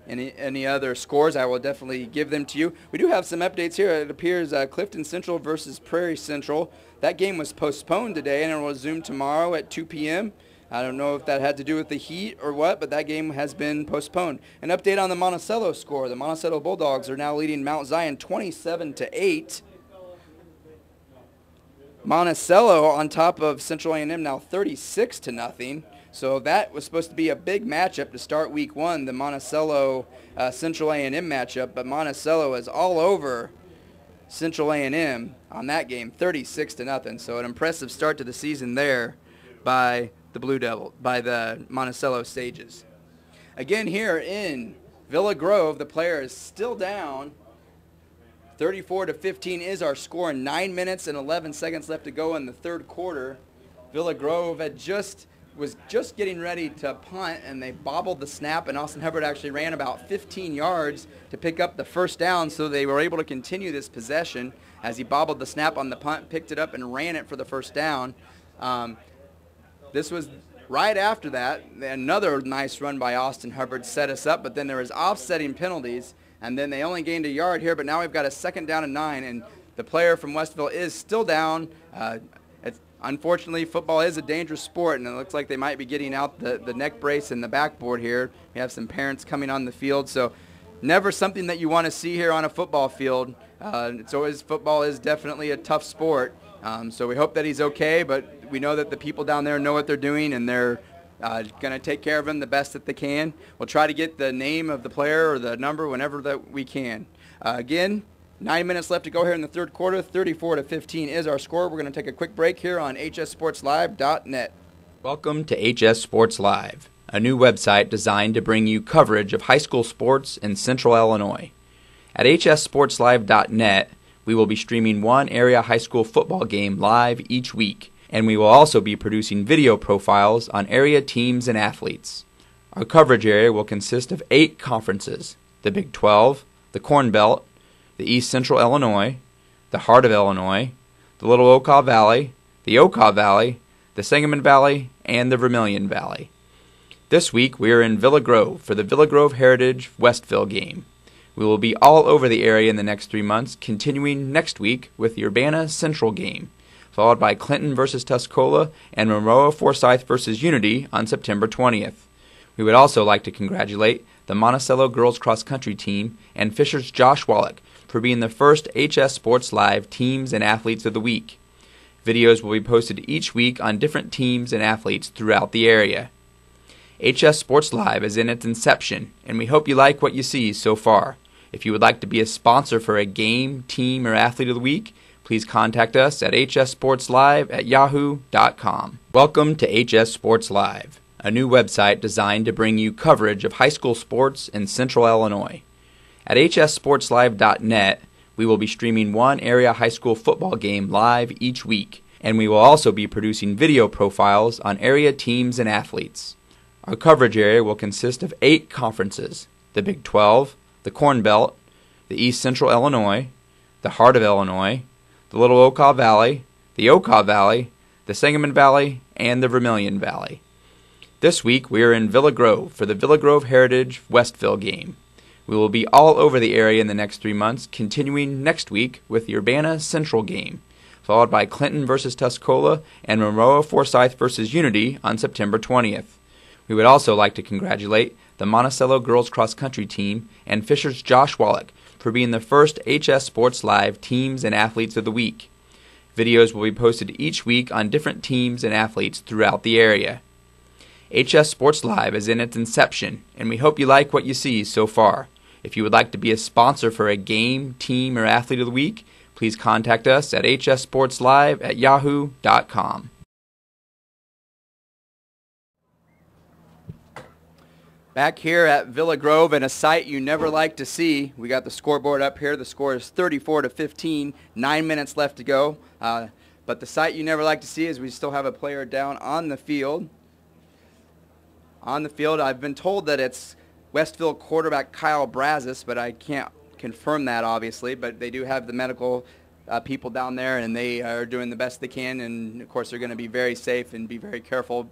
any other scores, I will definitely give them to you. We do have some updates here. It appears Clifton Central versus Prairie Central. That game was postponed today, and it will resume tomorrow at 2 p.m. I don't know if that had to do with the heat or what, but that game has been postponed. An update on the Monticello score. The Monticello Bulldogs are now leading Mount Zion 27-8. Monticello on top of Central A&M now 36-0. So that was supposed to be a big matchup to start week 1, the Monticello Central A&M matchup, but Monticello is all over Central A&M on that game, 36-0. So an impressive start to the season there by the Monticello Sages. Again, here in Villa Grove, the player is still down. 34-15 is our score. 9 minutes and 11 seconds left to go in the third quarter. Villa Grove was just getting ready to punt, and they bobbled the snap, and Austin Hubbard actually ran about 15 yards to pick up the first down, so they were able to continue this possession as he bobbled the snap on the punt, picked it up, and ran it for the first down. This was Right after that, another nice run by Austin Hubbard set us up, but then there was offsetting penalties, and then they only gained a yard here, but now we've got a 2nd down and 9, and the player from Westville is still down. Unfortunately, football is a dangerous sport, and it looks like they might be getting out the neck brace and the backboard here. We have some parents coming on the field, so never something that you want to see here on a football field. Football is definitely a tough sport, so we hope that he's okay, but we know that the people down there know what they're doing, and they're going to take care of him the best that they can. We'll try to get the name of the player or the number whenever that we can. Again, 9 minutes left to go here in the 3rd quarter. 34-15 is our score. We're going to take a quick break here on HSSPORTSLIVE.NET. Welcome to HS Sports Live, a new website designed to bring you coverage of high school sports in Central Illinois. At HSSPORTSLIVE.NET, we will be streaming one area high school football game live each week, and we will also be producing video profiles on area teams and athletes. Our coverage area will consist of 8 conferences: the Big 12, the Corn Belt, the East Central Illinois, the Heart of Illinois, the Little Okaw Valley, the Okaw Valley, the Sangamon Valley, and the Vermilion Valley. This week we are in Villa Grove for the Villa Grove Heritage Westville game. We will be all over the area in the next 3 months, continuing next week with the Urbana Central game, followed by Clinton versus Tuscola and Monroe Forsyth versus Unity on September 20th. We would also like to congratulate the Monticello girls cross country team and Fisher's Josh Wallach for being the first HS Sports Live Teams and Athletes of the Week. Videos will be posted each week on different teams and athletes throughout the area. HS Sports Live is in its inception, and we hope you like what you see so far. If you would like to be a sponsor for a game, team, or athlete of the week, please contact us at hssportslive@yahoo.com. Welcome to HS Sports Live, a new website designed to bring you coverage of high school sports in Central Illinois. At HSSPORTSLIVE.NET, we will be streaming one area high school football game live each week, and we will also be producing video profiles on area teams and athletes. Our coverage area will consist of 8 conferences: the Big 12, the Corn Belt, the East Central Illinois, the Heart of Illinois, the Little Okaw Valley, the Okaw Valley, the Sangamon Valley, and the Vermilion Valley. This week we are in Villa Grove for the Villa Grove Heritage Westville game. We will be all over the area in the next 3 months, continuing next week with the Urbana Central game, followed by Clinton versus Tuscola and Monroe Forsyth versus Unity on September 20th. We would also like to congratulate the Monticello girls cross country team and Fisher's Josh Wallach for being the first HS Sports Live Teams and Athletes of the Week. Videos will be posted each week on different teams and athletes throughout the area. HS Sports Live is in its inception, and we hope you like what you see so far. If you would like to be a sponsor for a game, team, or athlete of the week, please contact us at hssportslive@yahoo.com. Back here at Villa Grove, and a sight you never like to see. We got the scoreboard up here. The score is 34-15, 9 minutes left to go. But the sight you never like to see is we still have a player down on the field. I've been told that it's Westville quarterback Kyle Brazis, but I can't confirm that, obviously. But they do have the medical people down there, and they are doing the best they can. And, of course, they're going to be very safe and be very careful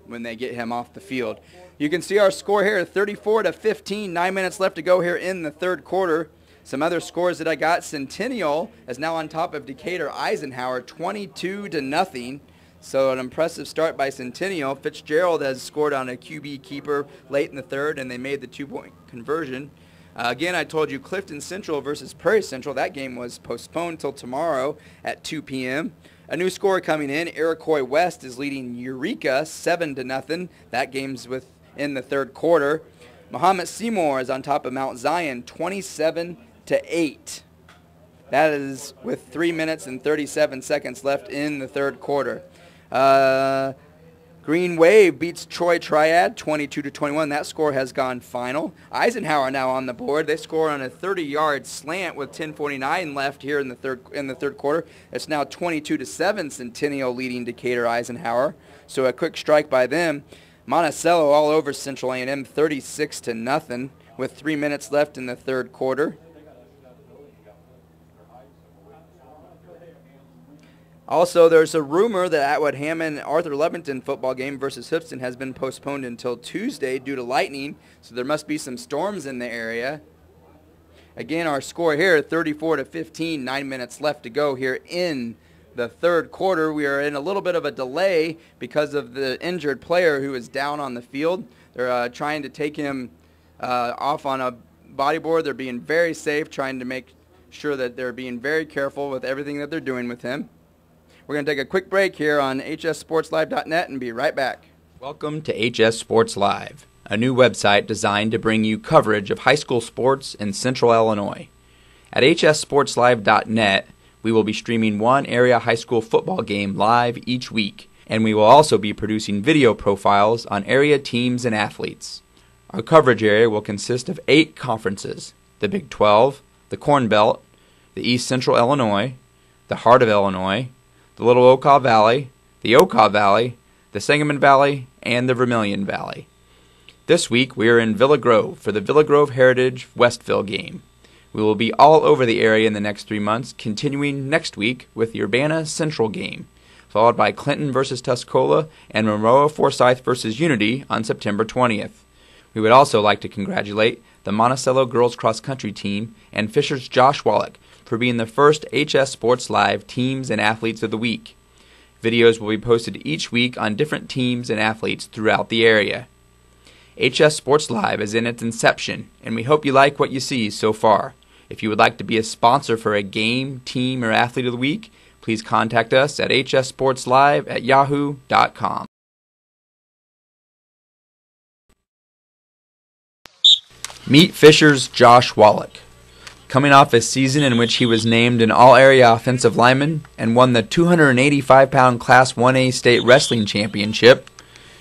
when they get him off the field. You can see our score here, 34-15, 9 minutes left to go here in the 3rd quarter. Some other scores that I got: Centennial is now on top of Decatur Eisenhower, 22-0. So an impressive start by Centennial. Fitzgerald has scored on a QB keeper late in the 3rd, and they made the 2-point conversion. Again, I told you Clifton Central versus Prairie Central. That game was postponed till tomorrow at 2 p.m. A new score coming in: Iroquois West is leading Eureka 7-0. That game's in the 3rd quarter. Mahomet Seymour is on top of Mount Zion, 27-8. That is with 3 minutes and 37 seconds left in the 3rd quarter. Green Wave beats Troy Triad 22-21. That score has gone final. Eisenhower now on the board. They score on a 30-yard slant with 10:49 left here in the third quarter. It's now 22-7. Centennial leading Decatur Eisenhower. So a quick strike by them. Monticello all over Central A&M, 36-0 with 3 minutes left in the 3rd quarter. Also, there's a rumor that Atwood Hammond Arthur Levington football game versus Houston has been postponed until Tuesday due to lightning, so there must be some storms in the area. Again, our score here, 34-15, 9 minutes left to go here in the third quarter. We are in a little bit of a delay because of the injured player who is down on the field. They're trying to take him off on a bodyboard. They're being very safe, trying to make sure that they're being very careful with everything that they're doing with him. We're going to take a quick break here on HSSPORTSLIVE.NET and be right back. Welcome to HS Sports Live, a new website designed to bring you coverage of high school sports in Central Illinois. At HSSPORTSLIVE.NET, we will be streaming one area high school football game live each week, and we will also be producing video profiles on area teams and athletes. Our coverage area will consist of 8 conferences: the Big 12, the Corn Belt, the East Central Illinois, the Heart of Illinois, the Little Okaw Valley, the Okaw Valley, the Sangamon Valley, and the Vermilion Valley. This week we are in Villa Grove for the Villa Grove Heritage Westville game. We will be all over the area in the next 3 months, continuing next week with the Urbana Central game, followed by Clinton versus Tuscola and Monroe Forsyth versus Unity on September 20th. We would also like to congratulate the Monticello girls cross country team and Fisher's Josh Wallach for being the first HS Sports Live Teams and Athletes of the Week. Videos will be posted each week on different teams and athletes throughout the area. HS Sports Live is in its inception, and we hope you like what you see so far. If you would like to be a sponsor for a game, team, or athlete of the week, please contact us at hssportslive@yahoo.com. Meet Fisher's Josh Wallach. Coming off a season in which he was named an all-area offensive lineman and won the 285-pound Class 1A state wrestling championship,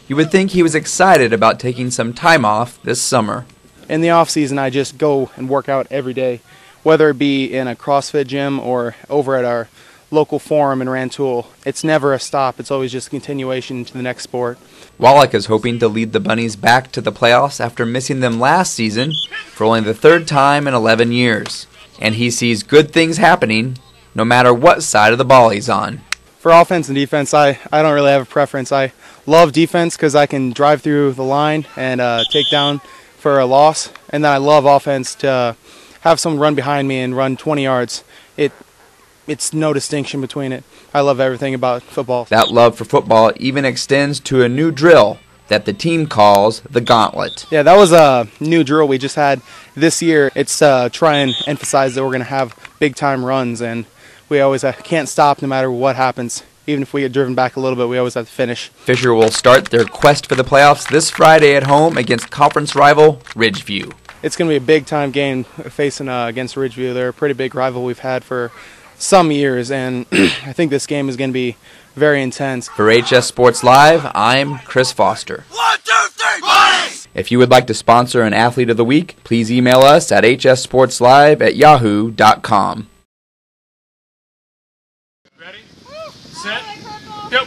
you would think he was excited about taking some time off this summer. In the off season, I just go and work out every day, whether it be in a CrossFit gym or over at our local forum in Rantoul. It's never a stop. It's always just a continuation to the next sport. Wallach is hoping to lead the Bunnies back to the playoffs after missing them last season for only the 3rd time in 11 years. And he sees good things happening no matter what side of the ball he's on. For offense and defense, I don't really have a preference. I love defense because I can drive through the line and take down for a loss. And then I love offense to have someone run behind me and run 20 yards. It's no distinction between it. I love everything about football. That love for football even extends to a new drill that the team calls the Gauntlet. Yeah, that was a new drill we just had this year. It's try and emphasize that we're going to have big-time runs, and we always can't stop no matter what happens. Even if we get driven back a little bit, we always have to finish. Fisher will start their quest for the playoffs this Friday at home against conference rival Ridgeview. It's going to be a big-time game facing against Ridgeview. They're a pretty big rival we've had for some years, and I think this game is going to be very intense. For HS Sports Live, I'm Chris Foster. 1, 2, 3, Bunnies! If you would like to sponsor an athlete of the week, please email us at hssportslive@yahoo.com. Ready, set, go!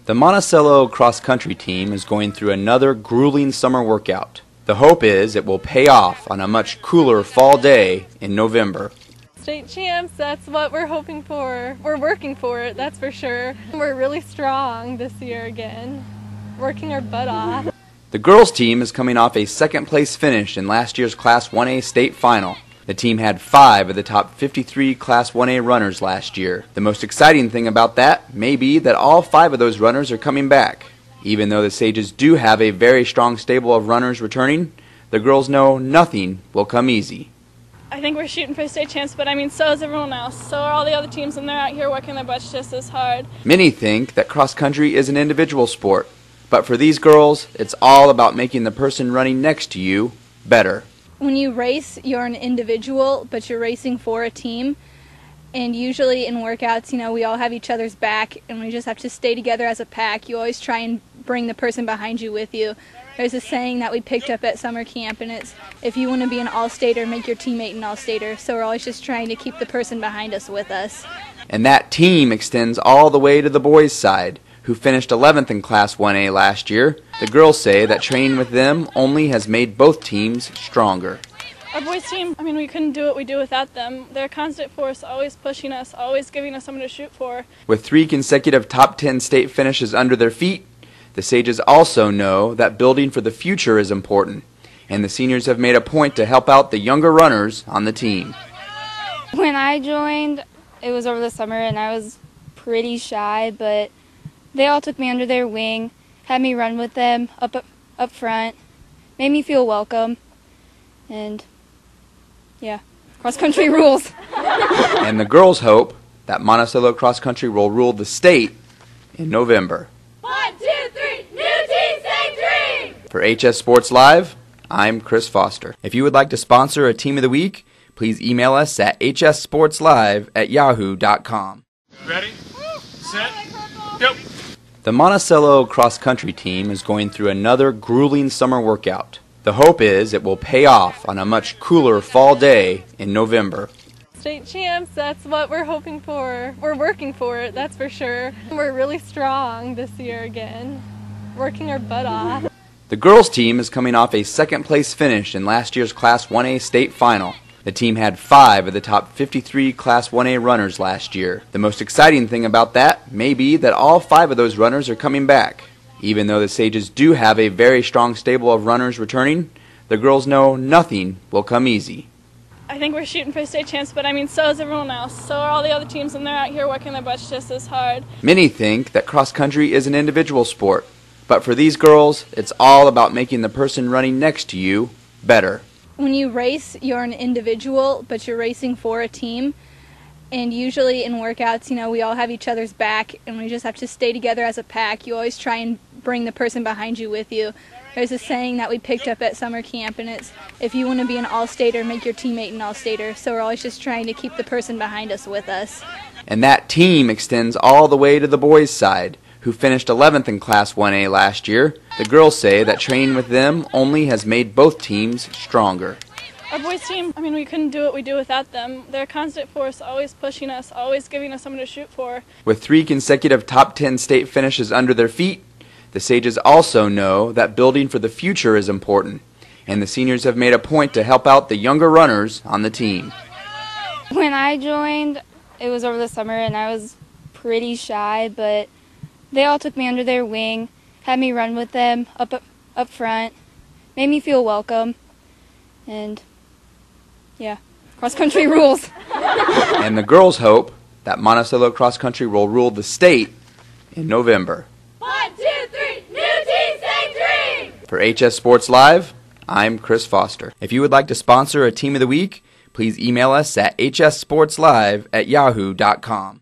The Monticello cross-country team is going through another grueling summer workout. The hope is it will pay off on a much cooler fall day in November. State champs, that's what we're hoping for. We're working for it, that's for sure. We're really strong this year again, working our butt off. The girls team is coming off a 2nd place finish in last year's Class 1A state final. The team had 5 of the top 53 Class 1A runners last year. The most exciting thing about that may be that all 5 of those runners are coming back. Even though the Sages do have a very strong stable of runners returning, the girls know nothing will come easy. I think we're shooting for state champs, but I mean, so is everyone else. So are all the other teams, and they're out here working their butts just as hard. Many think that cross country is an individual sport, but for these girls, it's all about making the person running next to you better. When you race, you're an individual, but you're racing for a team. And usually in workouts, we all have each other's back, and we just have to stay together as a pack. You always try and bring the person behind you with you. There's a saying that we picked up at summer camp, and it's, if you want to be an all-stater, make your teammate an all-stater. So we're always just trying to keep the person behind us with us. And that team extends all the way to the boys' side, who finished 11th in Class 1A last year. The girls say that training with them only has made both teams stronger. Our boys team, we couldn't do what we do without them. They're a constant force, always pushing us, always giving us something to shoot for. With 3 consecutive top 10 state finishes under their feet, the Sages also know that building for the future is important, and the seniors have made a point to help out the younger runners on the team. When I joined, it was over the summer, and I was pretty shy, but they all took me under their wing, had me run with them up front, made me feel welcome, and yeah, cross country rules. And the girls hope that Monticello cross country will rule the state in November. 1, 2, 3, new team state dream! For HS Sports Live, I'm Chris Foster. If you would like to sponsor a Team of the Week, please email us at hssportslive@yahoo.com. Ready, set, go! The Monticello cross country team is going through another grueling summer workout. The hope is it will pay off on a much cooler fall day in November. State champs, that's what we're hoping for. We're working for it, that's for sure. We're really strong this year again, working our butt off. The girls team is coming off a second-place finish in last year's Class 1A state final. The team had 5 of the top 53 Class 1A runners last year. The most exciting thing about that may be that all 5 of those runners are coming back. Even though the Sages do have a very strong stable of runners returning, the girls know nothing will come easy. I think we're shooting for a state champs, but so is everyone else. So are all the other teams, and they're out here working their butts just as hard. Many think that cross country is an individual sport, but for these girls, it's all about making the person running next to you better. When you race, you're an individual, but you're racing for a team. And usually in workouts, we all have each other's back, and we just have to stay together as a pack. You always try and bring the person behind you with you. There's a saying that we picked up at summer camp, and it's, if you want to be an all-stater, make your teammate an all-stater. So we're always just trying to keep the person behind us with us. And that team extends all the way to the boys' side, who finished 11th in Class 1A last year. The girls say that training with them only has made both teams stronger. Our boys team, we couldn't do what we do without them. They're a constant force, always pushing us, always giving us something to shoot for. With 3 consecutive top 10 state finishes under their feet, the Sages also know that building for the future is important, and the seniors have made a point to help out the younger runners on the team. When I joined, it was over the summer, and I was pretty shy, but they all took me under their wing, had me run with them up front, made me feel welcome, and yeah, cross country rules. And the girls hope that Monticello cross country will rule the state in November. 1, 2, 3, new team state dream! For HS Sports Live, I'm Chris Foster. If you would like to sponsor a Team of the Week, please email us at hssportslive@yahoo.com.